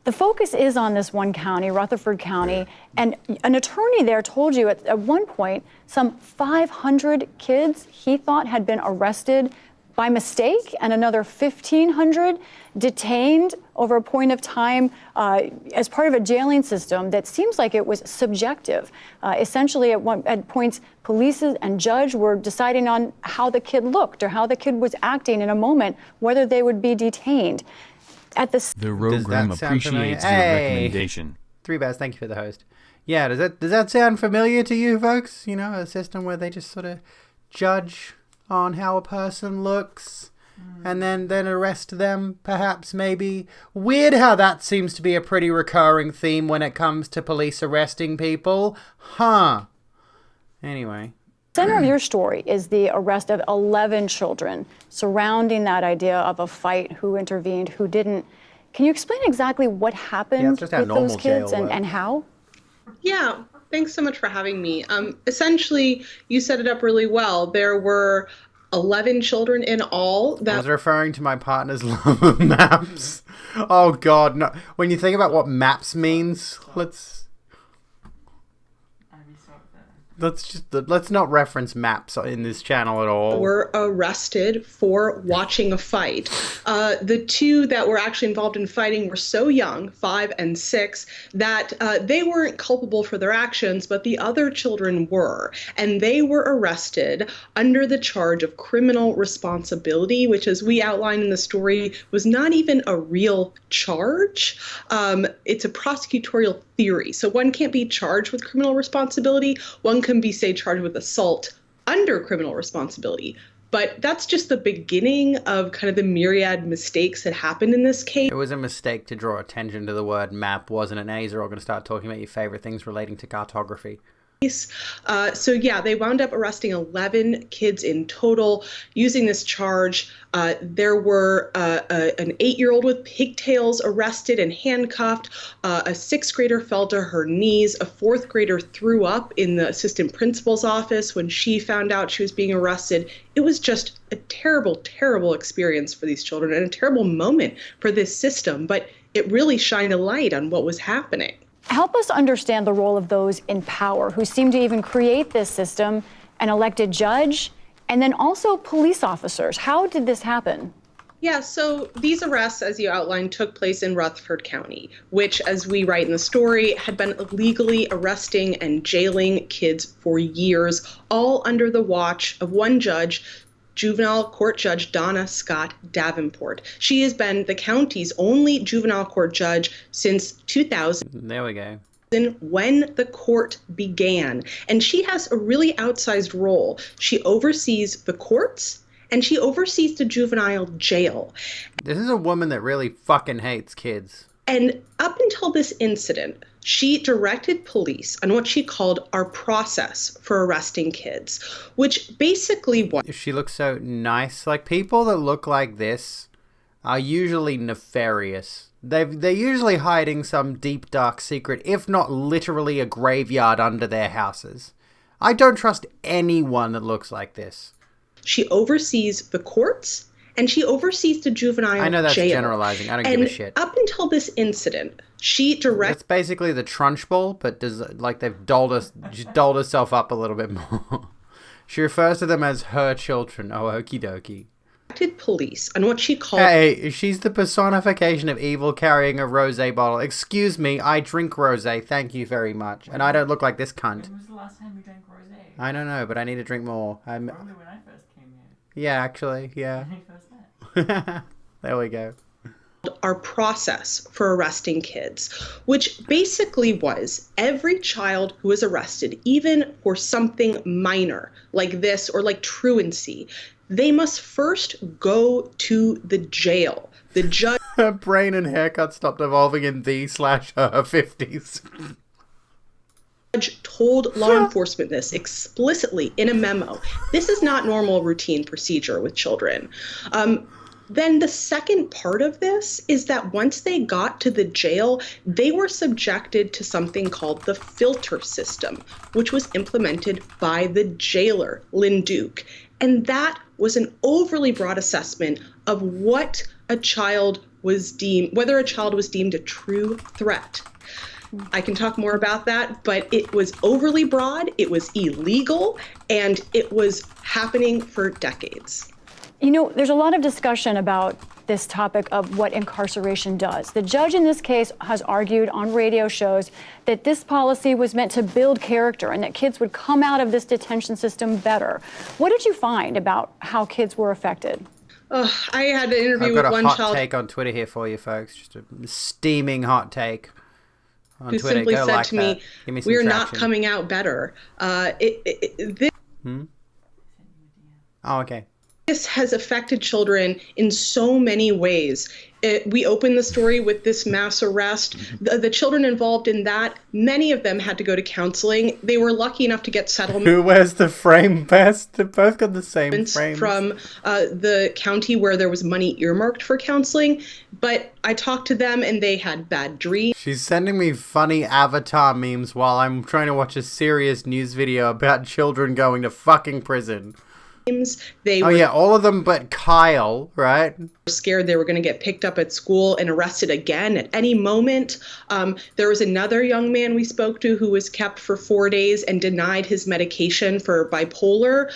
Speaker 5: The focus is on this one county, Rutherford County, and an attorney there told you at one point some 500 kids he thought had been arrested by mistake and another 1,500 detained over a point of time as part of a jailing system that seems like it was subjective. Essentially, at points, police and judge were deciding on how the kid looked or how the kid was acting in a moment, whether they would be detained.
Speaker 3: The Rogram appreciates your recommendation.
Speaker 1: 3 Bears, thank you for the host. Yeah, does that sound familiar to you folks? You know, a system where they just sort of judge on how a person looks and then arrest them, perhaps, maybe. Weird how that seems to be a pretty recurring theme when it comes to police arresting people. Huh. Anyway.
Speaker 5: Center of your story is the arrest of 11 children surrounding that idea of a fight, who intervened, who didn't. Can you explain exactly what happened with those kids and how?
Speaker 6: Yeah, thanks so much for having me. Essentially, you set it up really well. There were 11 children in all.
Speaker 1: I was referring to my partner's love of maps. Oh, God. No. When you think about what maps means, let's not reference maps in this channel at all.
Speaker 6: Were arrested for watching a fight. The 2 that were actually involved in fighting were so young, 5 and 6, that they weren't culpable for their actions, but the other children were. And they were arrested under the charge of criminal responsibility, which, as we outlined in the story, was not even a real charge. It's a prosecutorial theory. So one can't be charged with criminal responsibility. One can be, say, charged with assault under criminal responsibility. But that's just the beginning of kind of the myriad mistakes that happened in this case.
Speaker 1: It was a mistake to draw attention to the word map, wasn't it? Nays are all going to start talking about your favorite things relating to cartography.
Speaker 6: So yeah, they wound up arresting 11 kids in total using this charge. There were an 8-year-old with pigtails arrested and handcuffed. A 6th grader fell to her knees. A 4th grader threw up in the assistant principal's office when she found out she was being arrested. It was just a terrible, terrible experience for these children and a terrible moment for this system. But it really shined a light on what was happening.
Speaker 5: Help us understand the role of those in power who seem to even create this system, an elected judge, and then also police officers. How did this happen?
Speaker 6: Yeah, so these arrests, as you outlined, took place in Rutherford County, which, as we write in the story, had been illegally arresting and jailing kids for years, all under the watch of one judge, Juvenile Court Judge Donna Scott Davenport. She has been the county's only juvenile court judge since 2000.
Speaker 1: There we go.
Speaker 6: When the court began. And she has a really outsized role. She oversees the courts and she oversees the juvenile jail.
Speaker 1: This is a woman that really fucking hates kids.
Speaker 6: And up until this incident, she directed police on what she called our process for arresting kids, which basically was...
Speaker 1: She looks so nice. Like, people that look like this are usually nefarious. They're usually hiding some deep, dark secret, if not literally a graveyard under their houses. I don't trust anyone that looks like this.
Speaker 6: She oversees the courts, and she oversees the juvenile jail.
Speaker 1: I know that's generalizing. I don't give a shit.
Speaker 6: Up until this incident, she directed...
Speaker 1: It's basically the Trunchbull, but they've dolled herself up a little bit more. She refers to them as her children. Oh, okie dokie.
Speaker 6: Police on what she called...
Speaker 1: Hey, she's the personification of evil carrying a rosé bottle. Excuse me, I drink rosé. Thank you very much. And I don't look like this cunt.
Speaker 2: When was the last time you drank rosé?
Speaker 1: I don't know, but I need to drink more.
Speaker 2: Probably when I first came here.
Speaker 1: Yeah, actually, yeah.
Speaker 2: When we first met.
Speaker 1: There we go.
Speaker 6: Our process for arresting kids, which basically was every child who was arrested, even for something minor like this or like truancy, they must first go to the jail. The judge...
Speaker 1: Her brain and haircut stopped evolving in the/her 50s.
Speaker 6: Judge told law enforcement this explicitly in a memo. This is not normal routine procedure with children. Then the second part of this is that once they got to the jail, they were subjected to something called the filter system, which was implemented by the jailer, Lynn Duke. And that was an overly broad assessment of what a child was deemed, whether a child was deemed a true threat. I can talk more about that, but it was overly broad, it was illegal, and it was happening for decades.
Speaker 5: You know, there's a lot of discussion about this topic of what incarceration does. The judge in this case has argued on radio shows that this policy was meant to build character and that kids would come out of this detention system better. What did you find about how kids were affected?
Speaker 6: I had an interview with one child.
Speaker 1: I've got a hot take on Twitter here for you folks. Just a steaming hot take.
Speaker 6: Who simply said to me, "We're not coming out better."
Speaker 1: Oh, okay.
Speaker 6: This has affected children in so many ways. We opened the story with this mass arrest. The children involved in that, many of them had to go to counseling. They were lucky enough to get settlements.
Speaker 1: Who wears the frame best? They both got the same frames.
Speaker 6: From the county where there was money earmarked for counseling. But I talked to them and they had bad dreams.
Speaker 1: She's sending me funny avatar memes while I'm trying to watch a serious news video about children going to fucking prison.
Speaker 6: They
Speaker 1: were, yeah, all of them but Kyle, right?
Speaker 6: Scared they were going to get picked up at school and arrested again at any moment. There was another young man we spoke to who was kept for 4 days and denied his medication for bipolar.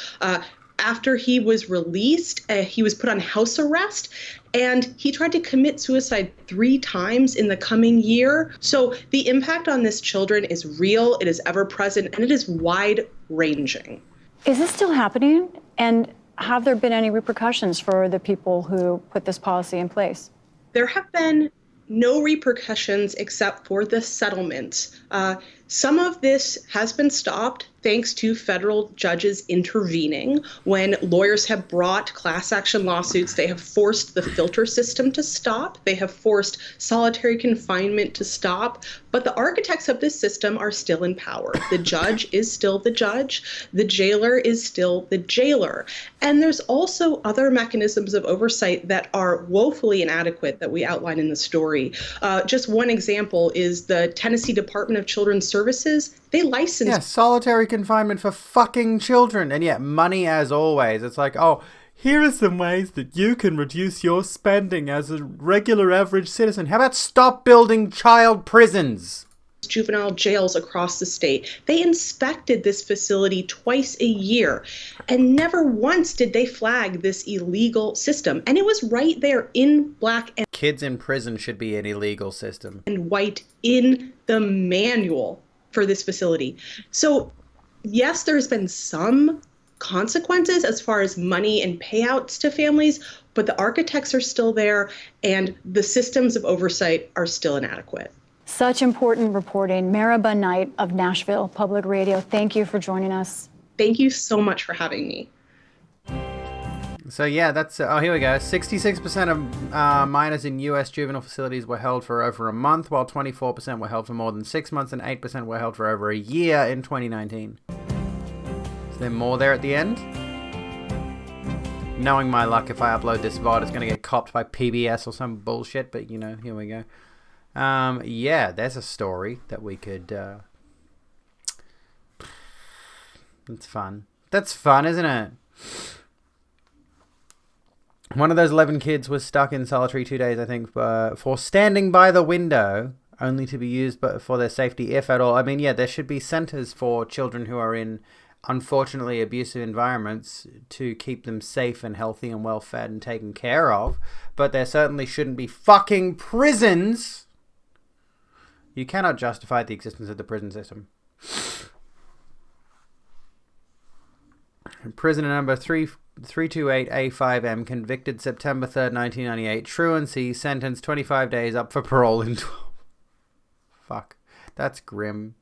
Speaker 6: After he was released, he was put on house arrest, and he tried to commit suicide 3 times in the coming year. So the impact on these children is real, it is ever present, and it is wide-ranging.
Speaker 5: Is this still happening? And have there been any repercussions for the people who put this policy in place?
Speaker 6: There have been no repercussions except for the settlement. Some of this has been stopped thanks to federal judges intervening. When lawyers have brought class action lawsuits, they have forced the filter system to stop. They have forced solitary confinement to stop. But the architects of this system are still in power. The judge is still the judge. The jailer is still the jailer. And there's also other mechanisms of oversight that are woefully inadequate that we outline in the story. Just one example is the Tennessee Department of Children's Services. They license...
Speaker 1: Yeah, solitary confinement for fucking children. And yet, money as always. It's like, oh, here are some ways that you can reduce your spending as a regular average citizen. How about stop building child prisons?
Speaker 6: Juvenile jails across the state. They inspected this facility twice a year, and never once did they flag this illegal system. And it was right there in black and...
Speaker 1: Kids in prison should be an illegal system.
Speaker 6: ...and white in the manual for this facility. So, yes, there's been some consequences as far as money and payouts to families, but the architects are still there, and the systems of oversight are still inadequate.
Speaker 5: Such important reporting. Maribel Knight of Nashville Public Radio, thank you for joining us.
Speaker 6: Thank you so much for having me.
Speaker 1: So yeah, that's oh here we go. 66% of minors in U.S. juvenile facilities were held for over a month, while 24% were held for more than 6 months, and 8% were held for over a year in 2019. Is there more there at the end? Knowing my luck, if I upload this VOD, it's gonna get copped by PBS or some bullshit. But you know, here we go. Yeah, there's a story that we could. That's fun. That's fun, isn't it? One of those 11 kids was stuck in solitary 2 days, I think, for standing by the window, only to be used but for their safety, if at all. I mean, yeah, there should be centers for children who are in, unfortunately, abusive environments to keep them safe and healthy and well-fed and taken care of. But there certainly shouldn't be fucking prisons. You cannot justify the existence of the prison system. Prisoner number 328A5M, convicted September 3rd, 1998. Truancy, sentenced 25 days, up for parole in 12. Fuck. That's grim.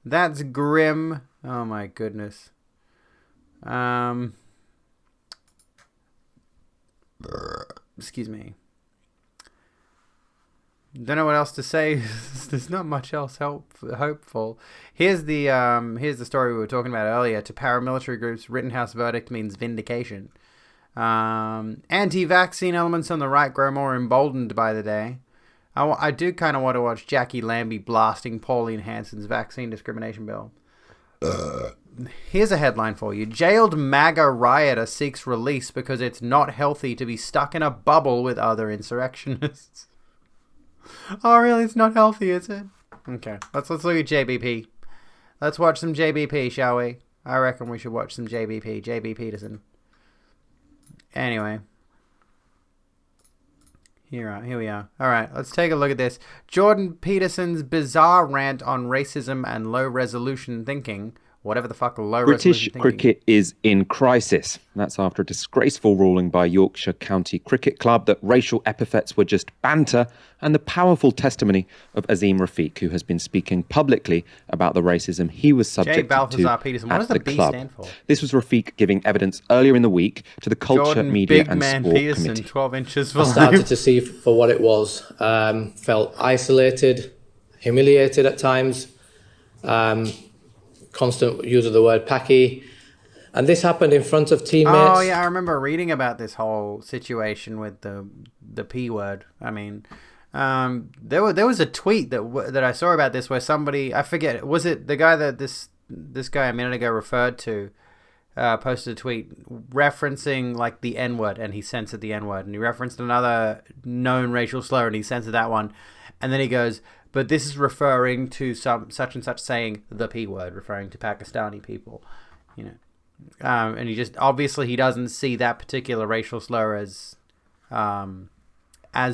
Speaker 1: That's grim. Oh my goodness. Excuse me. Don't know what else to say. There's not much else hopeful. Here's the story we were talking about earlier. To paramilitary groups, Rittenhouse verdict means vindication. Anti-vaccine elements on the right grow more emboldened by the day. I do kind of want to watch Jackie Lambie blasting Pauline Hanson's vaccine discrimination bill. Here's a headline for you. Jailed MAGA rioter seeks release because it's not healthy to be stuck in a bubble with other insurrectionists. Oh, really? It's not healthy, is it? Okay, let's look at JBP. Let's watch some JBP, shall we? I reckon we should watch some JBP. JB Peterson. Anyway. Here we are. All right, let's take a look at this. Jordan Peterson's bizarre rant on racism and low-resolution thinking. Whatever the fuck
Speaker 7: British cricket is in crisis. That's after a disgraceful ruling by Yorkshire County Cricket Club that racial epithets were just banter, and the powerful testimony of Azim Rafiq, who has been speaking publicly about the racism he was subject to
Speaker 1: Peterson.
Speaker 7: What
Speaker 1: does the B
Speaker 7: club.
Speaker 1: Stand for?
Speaker 7: This was Rafiq giving evidence earlier in the week to the Culture,
Speaker 1: Jordan
Speaker 7: Media
Speaker 1: Big
Speaker 7: and
Speaker 1: Man
Speaker 7: Sport
Speaker 1: Peterson,
Speaker 7: Committee.
Speaker 1: 12 inches for
Speaker 8: I started to see for what it was. Felt isolated, humiliated at times. Constant use of the word Paki. And this happened in front of teammates.
Speaker 1: Oh, yeah, I remember reading about this whole situation with the P word. I mean, there was a tweet that I saw about this where somebody, I forget, was it the guy that this guy a minute ago referred to, posted a tweet referencing like the N-word, and he censored the N-word, and he referenced another known racial slur, and he censored that one, and then he goes, but this is referring to some such and such saying the P word, referring to Pakistani people, you know. And he just, obviously he doesn't see that particular racial slur as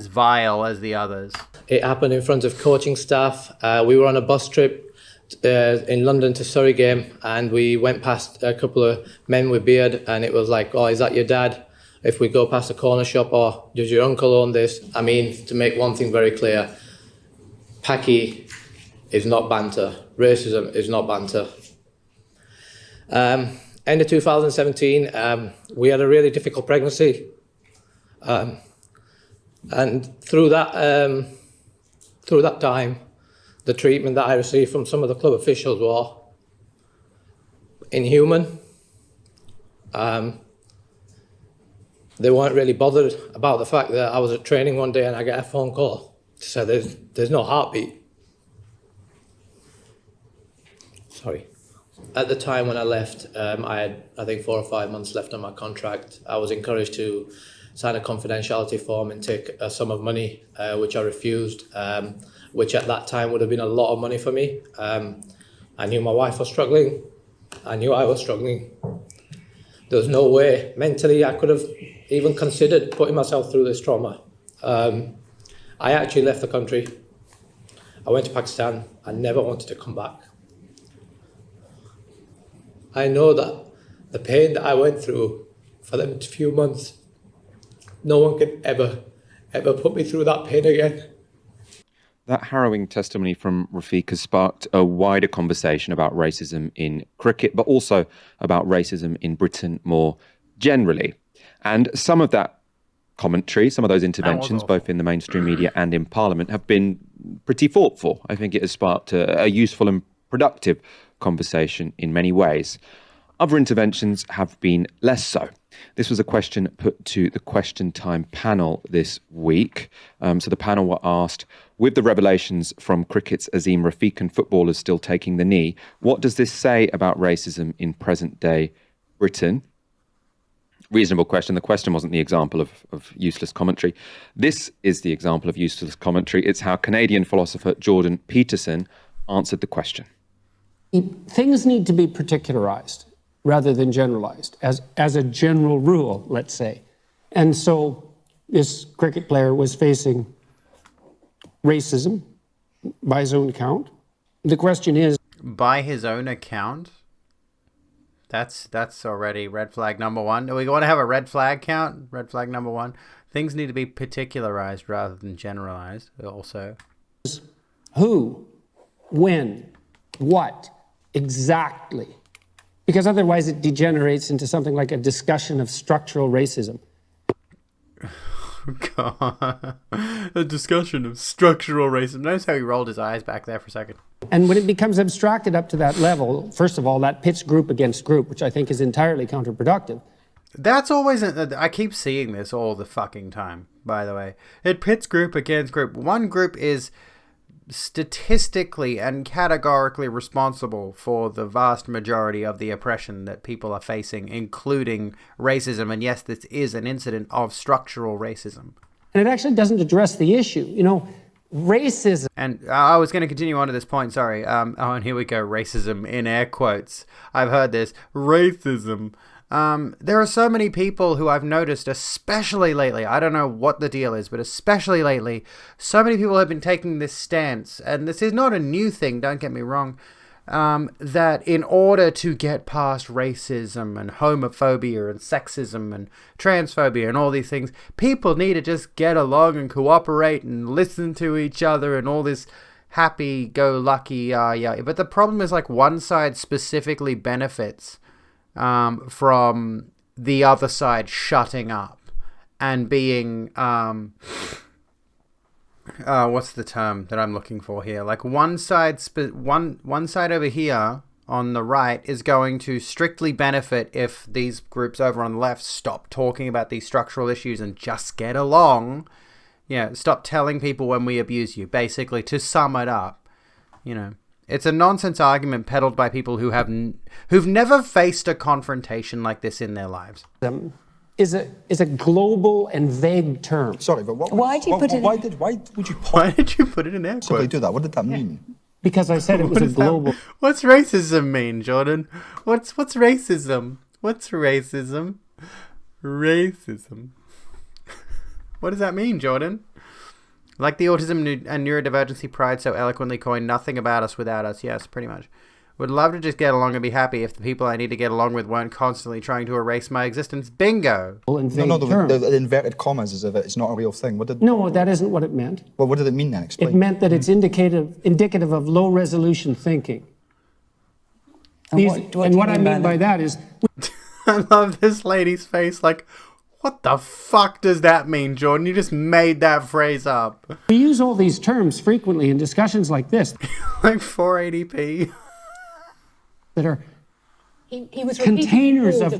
Speaker 1: vile as the others.
Speaker 8: It happened in front of coaching staff. We were on a bus trip in London to Surrey game, and we went past a couple of men with beard, and it was like, oh, is that your dad? If we go past a corner shop, or does your uncle own this? I mean, to make one thing very clear, Paki is not banter. Racism is not banter. End of 2017, we had a really difficult pregnancy. And through that time, the treatment that I received from some of the club officials were inhuman. They weren't really bothered about the fact that I was at training one day and I get a phone call to say there's no heartbeat. Sorry. At the time when I left, I had, I think, 4 or 5 months left on my contract. I was encouraged to sign a confidentiality form and take a sum of money, which I refused, which at that time would have been a lot of money for me. I knew my wife was struggling. I knew I was struggling. There was no way mentally I could have even considered putting myself through this trauma. I actually left the country. I went to Pakistan. I never wanted to come back. I know that the pain that I went through for them few months, no one can ever put me through that pain again.
Speaker 7: That harrowing testimony from Rafiq has sparked a wider conversation about racism in cricket, but also about racism in Britain more generally. And some of that commentary, some of those interventions, both in the mainstream media and in Parliament, have been pretty thoughtful. I think it has sparked a useful and productive conversation in many ways. Other interventions have been less so. This was a question put to the Question Time panel this week. So the panel were asked, with the revelations from cricket's Azeem Rafiq and footballers still taking the knee, what does this say about racism in present-day Britain? Reasonable question. The question wasn't the example of useless commentary. This is the example of useless commentary. It's how Canadian philosopher Jordan Peterson answered the question.
Speaker 9: Things need to be particularized rather than generalized, as a general rule, let's say. And so this cricket player was facing racism by his own account. The question is...
Speaker 1: By his own account? That's already red flag number one. Do we want to have a red flag count? Red flag number one. Things need to be particularized rather than generalized also.
Speaker 9: Who, when, what, exactly? Because otherwise it degenerates into something like a discussion of structural racism.
Speaker 1: God. A discussion of structural racism. Notice how he rolled his eyes back there for a second.
Speaker 9: And when it becomes abstracted up to that level, first of all, that pits group against group, which I think is entirely counterproductive.
Speaker 1: That's always... I keep seeing this all the fucking time, by the way. It pits group against group. One group is statistically and categorically responsible for the vast majority of the oppression that people are facing, including racism. And yes, this is an incident of structural racism.
Speaker 9: And it actually doesn't address the issue. You know, racism...
Speaker 1: And I was going to continue on to this point, sorry. And here we go, racism in air quotes. I've heard this. Racism. There are so many people who I've noticed, especially lately, I don't know what the deal is, but especially lately, so many people have been taking this stance, and this is not a new thing, don't get me wrong, that in order to get past racism and homophobia and sexism and transphobia and all these things, people need to just get along and cooperate and listen to each other and all this happy-go-lucky, yeah. But the problem is, like, one side specifically benefits from the other side shutting up and being what's the term that I'm looking for here? Like one side over here on the right is going to strictly benefit if these groups over on the left stop talking about these structural issues and just get along. Yeah, stop telling people when we abuse you. Basically, to sum it up, you know. It's a nonsense argument peddled by people who've never faced a confrontation like this in their lives.
Speaker 9: Is a global and vague term.
Speaker 10: Sorry, but
Speaker 11: why did you put it?
Speaker 10: Why did you put
Speaker 1: it in air quotes?
Speaker 10: Somebody do that. What did that mean?
Speaker 9: Because I said it was a global.
Speaker 1: What's racism mean, Jordan? What's racism? What's racism? Racism. What does that mean, Jordan? Like the autism and neurodivergency pride so eloquently coined, nothing about us without us. Yes, pretty much. Would love to just get along and be happy if the people I need to get along with weren't constantly trying to erase my existence. Bingo!
Speaker 10: No, the inverted commas as if it's not a real thing.
Speaker 9: No, that isn't what it meant.
Speaker 10: Well, what did it mean then? Explain.
Speaker 9: It meant that it's indicative of low-resolution thinking. And what I mean by that is...
Speaker 1: I love this lady's face, like... What the fuck does that mean, Jordan? You just made that phrase up.
Speaker 9: We use all these terms frequently in discussions like this.
Speaker 1: Like 480p.
Speaker 9: That are
Speaker 11: he was
Speaker 9: containers of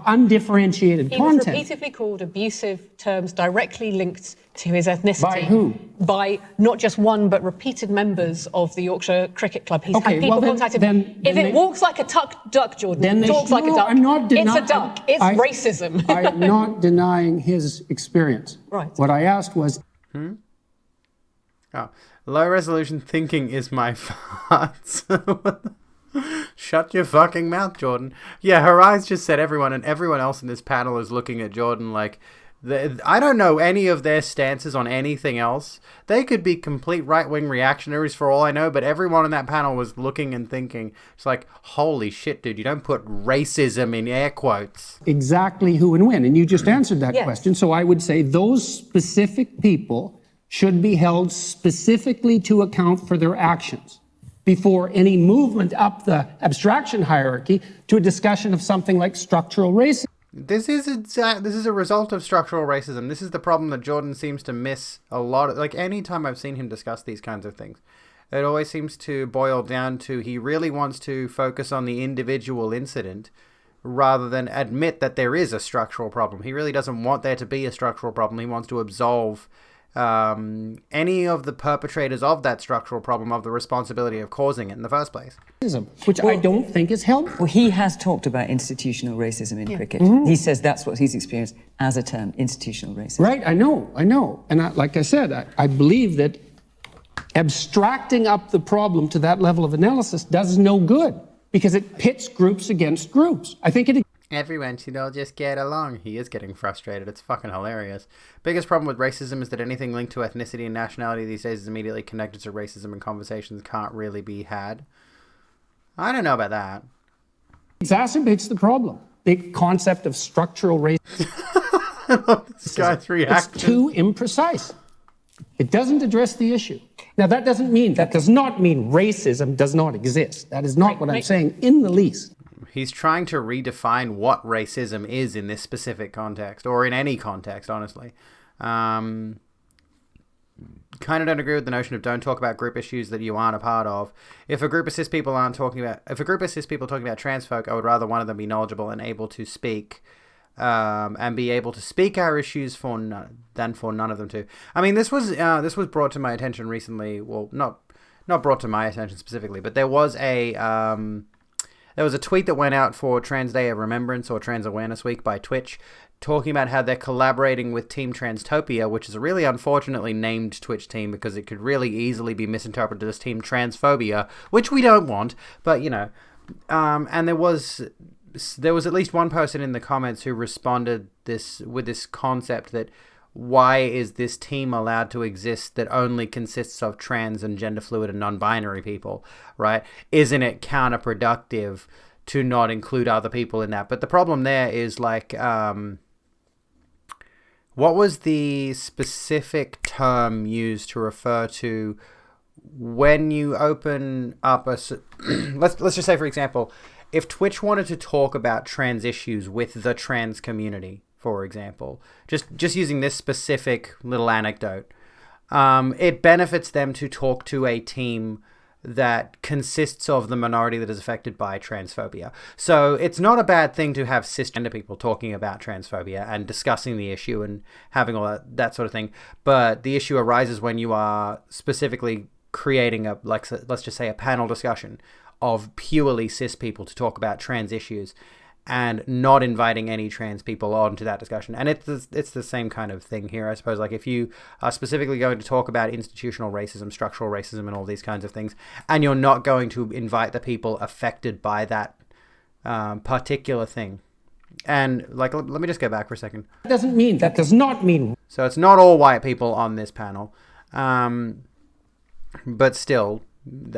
Speaker 9: undifferentiated content.
Speaker 11: He was repeatedly called abusive terms directly linked to his ethnicity.
Speaker 9: By who?
Speaker 11: By not just one, but repeated members of the Yorkshire Cricket Club. He's had people contact him. If it walks like a duck, Jordan, talks like a duck, it's a duck. It's racism.
Speaker 9: I'm not denying his experience.
Speaker 11: Right.
Speaker 9: What I asked was...
Speaker 1: Low-resolution thinking is my farts. Shut your fucking mouth, Jordan. Yeah, her eyes just said everyone, and everyone else in this panel is looking at Jordan like... I don't know any of their stances on anything else. They could be complete right-wing reactionaries for all I know, but everyone in that panel was looking and thinking, it's like, holy shit, dude, you don't put racism in air quotes.
Speaker 9: Exactly who and when, and you just answered that question. So I would say those specific people should be held specifically to account for their actions before any movement up the abstraction hierarchy to a discussion of something like structural racism.
Speaker 1: This is a result of structural racism. This is the problem that Jordan seems to miss a lot. Like, any time I've seen him discuss these kinds of things, it always seems to boil down to he really wants to focus on the individual incident rather than admit that there is a structural problem. He really doesn't want there to be a structural problem. He wants to absolve any of the perpetrators of that structural problem of the responsibility of causing it in the first place.
Speaker 9: Which I don't think is helpful.
Speaker 12: Well, he has talked about institutional racism in cricket. He says that's what he's experienced as a term, institutional racism.
Speaker 9: Right, I know. And like I said, I believe that abstracting up the problem to that level of analysis does no good because it pits groups against groups. I think it...
Speaker 1: Everyone should all just get along. He is getting frustrated. It's fucking hilarious. Biggest problem with racism is that anything linked to ethnicity and nationality these days is immediately connected to racism, and conversations can't really be had. I don't know about that.
Speaker 9: Exacerbates the problem. The concept of structural racism.
Speaker 1: This guy's reaction.
Speaker 9: It's too imprecise. It doesn't address the issue. Now, that does not mean racism does not exist. That is not what I'm saying in the least.
Speaker 1: He's trying to redefine what racism is in this specific context, or in any context, honestly. Kind of don't agree with the notion of don't talk about group issues that you aren't a part of. If a group of cis people talking about trans folk, I would rather one of them be knowledgeable and able to speak, and be able to speak our issues than for none of them to. I mean, this was brought to my attention recently. Well, not brought to my attention specifically, but there was a tweet that went out for Trans Day of Remembrance or Trans Awareness Week by Twitch, talking about how they're collaborating with Team Transtopia, which is a really unfortunately named Twitch team because it could really easily be misinterpreted as Team Transphobia, which we don't want, but you know. And there was at least one person in the comments who responded with this concept that why is this team allowed to exist that only consists of trans and gender fluid and non-binary people, right? Isn't it counterproductive to not include other people in that? But the problem there is like, what was the specific term used to refer to when you open up let's just say, for example, if Twitch wanted to talk about trans issues with the trans community, for example, just using this specific little anecdote, it benefits them to talk to a team that consists of the minority that is affected by transphobia. So it's not a bad thing to have cisgender people talking about transphobia and discussing the issue and having all that sort of thing. But the issue arises when you are specifically creating let's just say a panel discussion of purely cis people to talk about trans issues, and not inviting any trans people onto that discussion. And it's the same kind of thing here, I suppose. Like, if you are specifically going to talk about institutional racism, structural racism, and all these kinds of things, and you're not going to invite the people affected by that particular thing. And, like, let me just go back for a second.
Speaker 9: That does not mean...
Speaker 1: So it's not all white people on this panel. But still...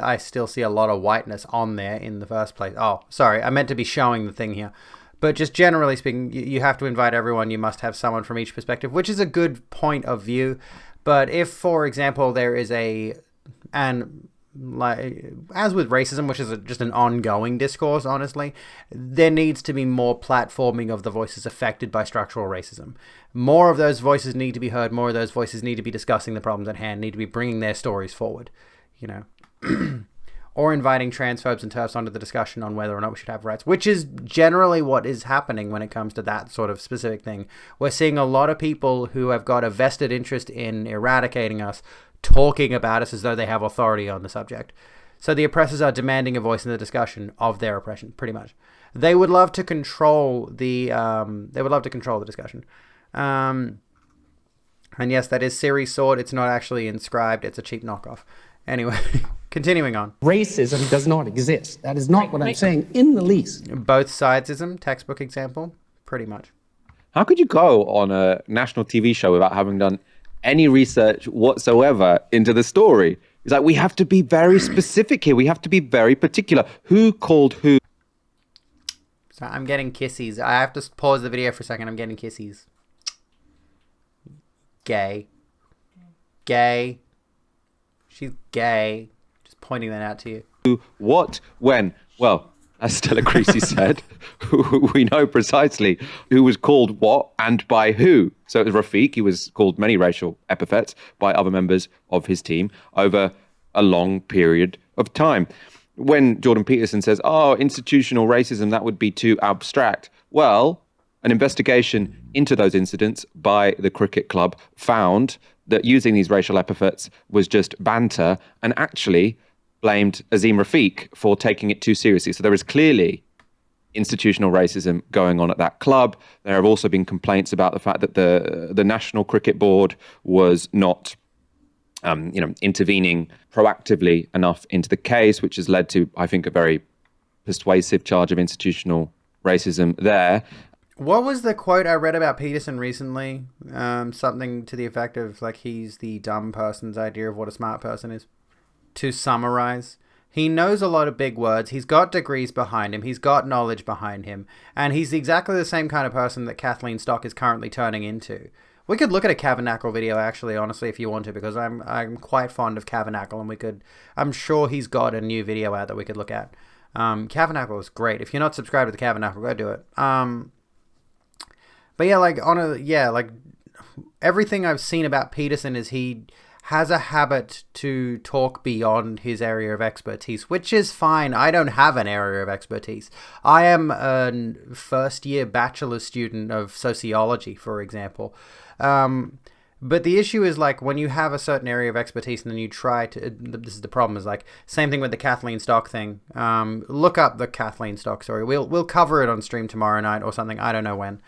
Speaker 1: I still see a lot of whiteness on there in the first place. Oh, sorry, I meant to be showing the thing here. But just generally speaking, you have to invite everyone. You must have someone from each perspective, which is a good point of view. But if, for example, there is as with racism, which is just an ongoing discourse, honestly, there needs to be more platforming of the voices affected by structural racism. More of those voices need to be heard. More of those voices need to be discussing the problems at hand, need to be bringing their stories forward, you know. Or inviting transphobes and TERFs onto the discussion on whether or not we should have rights, which is generally what is happening when it comes to that sort of specific thing. We're seeing a lot of people who have got a vested interest in eradicating us talking about us as though they have authority on the subject. So the oppressors are demanding a voice in the discussion of their oppression, pretty much. They would love to control the discussion. And yes, that is Ciri's sword. It's not actually inscribed. It's a cheap knockoff. Anyway, continuing on.
Speaker 9: Racism does not exist. That is not what I'm saying in the least.
Speaker 1: Both sidesism, textbook example, pretty much.
Speaker 7: How could you go on a national TV show without having done any research whatsoever into the story? It's like, we have to be very specific here. We have to be very particular. Who called who?
Speaker 1: So I'm getting kissies. I have to pause the video for a second. I'm getting kissies. Gay. She's gay. Just pointing that out to you.
Speaker 7: Who, what, when? Well, as Stella Creasy said, we know precisely who was called what and by who. So it was Rafiq. He was called many racial epithets by other members of his team over a long period of time. When Jordan Peterson says, institutional racism, that would be too abstract. Well, an investigation into those incidents by the cricket club found that using these racial epithets was just banter, and actually blamed Azeem Rafiq for taking it too seriously. So there is clearly institutional racism going on at that club. There have also been complaints about the fact that the National Cricket Board was not intervening proactively enough into the case, which has led to, I think, a very persuasive charge of institutional racism there.
Speaker 1: What was the quote I read about Peterson recently? Something to the effect of, like, he's the dumb person's idea of what a smart person is. To summarize, he knows a lot of big words, he's got degrees behind him, he's got knowledge behind him, and he's exactly the same kind of person that Kathleen Stock is currently turning into. We could look at a Kavanagh video, actually, honestly, if you want to, because I'm quite fond of Kavanagh, and I'm sure he's got a new video out that we could look at. Kavanagh is great. If you're not subscribed to the Kavanagh, go do it. But yeah, everything I've seen about Peterson is he has a habit to talk beyond his area of expertise, which is fine. I don't have an area of expertise. I am a first-year bachelor student of sociology, for example. But the issue is, like, when you have a certain area of expertise and then you try to... This is the problem, is, like, same thing with the Kathleen Stock thing. Look up the Kathleen Stock story. We'll cover it on stream tomorrow night or something. I don't know when.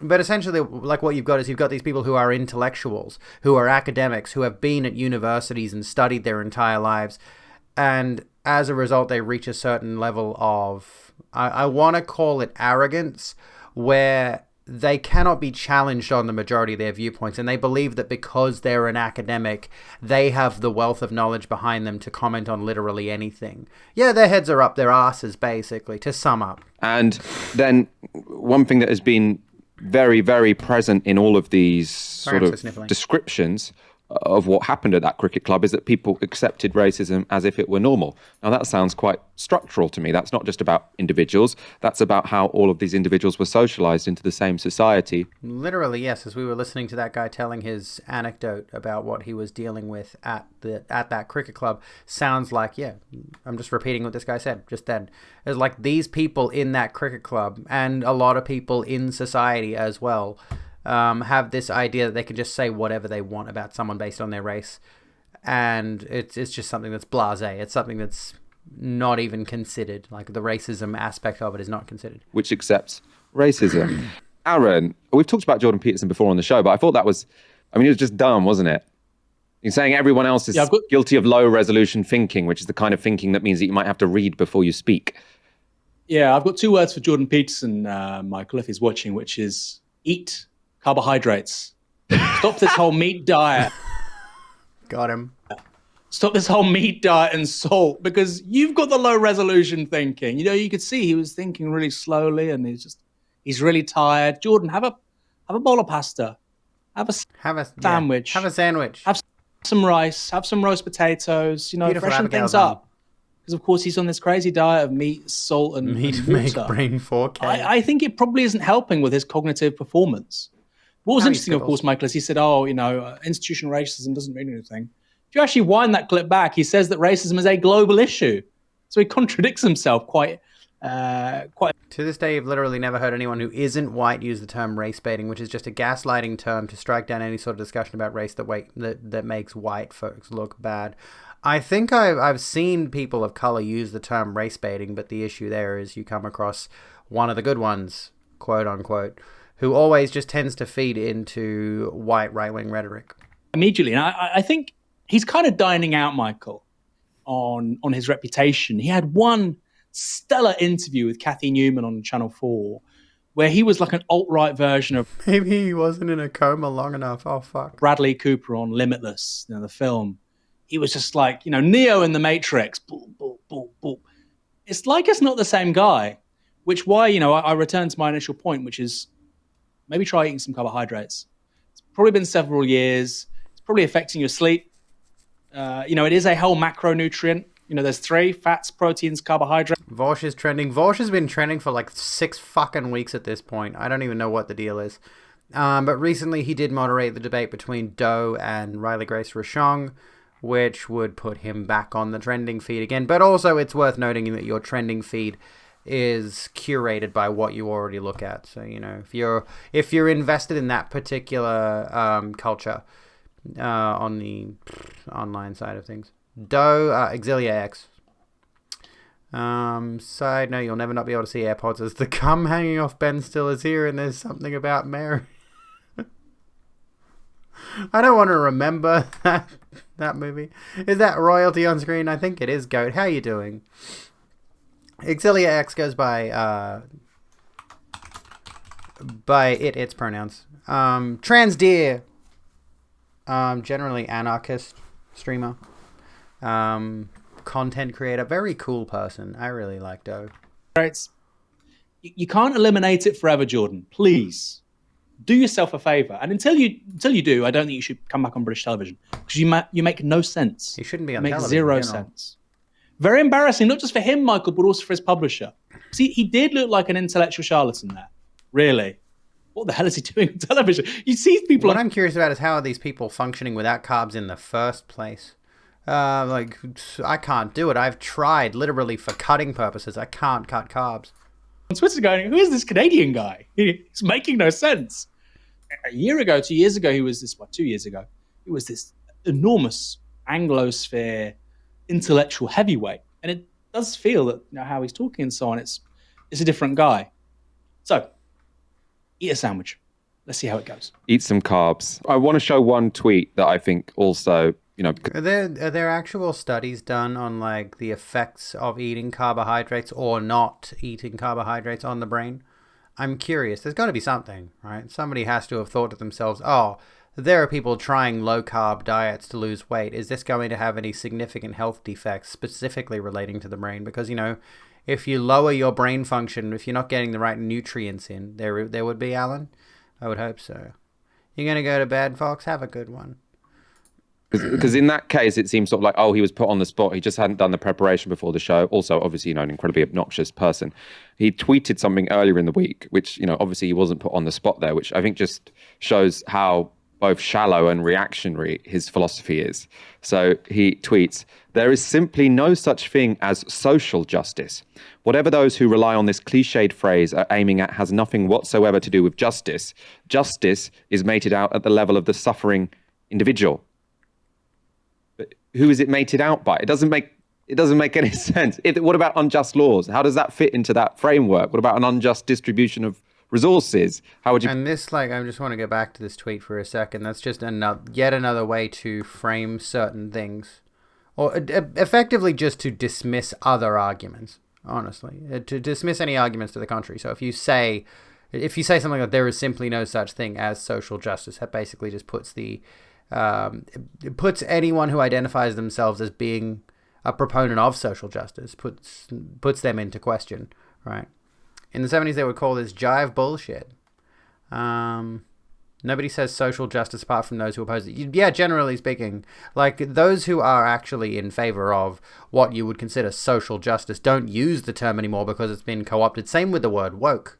Speaker 1: But essentially, like, what you've got is you've got these people who are intellectuals, who are academics, who have been at universities and studied their entire lives. And as a result, they reach a certain level of, I want to call it arrogance, where they cannot be challenged on the majority of their viewpoints. And they believe that because they're an academic, they have the wealth of knowledge behind them to comment on literally anything. Yeah, their heads are up their asses, basically, to sum up.
Speaker 7: And then one thing that has been very, very present in all of these sort of descriptions of what happened at that cricket club is that people accepted racism as if it were normal. Now, that sounds quite structural to me. That's not just about individuals. That's about how all of these individuals were socialized into the same society.
Speaker 1: Literally, yes. As we were listening to that guy telling his anecdote about what he was dealing with at that cricket club, sounds like, yeah, I'm just repeating what this guy said just then. It's like these people in that cricket club, and a lot of people in society as well, have this idea that they can just say whatever they want about someone based on their race, and it's just something that's blasé. It's something that's not even considered. Like, the racism aspect of it is not considered.
Speaker 7: Which accepts racism. Aaron, we've talked about Jordan Peterson before on the show, but I thought that was, it was just dumb, wasn't it? You're saying everyone else is guilty of low resolution thinking, which is the kind of thinking that means that you might have to read before you speak.
Speaker 13: Yeah, I've got 2 words for Jordan Peterson, Michael, if he's watching, which is eat carbohydrates. Stop this whole meat diet.
Speaker 1: Got him.
Speaker 13: Stop this whole meat diet and salt, because you've got the low resolution thinking. You could see he was thinking really slowly, and he's really tired. Jordan, have a bowl of pasta. Have a sandwich.
Speaker 1: Yeah. Have a sandwich.
Speaker 13: Have some rice. Have some roast potatoes. Freshen things up. Because, of course, he's on this crazy diet of meat, salt, and
Speaker 1: meat make brain 4K.
Speaker 13: I think it probably isn't helping with his cognitive performance. What was interesting, of course, Michael, is he said, institutional racism doesn't mean anything. If you actually wind that clip back, he says that racism is a global issue. So he contradicts himself quite. To
Speaker 1: this day, I've literally never heard anyone who isn't white use the term race baiting, which is just a gaslighting term to strike down any sort of discussion about race that makes white folks look bad. I think I've seen people of color use the term race baiting, but the issue there is you come across one of the good ones, quote unquote, who always just tends to feed into white right-wing rhetoric.
Speaker 13: Immediately, and I think he's kind of dining out, Michael, on his reputation. He had one stellar interview with Cathy Newman on Channel 4, where he was like an alt-right version of...
Speaker 1: Maybe he wasn't in a coma long enough. Oh, fuck.
Speaker 13: Bradley Cooper on Limitless, the film. He was just like, Neo in the Matrix. Boom, boom, boom, boom. It's like it's not the same guy, which why, I return to my initial point, which is maybe try eating some carbohydrates. It's probably been several years. It's probably affecting your sleep. It is a whole macronutrient You know, there's 3 fats, proteins, carbohydrates.
Speaker 1: Vaush is trending. Vaush has been trending for like 6 fucking weeks at this point. I don't even know what the deal is. But recently he did moderate the debate between Doe and Riley Grace Rochong, which would put him back on the trending feed again. But also it's worth noting that your trending feed is curated by what you already look at. So, you know, if you're invested in that particular culture on the online side of things. Doe, Exilia X. Side note, you'll never not be able to see AirPods as the cum hanging off Ben still is here and there's something about Mary. I don't want to remember that movie. Is that royalty on screen? I think it is, Goat. How you doing? Exilia X goes by its pronouns. Trans Deer. Generally anarchist streamer. Content creator. Very cool person. I really like Doe.
Speaker 13: You can't eliminate it forever, Jordan. Please. Do yourself a favor. And until you do, I don't think you should come back on British television. Because you make no sense.
Speaker 1: He shouldn't be on
Speaker 13: television.
Speaker 1: television.
Speaker 13: Makes 0 sense. Very embarrassing, not just for him, Michael, but also for his publisher. See, he did look like an intellectual charlatan there. Really. What the hell is he doing on television? You see people...
Speaker 1: What I'm curious about is how are these people functioning without carbs in the first place? Like, I can't do it. I've tried, literally, for cutting purposes. I can't cut carbs.
Speaker 13: On Twitter going, who is this Canadian guy? He's making no sense. A year ago, 2 years ago, he was this, 2 years ago, he was this enormous Anglosphere intellectual heavyweight. And it does feel that, you know, how he's talking and so on, it's a different guy. So, eat a sandwich. Let's see how it goes.
Speaker 7: Eat some carbs. I want to show one tweet that I think also, you know...
Speaker 1: Are there actual studies done on, like, the effects of eating carbohydrates or not eating carbohydrates on the brain? I'm curious. There's got to be something, right? Somebody has to have thought to themselves, oh, there are people trying low-carb diets to lose weight. Is this going to have any significant health defects specifically relating to the brain? Because, you know, if you lower your brain function, if you're not getting the right nutrients in, there would be, Alan? I would hope so. You're going to go to bed, Fox? Have a good one.
Speaker 7: Because in that case, it seems sort of like, oh, he was put on the spot. He just hadn't done the preparation before the show. Also, obviously, you know, an incredibly obnoxious person. He tweeted something earlier in the week, which, you know, obviously he wasn't put on the spot there, which I think just shows how both shallow and reactionary his philosophy is. So he tweets, "There is simply no such thing as social justice. Whatever those who rely on this cliched phrase are aiming at has nothing whatsoever to do with justice. Justice is mated out at the level of the suffering individual." But who is it mated out by? It doesn't make any sense. What about unjust laws? How does that fit into that framework? What about an unjust distribution of resources? How would you...
Speaker 1: And this, like, I just want to go back to this tweet for a second. That's just yet another way to frame certain things. Or effectively just to dismiss other arguments, honestly. To dismiss any arguments to the contrary. So if you say something like there is simply no such thing as social justice, that basically just puts it puts anyone who identifies themselves as being a proponent of social justice, puts them into question, right? In the 70s, they would call this jive bullshit. Nobody says social justice apart from those who oppose it. Yeah, generally speaking, like those who are actually in favor of what you would consider social justice don't use the term anymore because it's been co-opted. Same with the word woke.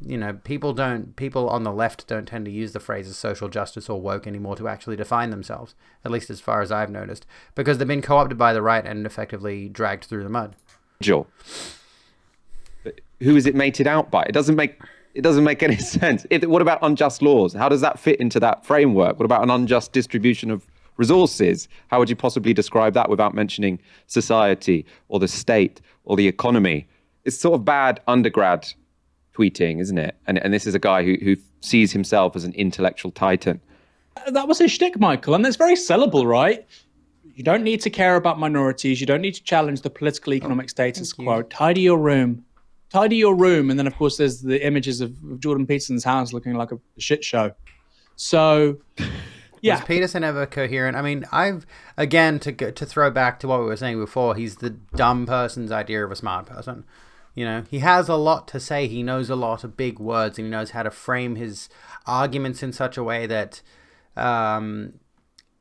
Speaker 1: You know, people on the left don't tend to use the phrases social justice or woke anymore to actually define themselves, at least as far as I've noticed, because they've been co-opted by the right and effectively dragged through the mud.
Speaker 7: Joel, who is it mated out by? It doesn't make any sense. What about unjust laws? How does that fit into that framework? What about an unjust distribution of resources? How would you possibly describe that without mentioning society or the state or the economy? It's sort of bad undergrad tweeting, isn't it? And this is a guy who sees himself as an intellectual titan.
Speaker 13: That was his shtick, Michael, and it's very sellable, right? You don't need to care about minorities. You don't need to challenge the political economic status quo. Tidy your room. And then, of course, there's the images of Jordan Peterson's house looking like a shit show. So, yeah.
Speaker 1: Was Peterson ever coherent? I mean, to throw back to what we were saying before, he's the dumb person's idea of a smart person. You know, he has a lot to say. He knows a lot of big words, and he knows how to frame his arguments in such a way that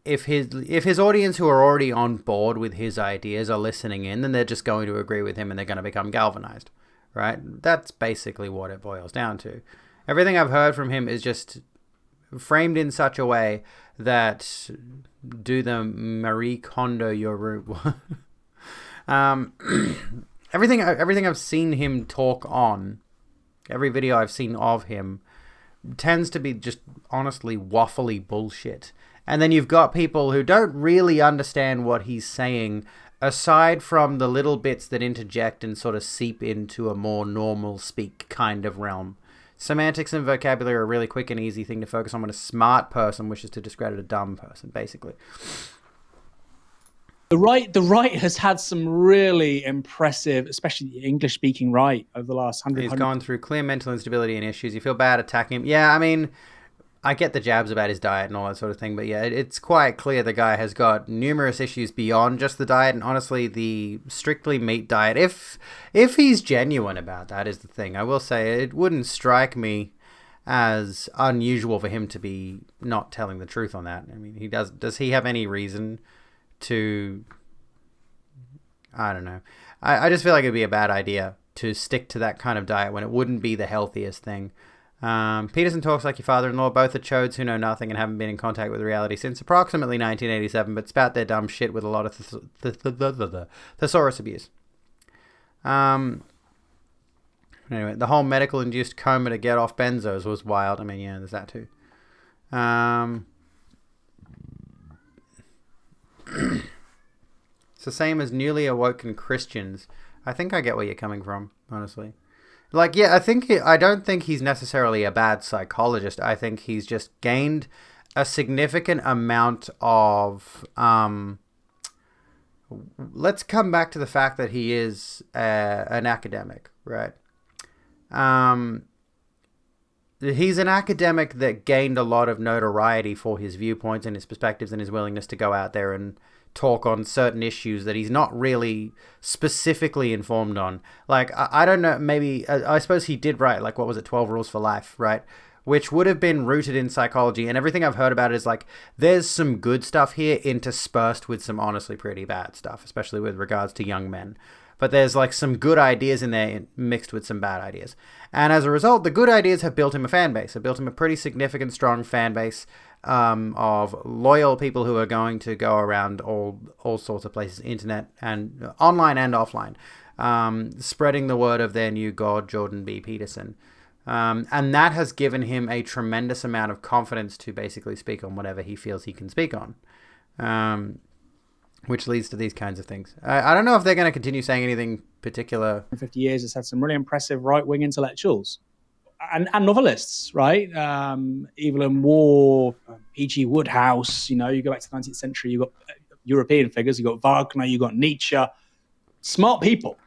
Speaker 1: if his audience who are already on board with his ideas are listening in, then they're just going to agree with him and they're going to become galvanized, right? That's basically what it boils down to. Everything I've heard from him is just framed in such a way that do the Marie Kondo Yoru. Everything I've seen him talk on, every video I've seen of him, tends to be just honestly waffly bullshit. And then you've got people who don't really understand what he's saying, aside from the little bits that interject and sort of seep into a more normal speak kind of realm. Semantics and vocabulary are a really quick and easy thing to focus on when a smart person wishes to discredit a dumb person, basically.
Speaker 13: The right has had some really impressive, especially English-speaking right, over the last 100
Speaker 1: He's gone through clear mental instability and issues. You feel bad attacking him. Yeah, I mean, I get the jabs about his diet and all that sort of thing, but yeah, it's quite clear the guy has got numerous issues beyond just the diet, and honestly, the strictly meat diet, if he's genuine about that, is the thing. I will say, it wouldn't strike me as unusual for him to be not telling the truth on that. I mean, does he have any reason to, I don't know. I just feel like it'd be a bad idea to stick to that kind of diet when it wouldn't be the healthiest thing. Peterson talks like your father-in-law. Both are chodes who know nothing and haven't been in contact with reality since approximately 1987, but spout their dumb shit with a lot of thesaurus abuse. Anyway, the whole medical-induced coma to get off benzos was wild. I mean, yeah, there's that too. It's the same as newly awoken Christians. I think I get where you're coming from, honestly. Like, yeah, I don't think he's necessarily a bad psychologist. I think he's just gained a significant amount of, let's come back to the fact that he is an academic, right? He's an academic that gained a lot of notoriety for his viewpoints and his perspectives and his willingness to go out there and talk on certain issues that he's not really specifically informed on. Like, I don't know, maybe, I suppose he did write, like, what was it, 12 Rules for Life, right? Which would have been rooted in psychology, and everything I've heard about it is, like, there's some good stuff here interspersed with some honestly pretty bad stuff, especially with regards to young men. But there's, like, some good ideas in there mixed with some bad ideas. And as a result, the good ideas have built him a fan base. Have built him a pretty significant, strong fan base of loyal people who are going to go around all sorts of places, internet and online and offline, spreading the word of their new god, Jordan B. Peterson. And that has given him a tremendous amount of confidence to basically speak on whatever he feels he can speak on. Which leads to these kinds of things. I don't know if they're going to continue saying anything particular.
Speaker 13: In 50 years, it's had some really impressive right-wing intellectuals and novelists, right? Evelyn Waugh, P.G. Wodehouse, you go back to the 19th century, you've got European figures, you've got Wagner, you've got Nietzsche, smart people.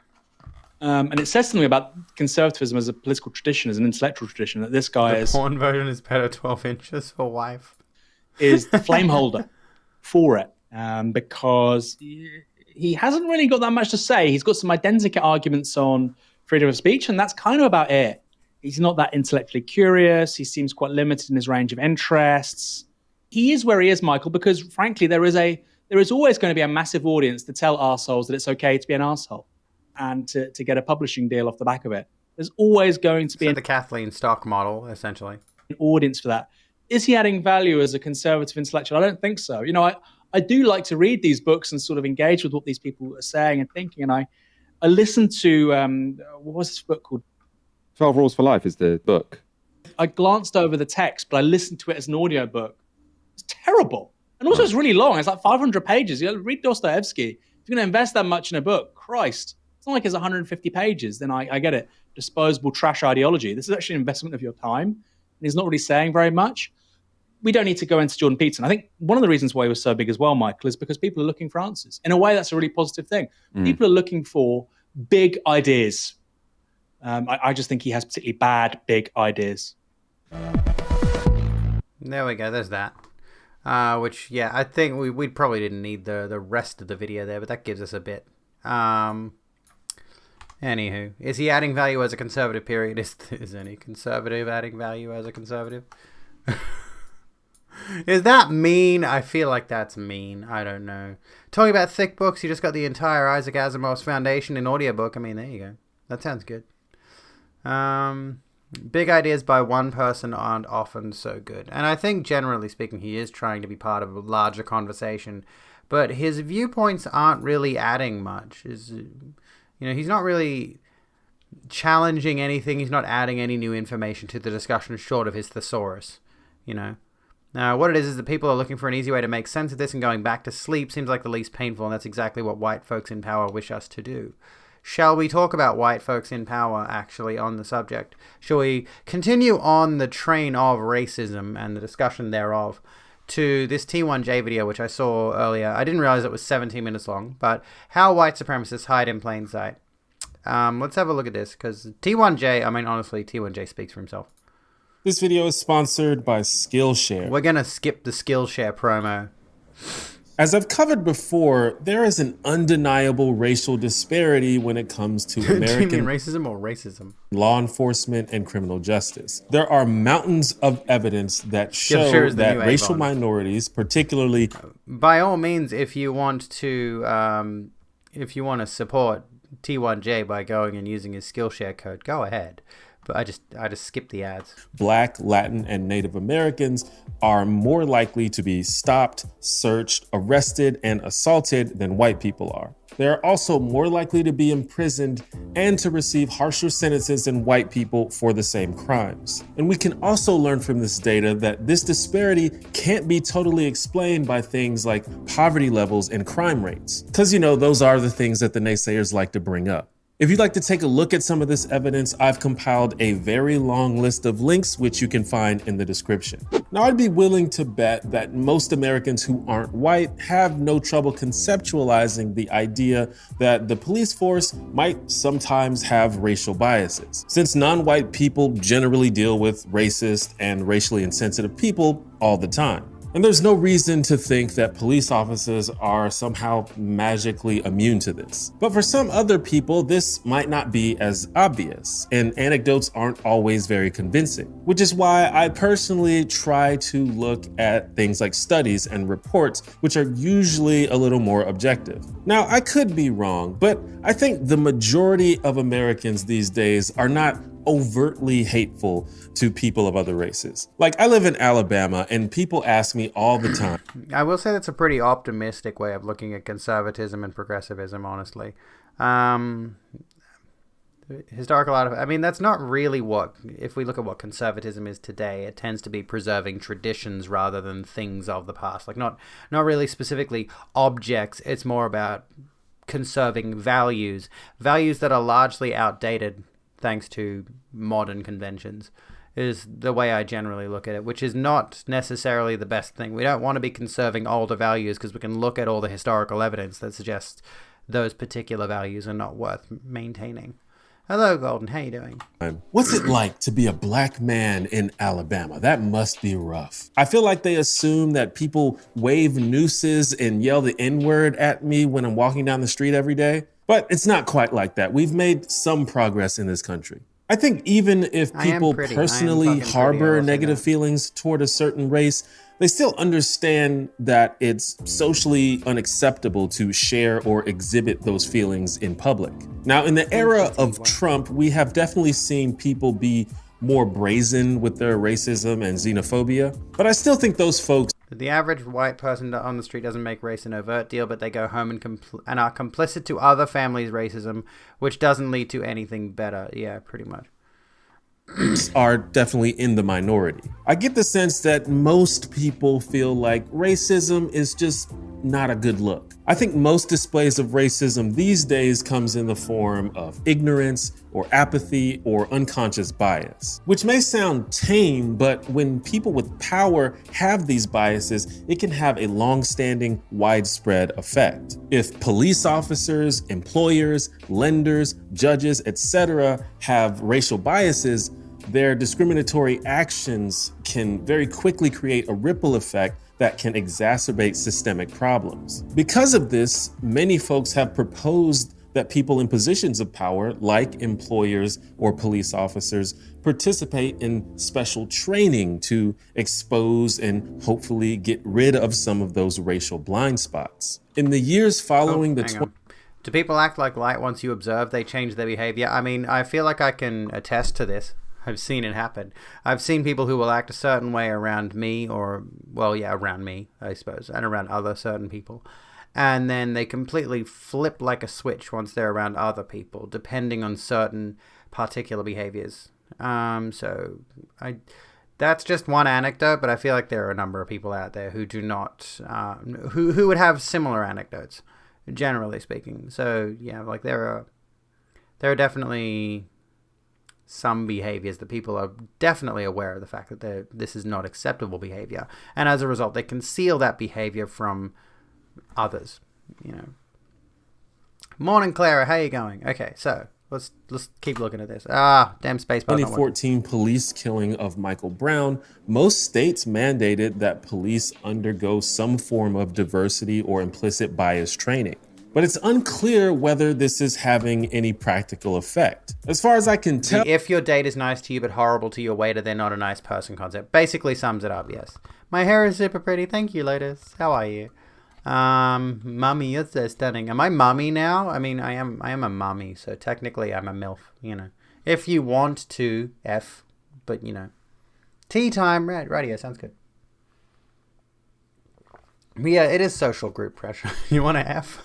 Speaker 13: And it says something about conservatism as a political tradition, as an intellectual tradition, that this guy
Speaker 1: the porn version is better 12 inches for wife.
Speaker 13: Is the flame holder for it. Because he hasn't really got that much to say. He's got some identical arguments on freedom of speech, and that's kind of about it. He's not that intellectually curious. He seems quite limited in his range of interests. He is where he is, Michael, because frankly, there is always going to be a massive audience to tell arseholes that it's okay to be an arsehole and to get a publishing deal off the back of it. There's always going to be
Speaker 1: the Kathleen Stock model, essentially.
Speaker 13: An audience for that. Is he adding value as a conservative intellectual? I don't think so. I do like to read these books and sort of engage with what these people are saying and thinking. And I listened to, what was this book called?
Speaker 7: 12 Rules for Life is the book.
Speaker 13: I glanced over the text, but I listened to it as an audio book. It's terrible. And also it's really long. It's like 500 pages. You read Dostoevsky. If you're going to invest that much in a book, Christ, it's not like it's 150 pages. Then I get it. Disposable trash ideology. This is actually an investment of your time. And he's not really saying very much. We don't need to go into Jordan Peterson. I think one of the reasons why he was so big as well, Michael, is because people are looking for answers. In a way, that's a really positive thing. People are looking for big ideas. I just think he has particularly bad, big ideas.
Speaker 1: There we go. There's that. Which, yeah, I think we probably didn't need the rest of the video there, but that gives us a bit. Anywho, is he adding value as a conservative, period? Is any conservative adding value as a conservative? Is that mean? I feel like that's mean. I don't know. Talking about thick books, you just got the entire Isaac Asimov's Foundation in audiobook. I mean, there you go. That sounds good. Big ideas by one person aren't often so good. And I think, generally speaking, he is trying to be part of a larger conversation. But his viewpoints aren't really adding much. He's not really challenging anything. He's not adding any new information to the discussion short of his thesaurus, Now, what it is that people are looking for an easy way to make sense of this, and going back to sleep seems like the least painful, and that's exactly what white folks in power wish us to do. Shall we talk about white folks in power, actually, on the subject? Shall we continue on the train of racism and the discussion thereof to this T1J video, which I saw earlier? I didn't realize it was 17 minutes long, but how white supremacists hide in plain sight. Let's have a look at this, because T1J, honestly, T1J speaks for himself.
Speaker 14: This video is sponsored by Skillshare.
Speaker 1: We're going to skip the Skillshare promo.
Speaker 14: As I've covered before, there is an undeniable racial disparity when it comes to American
Speaker 1: Do you mean racism or racism?
Speaker 14: Law enforcement and criminal justice. There are mountains of evidence that show that racial minorities, particularly...
Speaker 1: By all means, if you want to support T1J by going and using his Skillshare code, go ahead. But I just skipped the ads.
Speaker 14: Black, Latin, and Native Americans are more likely to be stopped, searched, arrested, and assaulted than white people are. They are also more likely to be imprisoned and to receive harsher sentences than white people for the same crimes. And we can also learn from this data that this disparity can't be totally explained by things like poverty levels and crime rates. Because, those are the things that the naysayers like to bring up. If you'd like to take a look at some of this evidence, I've compiled a very long list of links, which you can find in the description. Now, I'd be willing to bet that most Americans who aren't white have no trouble conceptualizing the idea that the police force might sometimes have racial biases, since non-white people generally deal with racist and racially insensitive people all the time. And there's no reason to think that police officers are somehow magically immune to this. But for some other people, this might not be as obvious, and anecdotes aren't always very convincing, which is why I personally try to look at things like studies and reports, which are usually a little more objective. Now, I could be wrong, but I think the majority of Americans these days are not overtly hateful to people of other races. Like, I live in Alabama, and people ask me all the time.
Speaker 1: I will say that's a pretty optimistic way of looking at conservatism and progressivism, honestly. That's not really if we look at what conservatism is today, it tends to be preserving traditions rather than things of the past. Like, not really specifically objects, it's more about conserving values that are largely outdated thanks to modern conventions, is the way I generally look at it, which is not necessarily the best thing. We don't want to be conserving older values because we can look at all the historical evidence that suggests those particular values are not worth maintaining. Hello, Golden. How you doing?
Speaker 14: What's it like to be a black man in Alabama? That must be rough. I feel like they assume that people wave nooses and yell the N-word at me when I'm walking down the street every day. But it's not quite like that. We've made some progress in this country. I think even if people personally harbor negative feelings toward a certain race, they still understand that it's socially unacceptable to share or exhibit those feelings in public. Now, in the era of Trump, we have definitely seen people be more brazen with their racism and xenophobia, but I still think those folks...
Speaker 1: The average white person on the street doesn't make race an overt deal, but they go home and are complicit to other families' racism, which doesn't lead to anything better. Yeah, pretty much.
Speaker 14: Are definitely in the minority. I get the sense that most people feel like racism is just not a good look. I think most displays of racism these days comes in the form of ignorance or apathy or unconscious bias, which may sound tame, but when people with power have these biases, it can have a long-standing, widespread effect. If police officers, employers, lenders, judges, etc. have racial biases, their discriminatory actions can very quickly create a ripple effect that can exacerbate systemic problems. Because of this, many folks have proposed that people in positions of power, like employers or police officers, participate in special training to expose and hopefully get rid of some of those racial blind spots. In the years following
Speaker 1: Do people act like light once you observe they change their behavior? I mean, I feel like I can attest to this. I've seen it happen. I've seen people who will act a certain way around me around me, I suppose, and around other certain people. And then they completely flip like a switch once they're around other people, depending on certain particular behaviors. That's just one anecdote, but I feel like there are a number of people out there who do not, who would have similar anecdotes, generally speaking. So yeah, like there are definitely some behaviors that people are definitely aware of the fact that this is not acceptable behavior, and as a result, they conceal that behavior from others. Morning, Clara. How you going? Okay, so let's keep looking at this. Damn space bar.
Speaker 14: 2014 police killing of Michael Brown. Most states mandated that police undergo some form of diversity or implicit bias training. But it's unclear whether this is having any practical effect. As far as I can tell...
Speaker 1: If your date is nice to you but horrible to your waiter, they're not a nice person concept. Basically sums it up, yes. My hair is super pretty. Thank you, Lotus. How are you? Mummy, you're so stunning. Am I mummy now? I mean, I am a mummy, so technically I'm a MILF, If you want to, F, but, Tea time, radio, sounds good. But yeah, it is social group pressure. You want to F?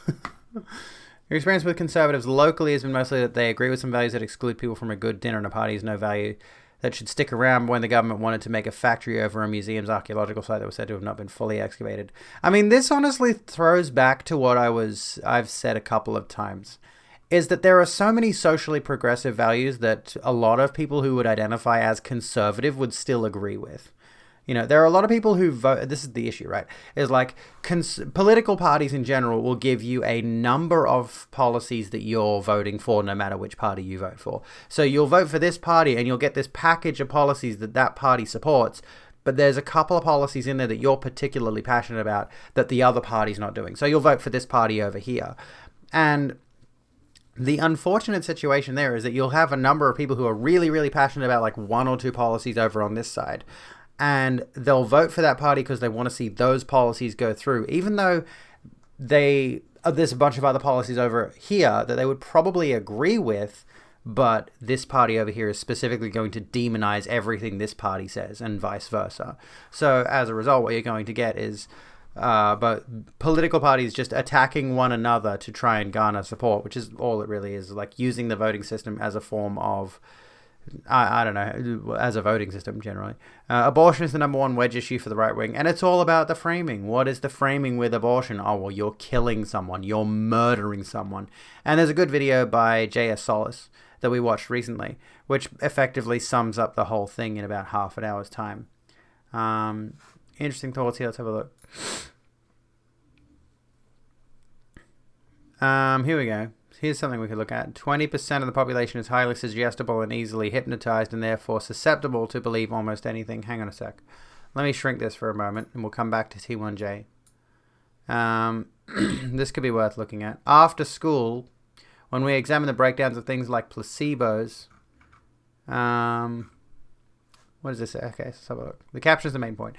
Speaker 1: Your experience with conservatives locally has been mostly that they agree with some values that exclude people from a good dinner and a party is no value that should stick around when the government wanted to make a factory over a museum's archaeological site that was said to have not been fully excavated. I mean, this honestly throws back to what I've said a couple of times, is that there are so many socially progressive values that a lot of people who would identify as conservative would still agree with. There are a lot of people who vote. This is the issue, right? Is like political parties in general will give you a number of policies that you're voting for, no matter which party you vote for. So you'll vote for this party and you'll get this package of policies that party supports. But there's a couple of policies in there that you're particularly passionate about that the other party's not doing. So you'll vote for this party over here. And the unfortunate situation there is that you'll have a number of people who are really, really passionate about like one or two policies over on this side. And they'll vote for that party because they want to see those policies go through, even though there's a bunch of other policies over here that they would probably agree with, but this party over here is specifically going to demonize everything this party says and vice versa. So as a result, what you're going to get is but political parties just attacking one another to try and garner support, which is all it really is, like using the voting system as a form of I don't know, as a voting system generally. Abortion is the number one wedge issue for the right wing, and it's all about the framing. What is the framing with abortion? Oh, well, you're killing someone, you're murdering someone. And there's a good video by J.S. Solis that we watched recently, which effectively sums up the whole thing in about half an hour's time. Interesting thoughts here. Let's have a look. Here we go. Here's something we could look at. 20% of the population is highly suggestible and easily hypnotized and therefore susceptible to believe almost anything. Hang on a sec. Let me shrink this for a moment and we'll come back to T1J. This could be worth looking at. After school, when we examine the breakdowns of things like placebos, what does this say? Okay, so let's have a look. The caption is the main point.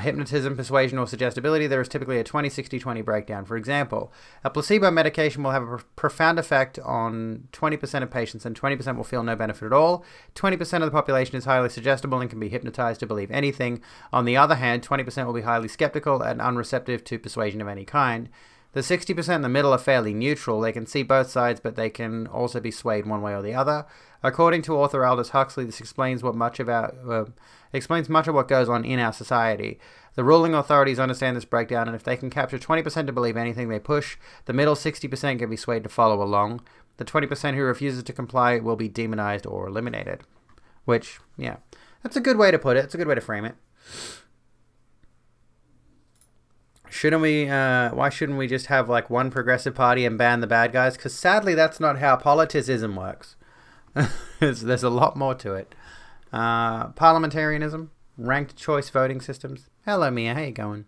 Speaker 1: Hypnotism, persuasion, or suggestibility, there is typically a 20-60-20 breakdown. For example, a placebo medication will have a profound effect on 20% of patients and 20% will feel no benefit at all. 20% of the population is highly suggestible and can be hypnotized to believe anything. On the other hand, 20% will be highly skeptical and unreceptive to persuasion of any kind. The 60% in the middle are fairly neutral. They can see both sides, but they can also be swayed one way or the other. According to author Aldous Huxley, this explains much of what goes on in our society. The ruling authorities understand this breakdown, and if they can capture 20% to believe anything they push, the middle 60% can be swayed to follow along. The 20% who refuses to comply will be demonized or eliminated. Which, yeah, that's a good way to put it. It's a good way to frame it. Shouldn't we, why shouldn't we just have like one progressive party and ban the bad guys? Because sadly, that's not how politicism works. There's a lot more to it. Parliamentarianism, ranked choice voting systems. Hello, Mia. How you going?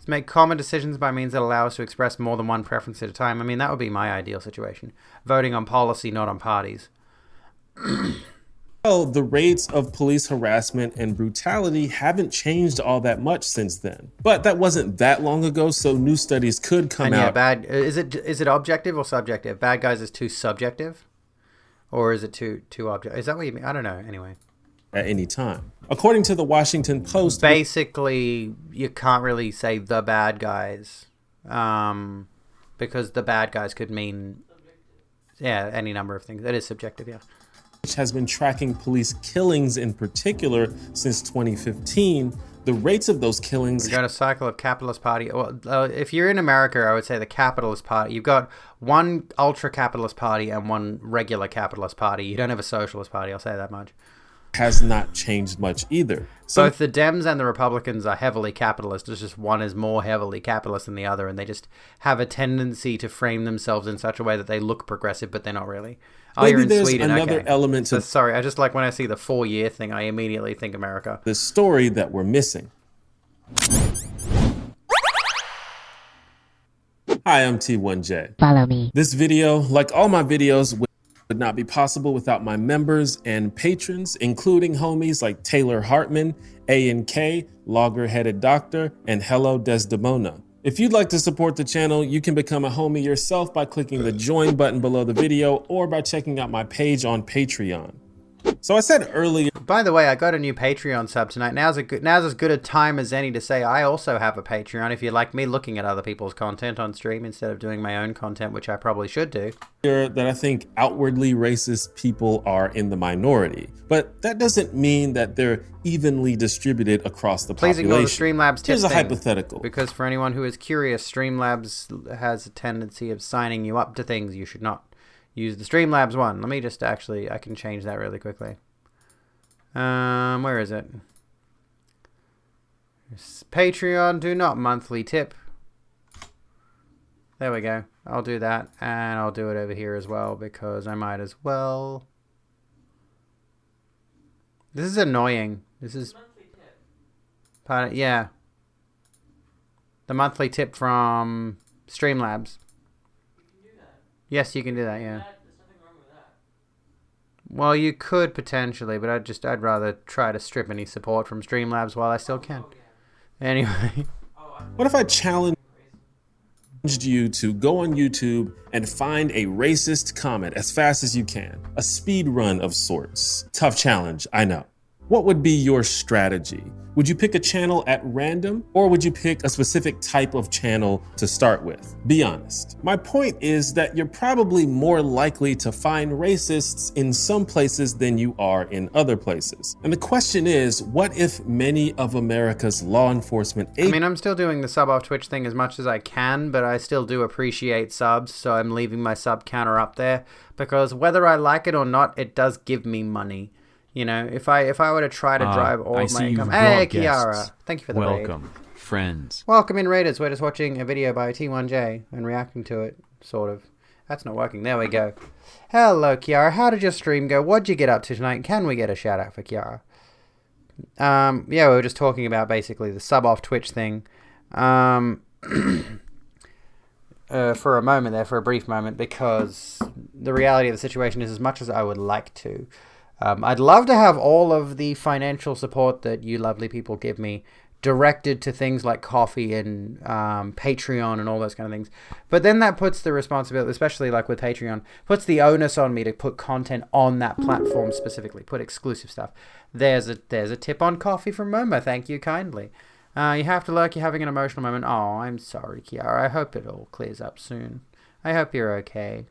Speaker 1: Make common decisions by means that allow us to express more than one preference at a time. I mean, that would be my ideal situation. Voting on policy, not on parties.
Speaker 14: Well, the rates of police harassment and brutality haven't changed all that much since then. But that wasn't that long ago, so new studies could come out.
Speaker 1: Is it objective or subjective? Bad guys is too subjective? Or is it too objective? Is that what you mean? I don't know. Anyway.
Speaker 14: At any time. According to the Washington Post...
Speaker 1: Basically, you can't really say the bad guys. Because the bad guys could mean... Yeah, any number of things. That is subjective, yeah.
Speaker 14: Which has been tracking police killings in particular since 2015. The rates of those killings...
Speaker 1: We've got a cycle of capitalist party. Well, if you're in America, I would say the capitalist party. You've got one ultra-capitalist party and one regular capitalist party. You don't have a socialist party, I'll say that much.
Speaker 14: Has not changed much either.
Speaker 1: Both the Dems and the Republicans are heavily capitalist. It's just one is more heavily capitalist than the other, and they just have a tendency to frame themselves in such a way that they look progressive, but they're not really.
Speaker 14: Maybe you're in there's Sweden. Another element to...
Speaker 1: Sorry, I just like when I see the 4-year thing, I immediately think America.
Speaker 14: The story that we're missing. Hi, I'm T1J.
Speaker 15: Follow me.
Speaker 14: This video, like all my videos, would not be possible without my members and patrons, including homies like Taylor Hartman, A&K, Logger-Headed Doctor, and Hello Desdemona. If you'd like to support the channel, you can become a homie yourself by clicking the join button below the video or by checking out my page on Patreon. So I said earlier...
Speaker 1: By the way, I got a new Patreon sub tonight. Now's as good a time as any to say I also have a Patreon if you like me looking at other people's content on stream instead of doing my own content, which I probably should do.
Speaker 14: That I think outwardly racist people are in the minority. But that doesn't mean that they're evenly distributed across the population.
Speaker 1: Please ignore the Streamlabs tip
Speaker 14: Here's a
Speaker 1: thing,
Speaker 14: hypothetical.
Speaker 1: Because for anyone who is curious, Streamlabs has a tendency of signing you up to things you should not. Use the Streamlabs one. Let me just actually, I can change that really quickly. Where is it? Patreon, do not monthly tip. There we go. I'll do that. And I'll do it over here as well because I might as well. This is annoying. This is... Yeah. The monthly tip from Streamlabs. Yes, you can do that, yeah.
Speaker 2: There's nothing wrong with that.
Speaker 1: Well, you could potentially, but I'd rather try to strip any support from Streamlabs while I still can. Anyway.
Speaker 14: What if I challenged you to go on YouTube and find a racist comment as fast as you can? A speed run of sorts. Tough challenge, I know. What would be your strategy? Would you pick a channel at random, or would you pick a specific type of channel to start with? Be honest. My point is that you're probably more likely to find racists in some places than you are in other places. And the question is, what if many of America's law enforcement agents...
Speaker 1: I mean, I'm still doing the sub off Twitch thing as much as I can, but I still do appreciate subs, so I'm leaving my sub counter up there, because whether I like it or not, it does give me money. You know, if I were to try to drive all of my income... Hey, Kiara! Thank you for the raid.
Speaker 3: Welcome, friends.
Speaker 1: Welcome in, Raiders. We're just watching a video by T1J and reacting to it, sort of. That's not working. There we go. Hello, Kiara. How did your stream go? What'd you get up to tonight? Can we get a shout-out for Kiara? Yeah, we were just talking about, basically, the sub-off Twitch thing. For a moment there, for a brief moment, because the reality of the situation is as much as I would like to... I'd love to have all of the financial support that you lovely people give me directed to things like coffee and Patreon and all those kind of things. But then that puts the responsibility, especially like with Patreon, puts the onus on me to put content on that platform specifically, put exclusive stuff. There's a tip on coffee from Momo. Thank you kindly. You have to look, you're having an emotional moment. Oh, I'm sorry, Kiara. I hope it all clears up soon. I hope you're okay.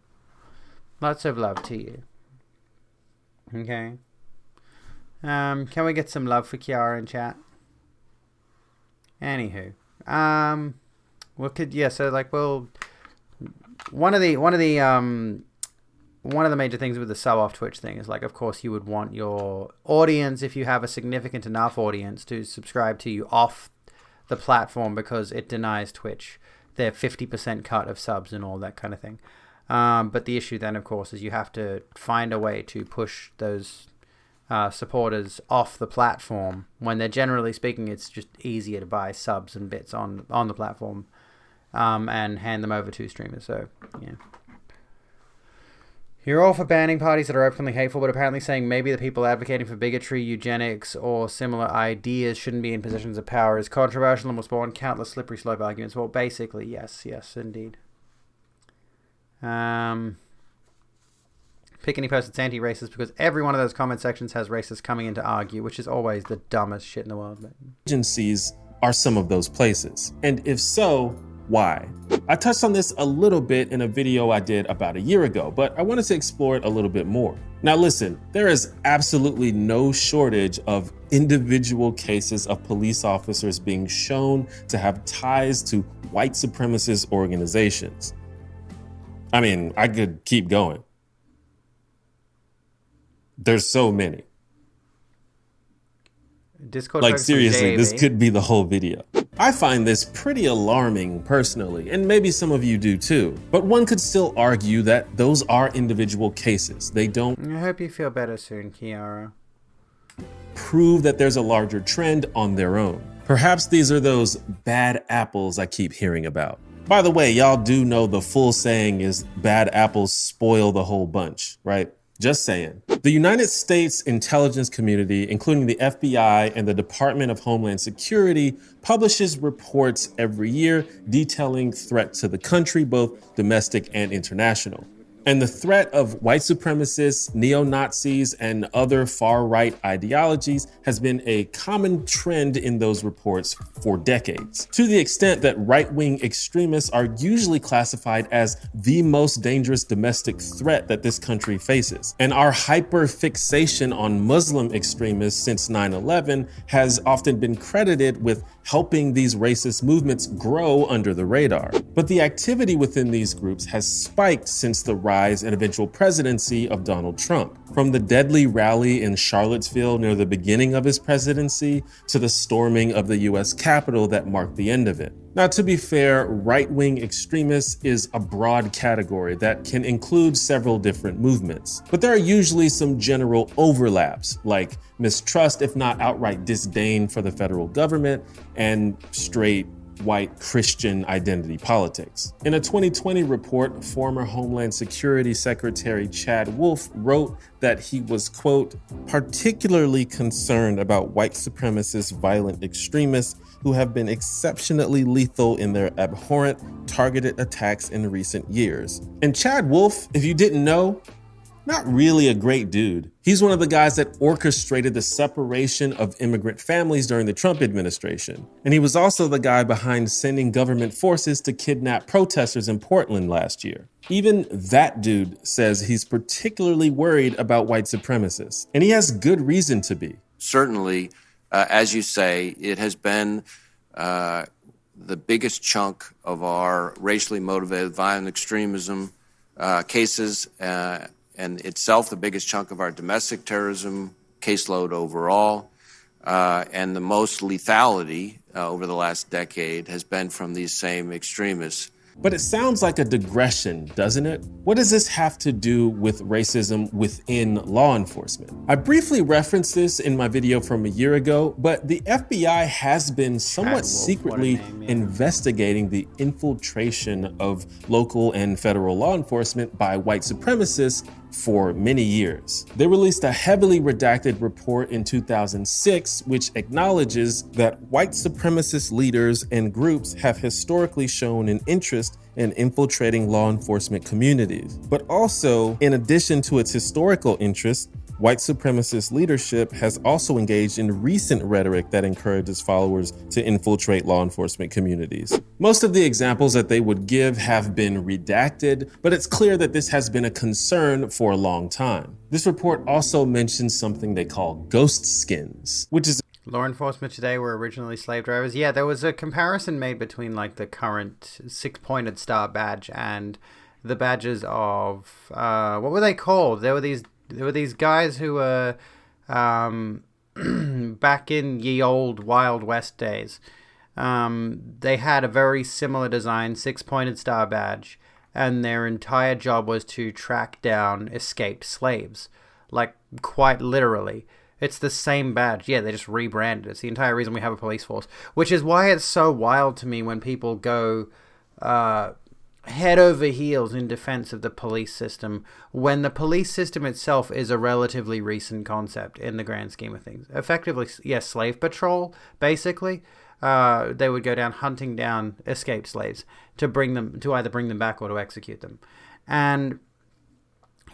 Speaker 1: Lots of love to you. Okay. Can we get some love for Kiara in chat? Anywho. So like, well, one of the major things with the sub off Twitch thing is like, of course, you would want your audience, if you have a significant enough audience, to subscribe to you off the platform because it denies Twitch their 50% cut of subs and all that kind of thing. But the issue then, of course, is you have to find a way to push those supporters off the platform, when they're generally speaking, it's just easier to buy subs and bits on the platform and hand them over to streamers. So, yeah. You're all for banning parties that are openly hateful, but apparently saying maybe the people advocating for bigotry, eugenics, or similar ideas shouldn't be in positions of power is controversial and will spawn countless slippery slope arguments. Well, basically, yes, indeed. Pick any post that's anti-racist because every one of those comment sections has racists coming in to argue, which is always the dumbest shit in the world.
Speaker 14: Agencies are some of those places. And if so, why? I touched on this a little bit in a video I did about a year ago, but I wanted to explore it a little bit more. Now listen, there is absolutely no shortage of individual cases of police officers being shown to have ties to white supremacist organizations. I mean, I could keep going. There's so many.
Speaker 1: Discord
Speaker 14: like seriously, this could be the whole video. I find this pretty alarming personally, and maybe some of you do too. But one could still argue that those are individual cases. They don't
Speaker 1: I hope you feel better soon, Kiara.
Speaker 14: Prove that there's a larger trend on their own. Perhaps these are those bad apples I keep hearing about. By the way, y'all do know the full saying is bad apples spoil the whole bunch, right? Just saying. The United States intelligence community, including the FBI and the Department of Homeland Security, publishes reports every year detailing threats to the country, both domestic and international. And the threat of white supremacists, neo-Nazis, and other far-right ideologies has been a common trend in those reports for decades, to the extent that right-wing extremists are usually classified as the most dangerous domestic threat that this country faces. And our hyper-fixation on Muslim extremists since 9/11 has often been credited with helping these racist movements grow under the radar. But the activity within these groups has spiked since the rise and eventual presidency of Donald Trump. From the deadly rally in Charlottesville near the beginning of his presidency to the storming of the US Capitol that marked the end of it. Now, to be fair, right-wing extremists is a broad category that can include several different movements. But there are usually some general overlaps, like mistrust, if not outright disdain for the federal government, and straight white Christian identity politics. In a 2020 report, former Homeland Security Secretary Chad Wolf wrote that he was, quote, particularly concerned about white supremacist violent extremists who have been exceptionally lethal in their abhorrent targeted attacks in recent years. And Chad Wolf, if you didn't know, not really a great dude. He's one of the guys that orchestrated the separation of immigrant families during the Trump administration. And he was also the guy behind sending government forces to kidnap protesters in Portland last year. Even that dude says he's particularly worried about white supremacists. And he has good reason to be.
Speaker 15: Certainly, as you say, it has been the biggest chunk of our racially motivated violent extremism cases, and itself the biggest chunk of our domestic terrorism caseload overall, and the most lethality over the last decade has been from these same extremists.
Speaker 14: But it sounds like a digression, doesn't it? What does this have to do with racism within law enforcement? I briefly referenced this in my video from a year ago, but the FBI has been somewhat secretly investigating the infiltration of local and federal law enforcement by white supremacists for many years. They released a heavily redacted report in 2006, which acknowledges that white supremacist leaders and groups have historically shown an interest in infiltrating law enforcement communities. But also, in addition to its historical interest, white supremacist leadership has also engaged in recent rhetoric that encourages followers to infiltrate law enforcement communities. Most of the examples that they would give have been redacted, but it's clear that this has been a concern for a long time. This report also mentions something they call ghost skins, which is
Speaker 1: law enforcement today were originally slave drivers. Yeah, there was a comparison made between like the current 6-pointed star badge and the badges of what were they called? There were these guys who were back in ye old Wild West days. They had a very similar design, 6-pointed star badge, and their entire job was to track down escaped slaves. Like, quite literally. It's the same badge. Yeah, they just rebranded it. It's the entire reason we have a police force. Which is why it's so wild to me when people go head over heels in defense of the police system, when the police system itself is a relatively recent concept in the grand scheme of things. Effectively, yes, slave patrol, basically. They would go down hunting down escaped slaves to either bring them back or to execute them. And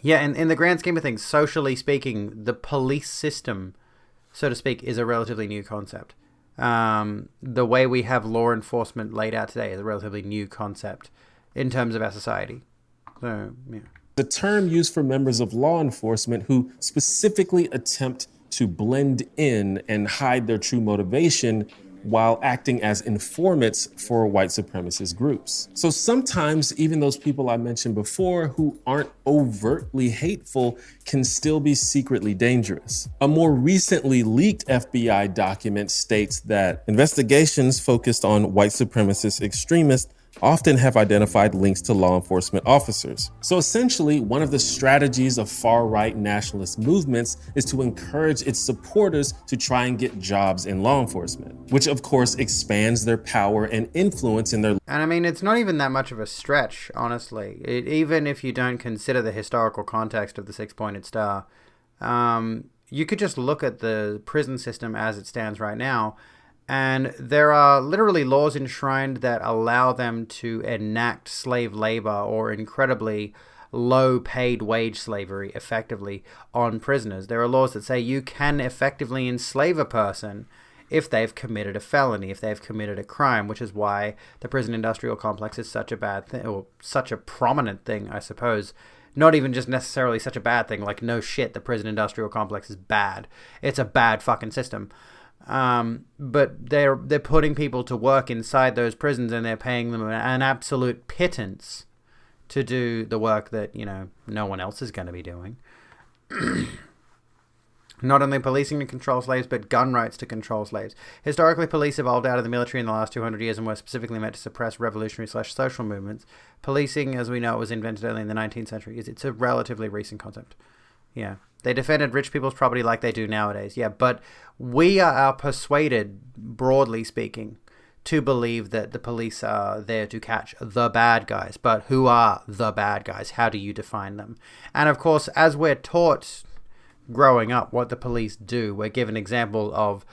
Speaker 1: yeah, in the grand scheme of things, socially speaking, the police system, so to speak, is a relatively new concept. The way we have law enforcement laid out today is a relatively new concept in terms of our society. So, yeah.
Speaker 14: The term used for members of law enforcement who specifically attempt to blend in and hide their true motivation while acting as informants for white supremacist groups. So sometimes even those people I mentioned before who aren't overtly hateful can still be secretly dangerous. A more recently leaked FBI document states that investigations focused on white supremacist extremists often have identified links to law enforcement officers. So essentially, one of the strategies of far-right nationalist movements is to encourage its supporters to try and get jobs in law enforcement, which of course expands their power and influence in their...
Speaker 1: And I mean, it's not even that much of a stretch, honestly. Even if you don't consider the historical context of the six-pointed star, you could just look at the prison system as it stands right now. And there are literally laws enshrined that allow them to enact slave labor or incredibly low-paid wage slavery effectively on prisoners. There are laws that say you can effectively enslave a person if they've committed a felony, if they've committed a crime, which is why the prison industrial complex is such a bad thing, or such a prominent thing, I suppose. Not even just necessarily such a bad thing, like no shit, the prison industrial complex is bad. It's a bad fucking system. But they're putting people to work inside those prisons and they're paying them an absolute pittance to do the work that, you know, no one else is going to be doing. Not only policing to control slaves, but gun rights to control slaves. Historically, police evolved out of the military in the last 200 years and were specifically meant to suppress revolutionary/social movements. Policing, as we know, it was invented only in the 19th century. It's a relatively recent concept. Yeah. They defended rich people's property like they do nowadays. Yeah, but we are persuaded, broadly speaking, to believe that the police are there to catch the bad guys. But who are the bad guys? How do you define them? And of course, as we're taught growing up what the police do, we're given example of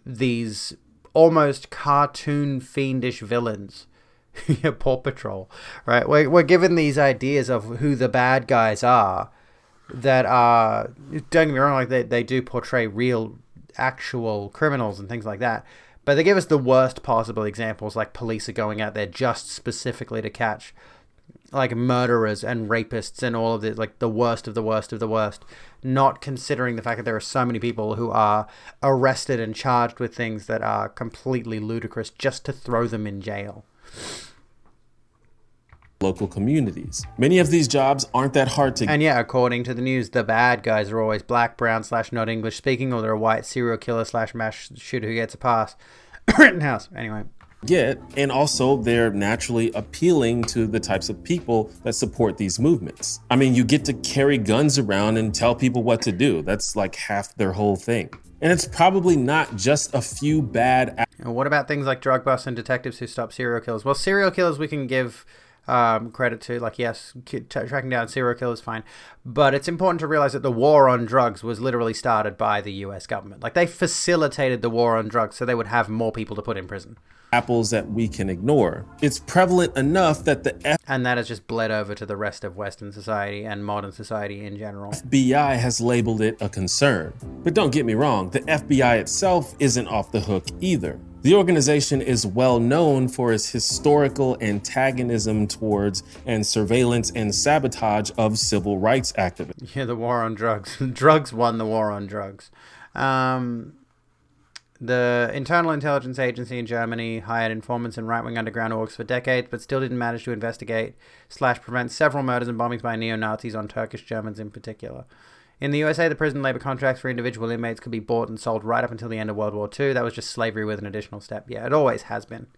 Speaker 1: these almost cartoon fiendish villains. Paw Patrol, right? We're given these ideas of who the bad guys are that are, don't get me wrong, like they do portray real, actual criminals and things like that. But they give us the worst possible examples, like police are going out there just specifically to catch like murderers and rapists and all of this, like the worst of the worst of the worst, not considering the fact that there are so many people who are arrested and charged with things that are completely ludicrous just to throw them in jail.
Speaker 14: Local communities. Many of these jobs aren't that hard to...
Speaker 1: And yeah, according to the news, the bad guys are always black, brown / not English speaking, or they're a white serial killer / mass shooter who gets a pass. Rittenhouse. Anyway.
Speaker 14: Get, and also they're naturally appealing to the types of people that support these movements. I mean, you get to carry guns around and tell people what to do. That's like half their whole thing. And it's probably not just a few bad...
Speaker 1: And what about things like drug busts and detectives who stop serial killers? Well, serial killers we can give credit to, like, yes, tracking down serial killers, fine. But it's important to realize that the war on drugs was literally started by the US government. Like, they facilitated the war on drugs so they would have more people to put in prison.
Speaker 14: Apples that we can ignore. It's prevalent enough that the
Speaker 1: and that has just bled over to the rest of Western society and modern society in general.
Speaker 14: FBI has labeled it a concern. But don't get me wrong, the FBI itself isn't off the hook either. The organization is well known for its historical antagonism towards and surveillance and sabotage of civil rights activists.
Speaker 1: Yeah, the war on drugs. Drugs won the war on drugs. The Internal Intelligence Agency in Germany hired informants and right-wing underground orgs for decades, but still didn't manage to investigate / prevent several murders and bombings by neo-Nazis on Turkish Germans in particular. In the USA, the prison labor contracts for individual inmates could be bought and sold right up until the end of World War II. That was just slavery with an additional step. Yeah, it always has been.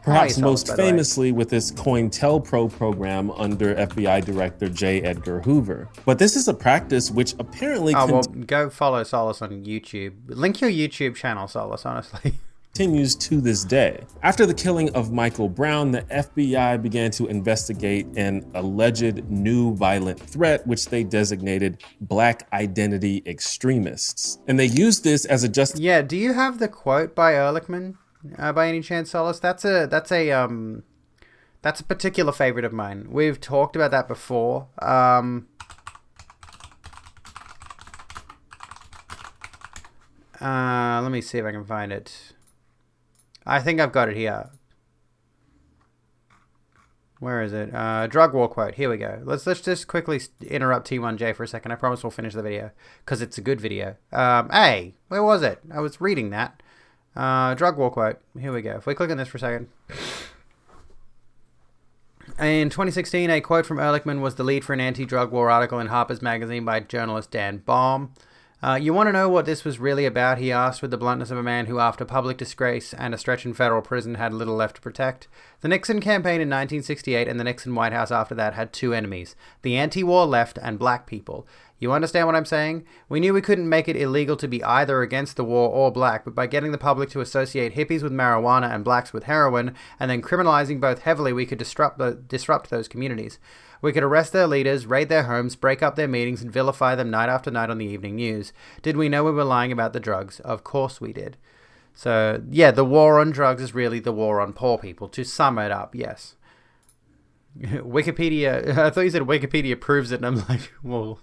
Speaker 14: Perhaps most famously with this COINTELPRO program under FBI Director J. Edgar Hoover. But this is a practice which apparently...
Speaker 1: well, go follow Solis on YouTube. Link your YouTube channel, Solis, honestly.
Speaker 14: Continues to this day. After the killing of Michael Brown, the FBI began to investigate an alleged new violent threat, which they designated Black Identity Extremists. And they used this as a
Speaker 1: Yeah, do you have the quote by Ehrlichman? By any chance, Solis? That's a particular favorite of mine. We've talked about that before. Let me see if I can find it. I think I've got it here. Where is it? Drug war quote. Here we go. Let's just quickly interrupt T1J for a second. I promise we'll finish the video because it's a good video. Hey, where was it? I was reading that. Drug war quote. Here we go. If we click on this for a second. In 2016, a quote from Ehrlichman was the lead for an anti-drug war article in Harper's Magazine by journalist Dan Baum. You want to know what this was really about, he asked with the bluntness of a man who, after public disgrace and a stretch in federal prison, had little left to protect. The Nixon campaign in 1968 and the Nixon White House after that had two enemies, the anti-war left and black people. You understand what I'm saying? We knew we couldn't make it illegal to be either against the war or black, but by getting the public to associate hippies with marijuana and blacks with heroin, and then criminalizing both heavily, we could disrupt those communities. We could arrest their leaders, raid their homes, break up their meetings, and vilify them night after night on the evening news. Did we know we were lying about the drugs? Of course we did. So, yeah, the war on drugs is really the war on poor people. To sum it up, yes. Wikipedia, I thought you said Wikipedia proves it, and I'm like, well...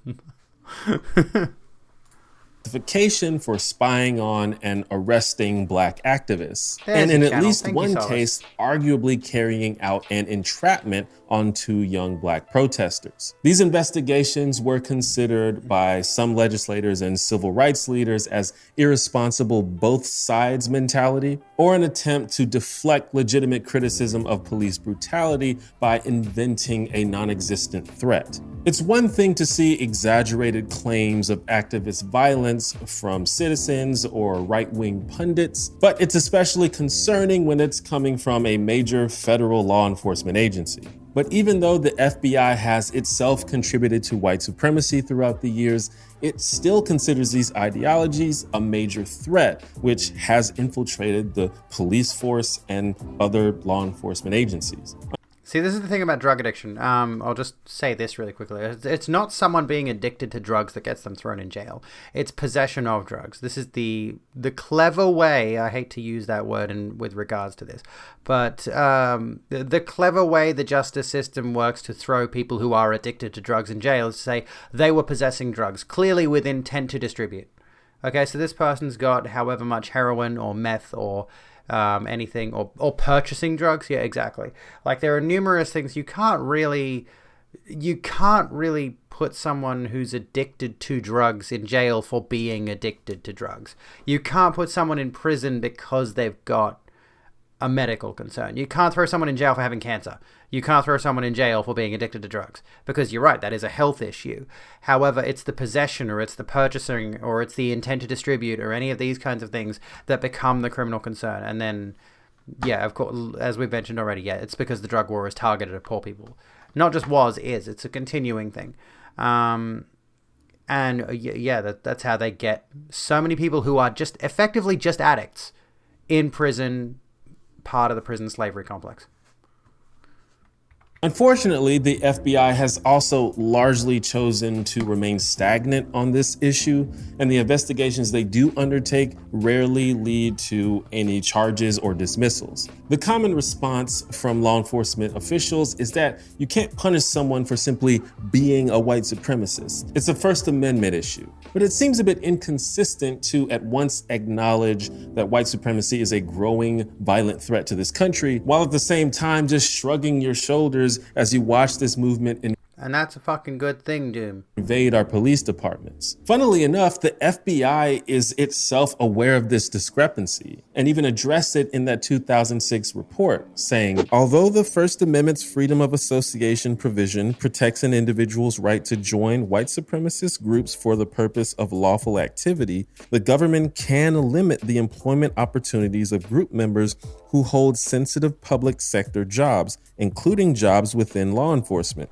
Speaker 14: Justification for spying on and arresting black activists, and in at least one case, arguably carrying out an entrapment on two young black protesters. These investigations were considered by some legislators and civil rights leaders as irresponsible both sides mentality, or an attempt to deflect legitimate criticism of police brutality by inventing a non-existent threat. It's one thing to see exaggerated claims of activist violence from citizens or right-wing pundits, but it's especially concerning when it's coming from a major federal law enforcement agency. But even though the FBI has itself contributed to white supremacy throughout the years, it still considers these ideologies a major threat, which has infiltrated the police force and other law enforcement agencies.
Speaker 1: See, this is the thing about drug addiction. I'll just say this really quickly. It's not someone being addicted to drugs that gets them thrown in jail. It's possession of drugs. This is the clever way, I hate to use that word with regards to this, but the clever way the justice system works to throw people who are addicted to drugs in jail is to say they were possessing drugs, clearly with intent to distribute. Okay, so this person's got however much heroin or meth or anything, or purchasing drugs. Yeah, exactly. Like, there are numerous things. You can't really put someone who's addicted to drugs in jail for being addicted to drugs. You can't put someone in prison because they've got a medical concern. You can't throw someone in jail for having cancer. You can't throw someone in jail for being addicted to drugs, because you're right, that is a health issue. However, it's the possession, or it's the purchasing, or it's the intent to distribute, or any of these kinds of things that become the criminal concern. And then, yeah, of course, as we've mentioned already, yeah, it's because the drug war is targeted at poor people. Not just is, it's a continuing thing. And yeah, that's how they get so many people who are just effectively just addicts in prison, part of the prison slavery complex.
Speaker 14: Unfortunately, the FBI has also largely chosen to remain stagnant on this issue, and the investigations they do undertake rarely lead to any charges or dismissals. The common response from law enforcement officials is that you can't punish someone for simply being a white supremacist. It's a First Amendment issue. But it seems a bit inconsistent to at once acknowledge that white supremacy is a growing violent threat to this country, while at the same time just shrugging your shoulders as you watch this movement
Speaker 1: and that's a fucking good thing, Doom.
Speaker 14: Invade our police departments. Funnily enough, the FBI is itself aware of this discrepancy and even addressed it in that 2006 report, saying, although the First Amendment's freedom of association provision protects an individual's right to join white supremacist groups for the purpose of lawful activity, the government can limit the employment opportunities of group members who hold sensitive public sector jobs, including jobs within law enforcement.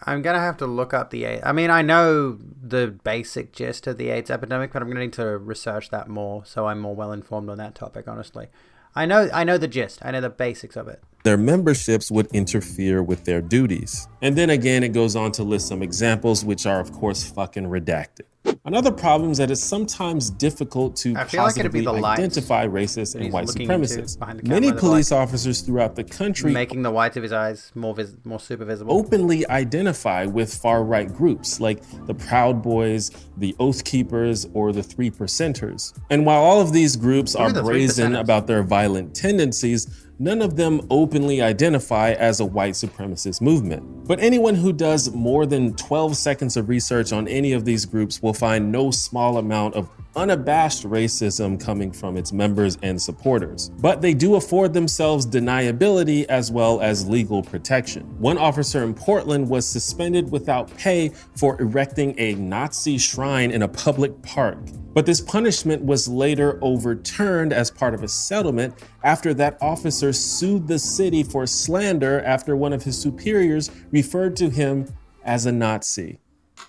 Speaker 1: I'm going to have to look up the AIDS. I mean, I know the basic gist of the AIDS epidemic, but I'm going to need to research that more so I'm more well informed on that topic, honestly. I know the gist. I know the basics of it.
Speaker 14: Their memberships would interfere with their duties. And then again, it goes on to list some examples, which are, of course, fucking redacted. Another problem is that it's sometimes difficult to positively identify racists and white supremacists. Many police officers throughout the country,
Speaker 1: making the whites of his eyes more super visible,
Speaker 14: openly identify with far-right groups like the Proud Boys, the Oath Keepers, or the Three Percenters. And while all of these groups are brazen about their violent tendencies, none of them openly identify as a white supremacist movement. But anyone who does more than 12 seconds of research on any of these groups will find no small amount of unabashed racism coming from its members and supporters. But they do afford themselves deniability as well as legal protection. One officer in Portland was suspended without pay for erecting a Nazi shrine in a public park. But this punishment was later overturned as part of a settlement after that officer sued the city for slander after one of his superiors referred to him as a Nazi.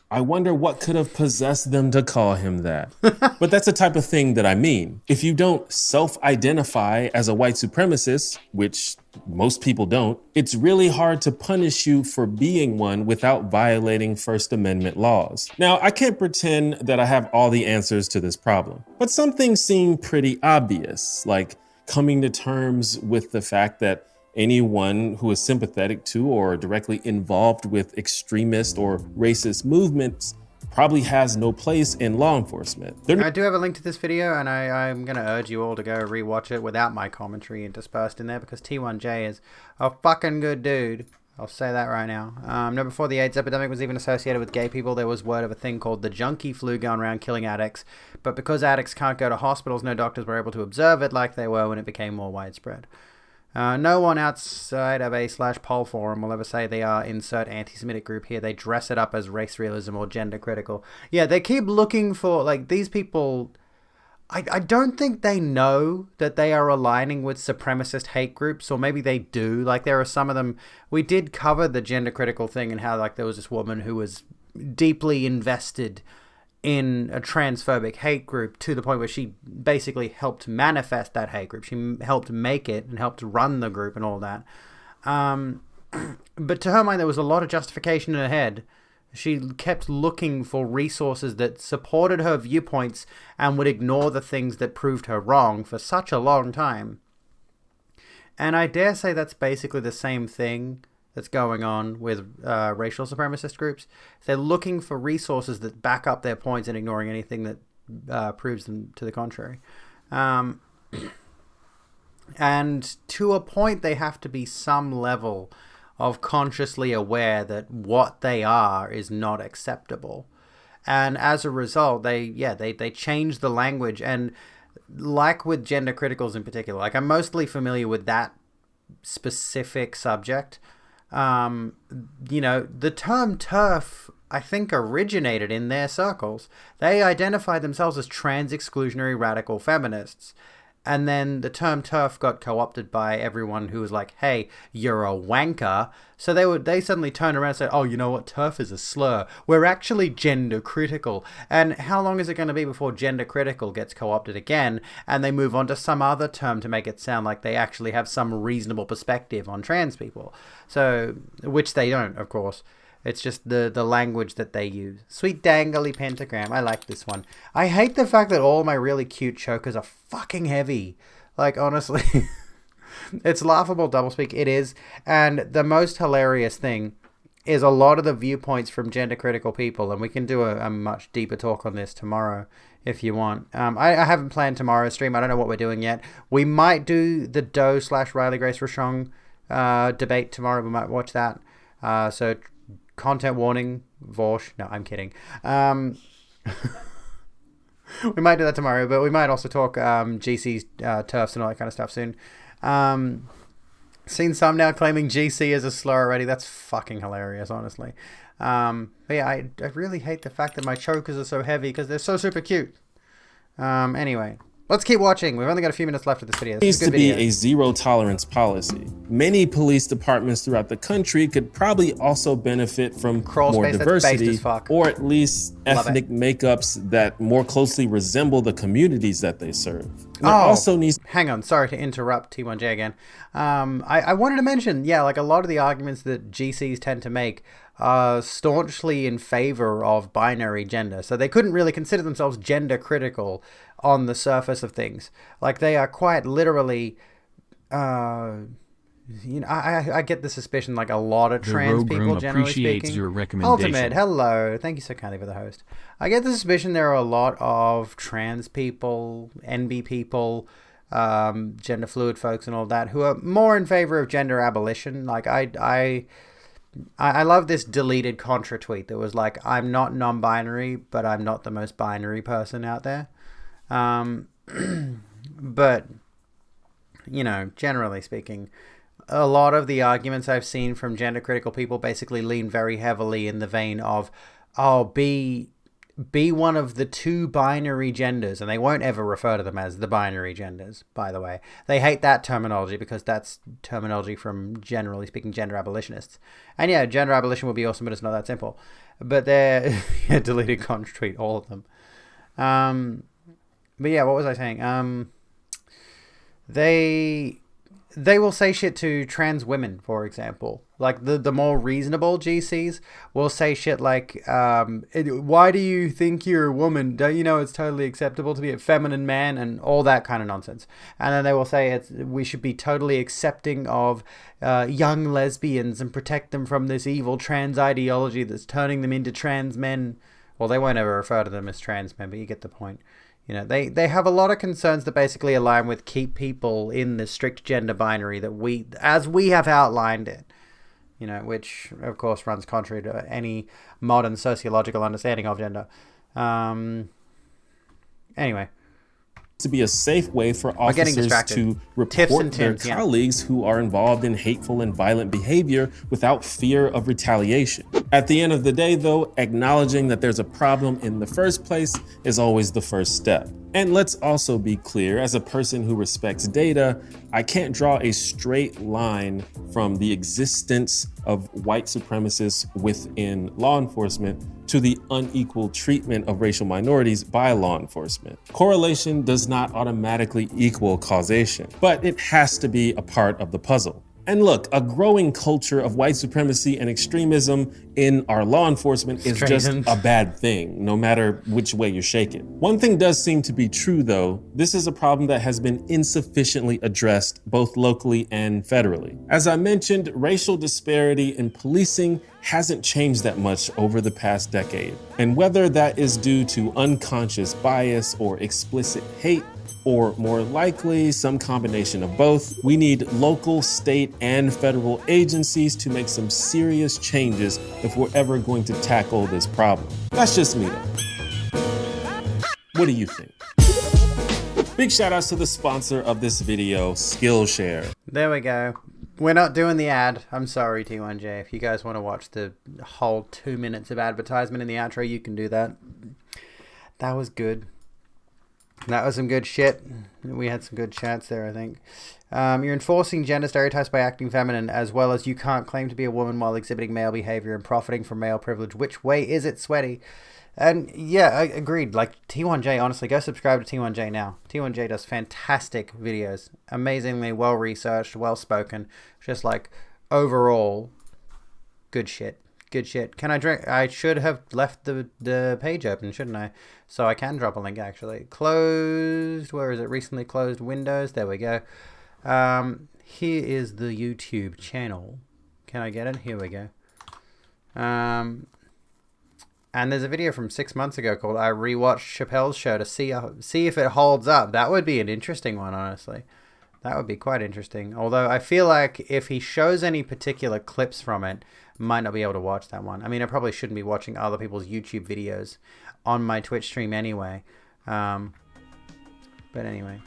Speaker 14: I wonder what could have possessed them to call him that. But that's the type of thing that I mean. If you don't self-identify as a white supremacist, which most people don't, it's really hard to punish you for being one without violating First Amendment laws. Now, I can't pretend that I have all the answers to this problem, but some things seem pretty obvious, like coming to terms with the fact that anyone who is sympathetic to or directly involved with extremist or racist movements probably has no place in law enforcement.
Speaker 1: I do have a link to this video, and I'm going to urge you all to go rewatch it without my commentary interspersed in there, because T1J is a fucking good dude. I'll say that right now. No, before the AIDS epidemic was even associated with gay people, there was word of a thing called the junkie flu going around killing addicts. But because addicts can't go to hospitals, no doctors were able to observe it like they were when it became more widespread. No one outside of a/poll forum will ever say they are insert anti-Semitic group here. They dress it up as race realism or gender critical. Yeah, they keep looking for, like, these people, I don't think they know that they are aligning with supremacist hate groups, or maybe they do. Like, there are some of them. We did cover the gender critical thing and how, like, there was this woman who was deeply invested in a transphobic hate group to the point where she basically helped manifest that hate group. She helped make it and helped run the group and all that. But to her mind, there was a lot of justification in her head. She kept looking for resources that supported her viewpoints and would ignore the things that proved her wrong for such a long time. And I dare say that's basically the same thing that's going on with racial supremacist groups. They're looking for resources that back up their points and ignoring anything that proves them to the contrary. And to a point, they have to be some level of consciously aware that what they are is not acceptable. And as a result, they change the language. And like with gender criticals in particular, like, I'm mostly familiar with that specific subject. You know, the term TERF, I think, originated in their circles. They identified themselves as trans-exclusionary radical feminists. And then the term TERF got co-opted by everyone who was like, hey, you're a wanker. So they suddenly turned around and said, oh, you know what? TERF is a slur. We're actually gender critical. And how long is it going to be before gender critical gets co-opted again and they move on to some other term to make it sound like they actually have some reasonable perspective on trans people? So, which they don't, of course. It's just the language that they use. Sweet dangly pentagram. I like this one. I hate the fact that all my really cute chokers are fucking heavy. Like, honestly. It's laughable doublespeak. It is. And the most hilarious thing is a lot of the viewpoints from gender critical people, and we can do a much deeper talk on this tomorrow if you want. I haven't planned tomorrow's stream. I don't know what we're doing yet. We might do the Doe/Riley Grace Rochon debate tomorrow. We might watch that. So content warning, Vorsh. No, I'm kidding. We might do that tomorrow, but we might also talk GC's TERFs and all that kind of stuff soon. Seen some now claiming GC as a slur already. That's fucking hilarious, honestly. But yeah, I really hate the fact that my chokers are so heavy because they're so super cute. Anyway, Let's keep watching. We've only got a few minutes left of this video.
Speaker 14: This needs to be a zero tolerance policy. Many police departments throughout the country could probably also benefit from more diversity, or at least ethnic makeups that more closely resemble the communities that they serve. Also needs.
Speaker 1: Hang on, sorry to interrupt T1J again. I wanted to mention, yeah, like a lot of the arguments that GCs tend to make are staunchly in favor of binary gender. So they couldn't really consider themselves gender critical on the surface of things. Like they are quite literally, you know, I get the suspicion like a lot of trans people generally speaking.
Speaker 3: Your recommendation.
Speaker 1: Ultimate, hello. Thank you so kindly for the host. I get the suspicion there are a lot of trans people, NB people, gender fluid folks and all that who are more in favor of gender abolition. Like I love this deleted Contra tweet that was like, I'm not non-binary, but I'm not the most binary person out there. But, you know, generally speaking, a lot of the arguments I've seen from gender critical people basically lean very heavily in the vein of, oh, be one of the two binary genders, and they won't ever refer to them as the binary genders, by the way. They hate that terminology because that's terminology from, generally speaking, gender abolitionists. And yeah, gender abolition would be awesome, but it's not that simple. But they're deleted Contra tweet, all of them. But yeah, what was I saying? They will say shit to trans women, for example. Like the more reasonable GCs will say shit like, why do you think you're a woman? Don't you know it's totally acceptable to be a feminine man, and all that kind of nonsense. And then they will say we should be totally accepting of young lesbians and protect them from this evil trans ideology that's turning them into trans men. Well, they won't ever refer to them as trans men, but you get the point. You know, they have a lot of concerns that basically align with keep people in the strict gender binary that we have outlined it. You know, which of course runs contrary to any modern sociological understanding of gender. Anyway.
Speaker 14: To be a safe way for officers to report their colleagues who are involved in hateful and violent behavior without fear of retaliation. At the end of the day, though, acknowledging that there's a problem in the first place is always the first step. And let's also be clear, as a person who respects data, I can't draw a straight line from the existence of white supremacists within law enforcement to the unequal treatment of racial minorities by law enforcement. Correlation does not automatically equal causation, but it has to be a part of the puzzle. And look, a growing culture of white supremacy and extremism in our law enforcement is just a bad thing, no matter which way you shake it. One thing does seem to be true, though. This is a problem that has been insufficiently addressed both locally and federally. As I mentioned, racial disparity in policing hasn't changed that much over the past decade. And whether that is due to unconscious bias or explicit hate, or more likely, some combination of both, we need local, state, and federal agencies to make some serious changes if we're ever going to tackle this problem. That's just me, though. What do you think? Big shout outs to the sponsor of this video, Skillshare.
Speaker 1: There we go. We're not doing the ad. I'm sorry, T1J. If you guys want to watch the whole 2 minutes of advertisement in the outro, you can do that. That was good. That was some good shit. We had some good chats there, I think. You're enforcing gender stereotypes by acting feminine, as well as you can't claim to be a woman while exhibiting male behavior and profiting from male privilege. Which way is it, sweaty? And yeah, I agreed. Like T1J, honestly, go subscribe to T1J now. T1J does fantastic videos. Amazingly well-researched, well-spoken. Just like, overall, good shit. Good shit. Can I drink? I should have left the page open, shouldn't I? So I can drop a link, actually. Closed. Where is it? Recently closed Windows. There we go. Here is the YouTube channel. Can I get it? Here we go. And there's a video from 6 months ago called I Rewatched Chappelle's Show to see if it holds up. That would be an interesting one, honestly. That would be quite interesting. Although I feel like if he shows any particular clips from it, might not be able to watch that one. I mean, I probably shouldn't be watching other people's YouTube videos on my Twitch stream anyway. But anyway.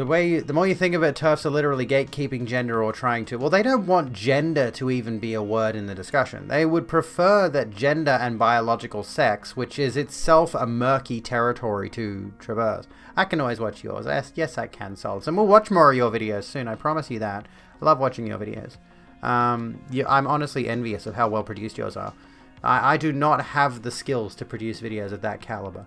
Speaker 1: the more you think of it, TERFs are literally gatekeeping gender or trying to... Well, they don't want gender to even be a word in the discussion. They would prefer that gender and biological sex, which is itself a murky territory to traverse. I can always watch yours. Yes, I can, Souls. And we'll watch more of your videos soon, I promise you that. I love watching your videos. I'm honestly envious of how well produced yours are. I do not have the skills to produce videos of that caliber.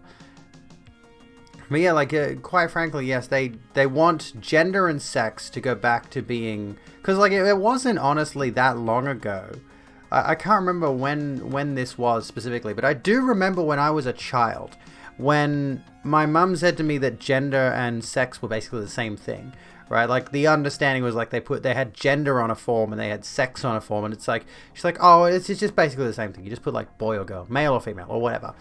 Speaker 1: But yeah, like, quite frankly, yes, they want gender and sex to go back to being... Because, like, it wasn't honestly that long ago. I can't remember when this was specifically, but I do remember when I was a child, when my mum said to me that gender and sex were basically the same thing, right? Like, the understanding was, like, they had gender on a form and they had sex on a form, and it's like, she's like, oh, it's just basically the same thing. You just put, like, boy or girl, male or female, or whatever.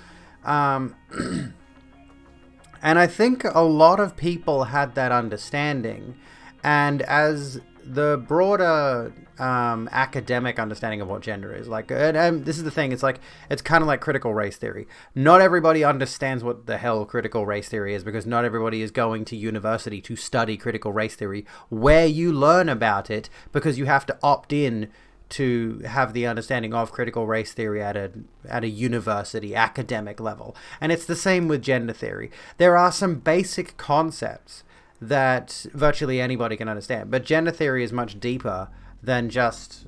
Speaker 1: And I think a lot of people had that understanding, and as the broader academic understanding of what gender is, like, and this is the thing, it's like, it's kind of like critical race theory. Not everybody understands what the hell critical race theory is, because not everybody is going to university to study critical race theory, where you learn about it, because you have to opt in to have the understanding of critical race theory at a university academic level. And it's the same with gender theory. There are some basic concepts that virtually anybody can understand, but gender theory is much deeper than just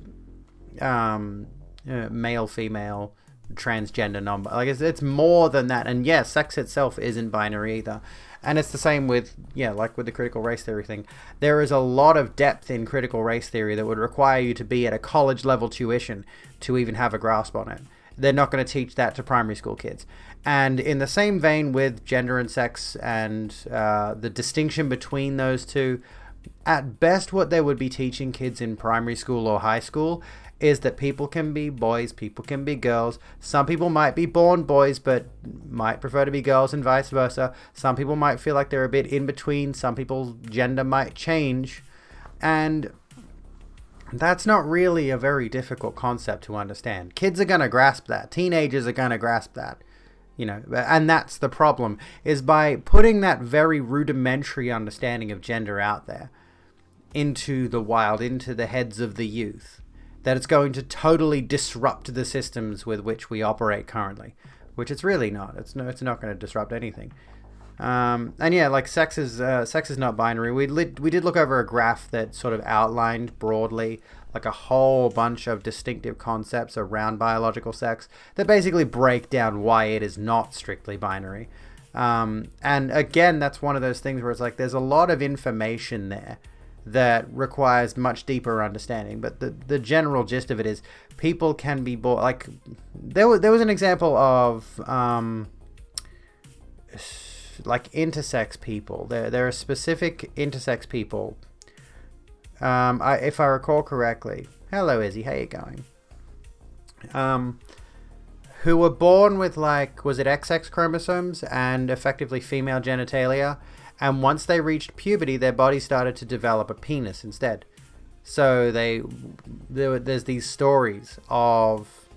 Speaker 1: male, female, transgender, non. Like, it's more than that. And yes, sex itself isn't binary either. And it's the same with, yeah, like with the critical race theory thing. There is a lot of depth in critical race theory that would require you to be at a college level tuition to even have a grasp on it. They're not going to teach that to primary school kids. And in the same vein with gender and sex and the distinction between those two, at best what they would be teaching kids in primary school or high school is that people can be boys, people can be girls. Some people might be born boys but might prefer to be girls, and vice versa. Some people might feel like they're a bit in between. Some people's gender might change. And that's not really a very difficult concept to understand. Kids are going to grasp that. Teenagers are going to grasp that. You know, and that's the problem, is by putting that very rudimentary understanding of gender out there into the wild, into the heads of the youth, that it's going to totally disrupt the systems with which we operate currently, which it's really not. It's not going to disrupt anything. And yeah, like, sex is not binary. We did look over a graph that sort of outlined broadly like a whole bunch of distinctive concepts around biological sex that basically break down why it is not strictly binary. And again, that's one of those things where it's like there's a lot of information there that requires much deeper understanding, but the general gist of it is people can be born, like, there was an example of like intersex people. There are specific intersex people, if I recall correctly. Hello Izzy, how you going? Who were born with, like, was it XX chromosomes and effectively female genitalia, and once they reached puberty, their body started to develop a penis instead. So there's these stories of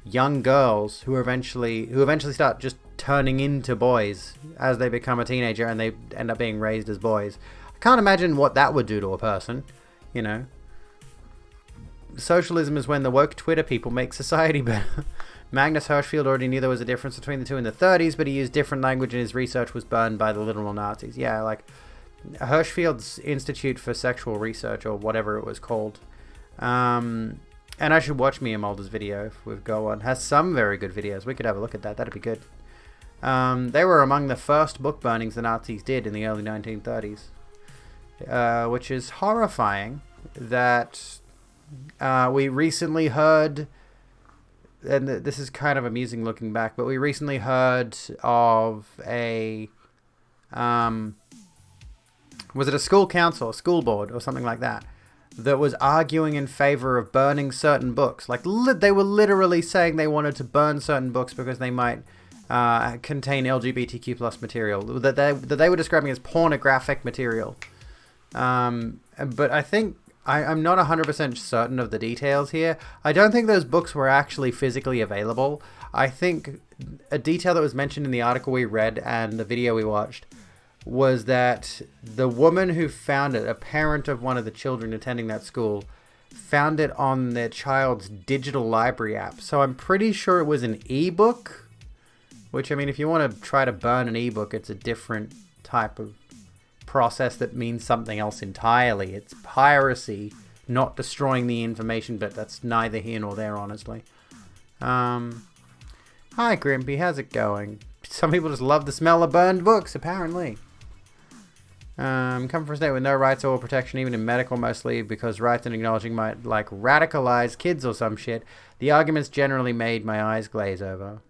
Speaker 1: young girls who eventually start just turning into boys as they become a teenager, and they end up being raised as boys. I can't imagine what that would do to a person, you know. Socialism is when the woke Twitter people make society better. Magnus Hirschfeld already knew there was a difference between the two in the 30s, but he used different language and his research was burned by the literal Nazis. Yeah, like Hirschfeld's Institute for Sexual Research, or whatever it was called. And I should watch Mia Mulder's video if we've got one. Has some very good videos. We could have a look at that. That'd be good. They were among the first book burnings the Nazis did in the early 1930s. Which is horrifying that we recently heard, and this is kind of amusing looking back, but we recently heard of a, was it a school council, a school board, or something like that, that was arguing in favor of burning certain books. Like, they were literally saying they wanted to burn certain books because they might contain LGBTQ plus material that they were describing as pornographic material. But I think I'm not 100% certain of the details here. I don't think those books were actually physically available. I think a detail that was mentioned in the article we read and the video we watched was that the woman who found it, a parent of one of the children attending that school, found it on their child's digital library app. So I'm pretty sure it was an ebook, which, I mean, if you want to try to burn an ebook, it's a different type of process that means something else entirely. It's piracy, not destroying the information, but that's neither here nor there, honestly. Hi, Grimpy, how's it going? Some people just love the smell of burned books, apparently. Come from a state with no rights or protection, even in medical, mostly because rights and acknowledging might, like, radicalize kids or some shit. The arguments generally made my eyes glaze over.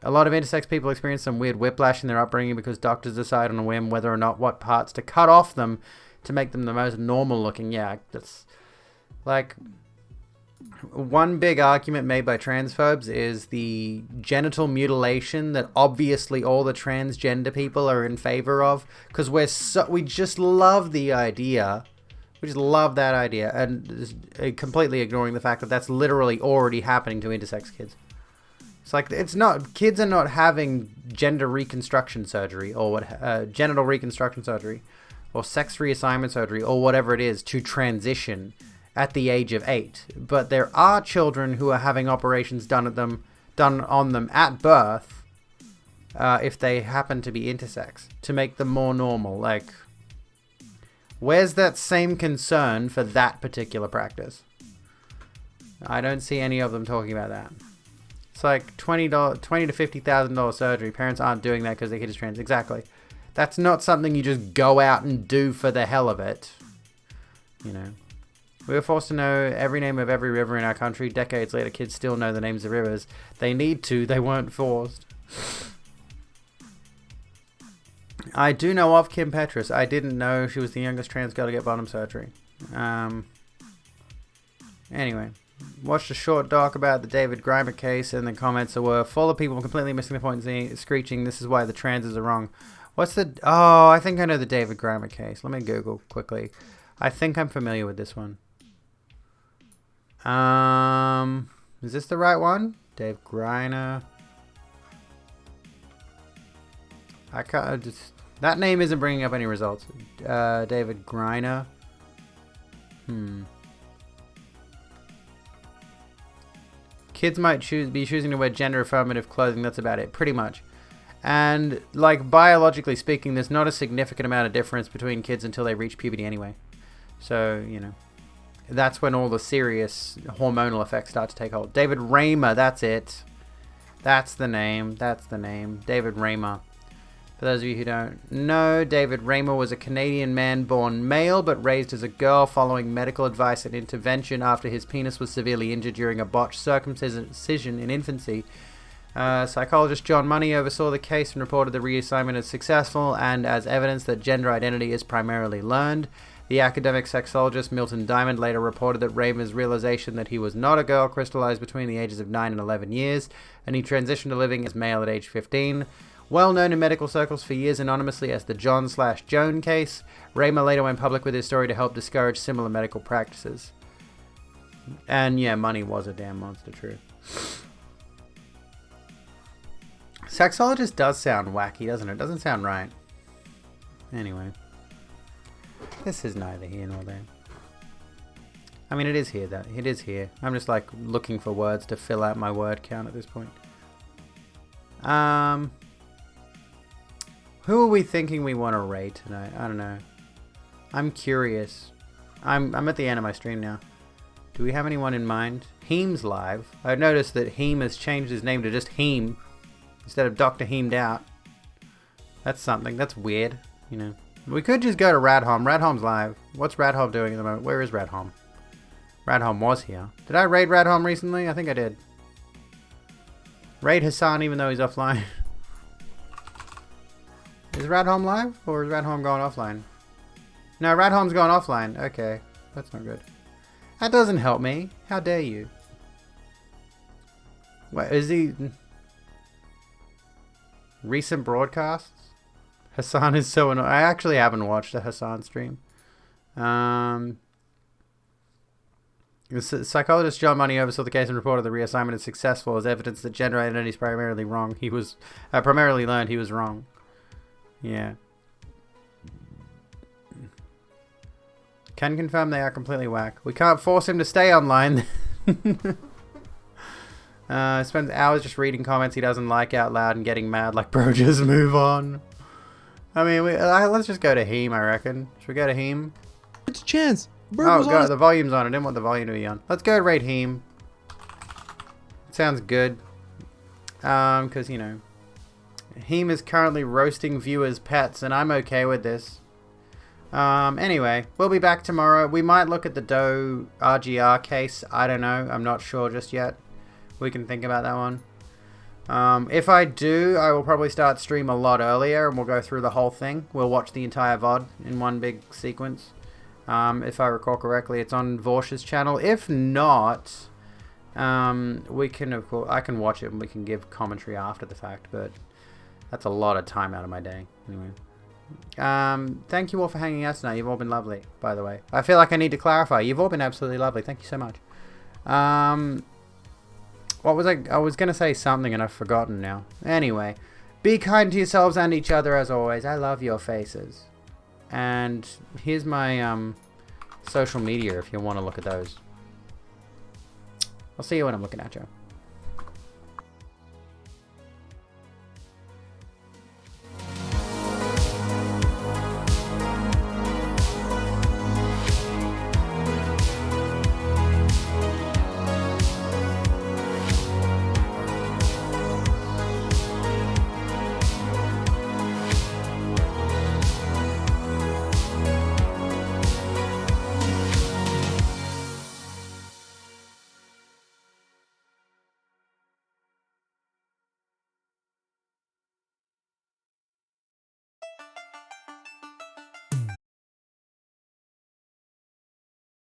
Speaker 1: A lot of intersex people experience some weird whiplash in their upbringing because doctors decide on a whim whether or not what parts to cut off them to make them the most normal looking. Yeah, that's like one big argument made by transphobes is the genital mutilation that obviously all the transgender people are in favor of, because we just love the idea. We just love that idea, and completely ignoring the fact that that's literally already happening to intersex kids. It's like, it's not, kids are not having gender reconstruction surgery or genital reconstruction surgery or sex reassignment surgery or whatever it is to transition at the age of 8. But there are children who are having operations done on them at birth if they happen to be intersex to make them more normal. Like, where's that same concern for that particular practice? I don't see any of them talking about that. It's like $20 to $50,000 surgery. Parents aren't doing that because their kid is trans. Exactly. That's not something you just go out and do for the hell of it. You know. We were forced to know every name of every river in our country. Decades later, kids still know the names of rivers. They need to. They weren't forced. I do know of Kim Petras. I didn't know she was the youngest trans girl to get bottom surgery. Anyway. Watched a short doc about the David Grimer case, and the comments were full of people completely missing the point and screeching, "This is why the transes are wrong." What's the... Oh, I think I know the David Grimer case. Let me Google quickly. I think I'm familiar with this one. Is this the right one? Dave Griner. I can't... that name isn't bringing up any results. David Griner. Kids might be choosing to wear gender affirmative clothing. That's about it, pretty much. And, like, biologically speaking, there's not a significant amount of difference between kids until they reach puberty anyway. So, you know, that's when all the serious hormonal effects start to take hold. David Raymer, that's it. That's the name. That's the name. David Raymer. For those of you who don't know, David Raymer was a Canadian man born male but raised as a girl following medical advice and intervention after his penis was severely injured during a botched circumcision in infancy. Psychologist John Money oversaw the case and reported the reassignment as successful and as evidence that gender identity is primarily learned. The academic sexologist Milton Diamond later reported that Raymer's realization that he was not a girl crystallized between the ages of 9 and 11 years, and he transitioned to living as male at age 15. Well known in medical circles for years anonymously as the John/Joan case, Raymer later went public with his story to help discourage similar medical practices. And yeah, Money was a damn monster, true. Sexologist does sound wacky, doesn't it? Doesn't sound right. Anyway. This is neither here nor there. I mean, it is here, though. It is here. I'm just, like, looking for words to fill out my word count at this point. Who are we thinking we want to rate tonight? I don't know. I'm curious. I'm at the end of my stream now. Do we have anyone in mind? Heem's live. I've noticed that Heem has changed his name to just Heem instead of Dr. Heemed Out. That's something. That's weird, you know. We could just go to Radholm. Radholm's live. What's Radholm doing at the moment? Where is Radholm? Radholm was here. Did I raid Radholm recently? I think I did. Raid Hassan even though he's offline. Is Radholm live? Or is Radholm going offline? No, Radholm's going offline. Okay. That's not good. That doesn't help me. How dare you? What, is he... Recent broadcasts? Hassan is so annoying. I actually haven't watched a Hassan stream. Psychologist John Money oversaw the case and reported the reassignment as successful as evidence that gender identity is primarily wrong. He was... primarily learned he was wrong. Yeah. Can confirm they are completely whack. We can't force him to stay online. Spends hours just reading comments he doesn't like out loud and getting mad like, bro, just move on. I mean, let's just go to Heem, I reckon. Should we go to Heem?
Speaker 16: It's a chance.
Speaker 1: Oh, God, the volume's on. I didn't want the volume to be on. Let's go raid Heem. Sounds good. Because, you know, Heem is currently roasting viewers' pets, and I'm okay with this. Anyway, we'll be back tomorrow. We might look at the Doe RGR case. I don't know. I'm not sure just yet. We can think about that one. If I do, I will probably start stream a lot earlier, and we'll go through the whole thing. We'll watch the entire VOD in one big sequence. If I recall correctly, it's on Vorsh's channel. If not, we can, of course, I can watch it and we can give commentary after the fact, but that's a lot of time out of my day. Anyway. Thank you all for hanging out tonight. You've all been lovely, by the way. I feel like I need to clarify. You've all been absolutely lovely. Thank you so much. What was I was going to say something and I've forgotten now. Anyway, be kind to yourselves and each other as always. I love your faces. And here's my social media if you want to look at those. I'll see you when I'm looking at you.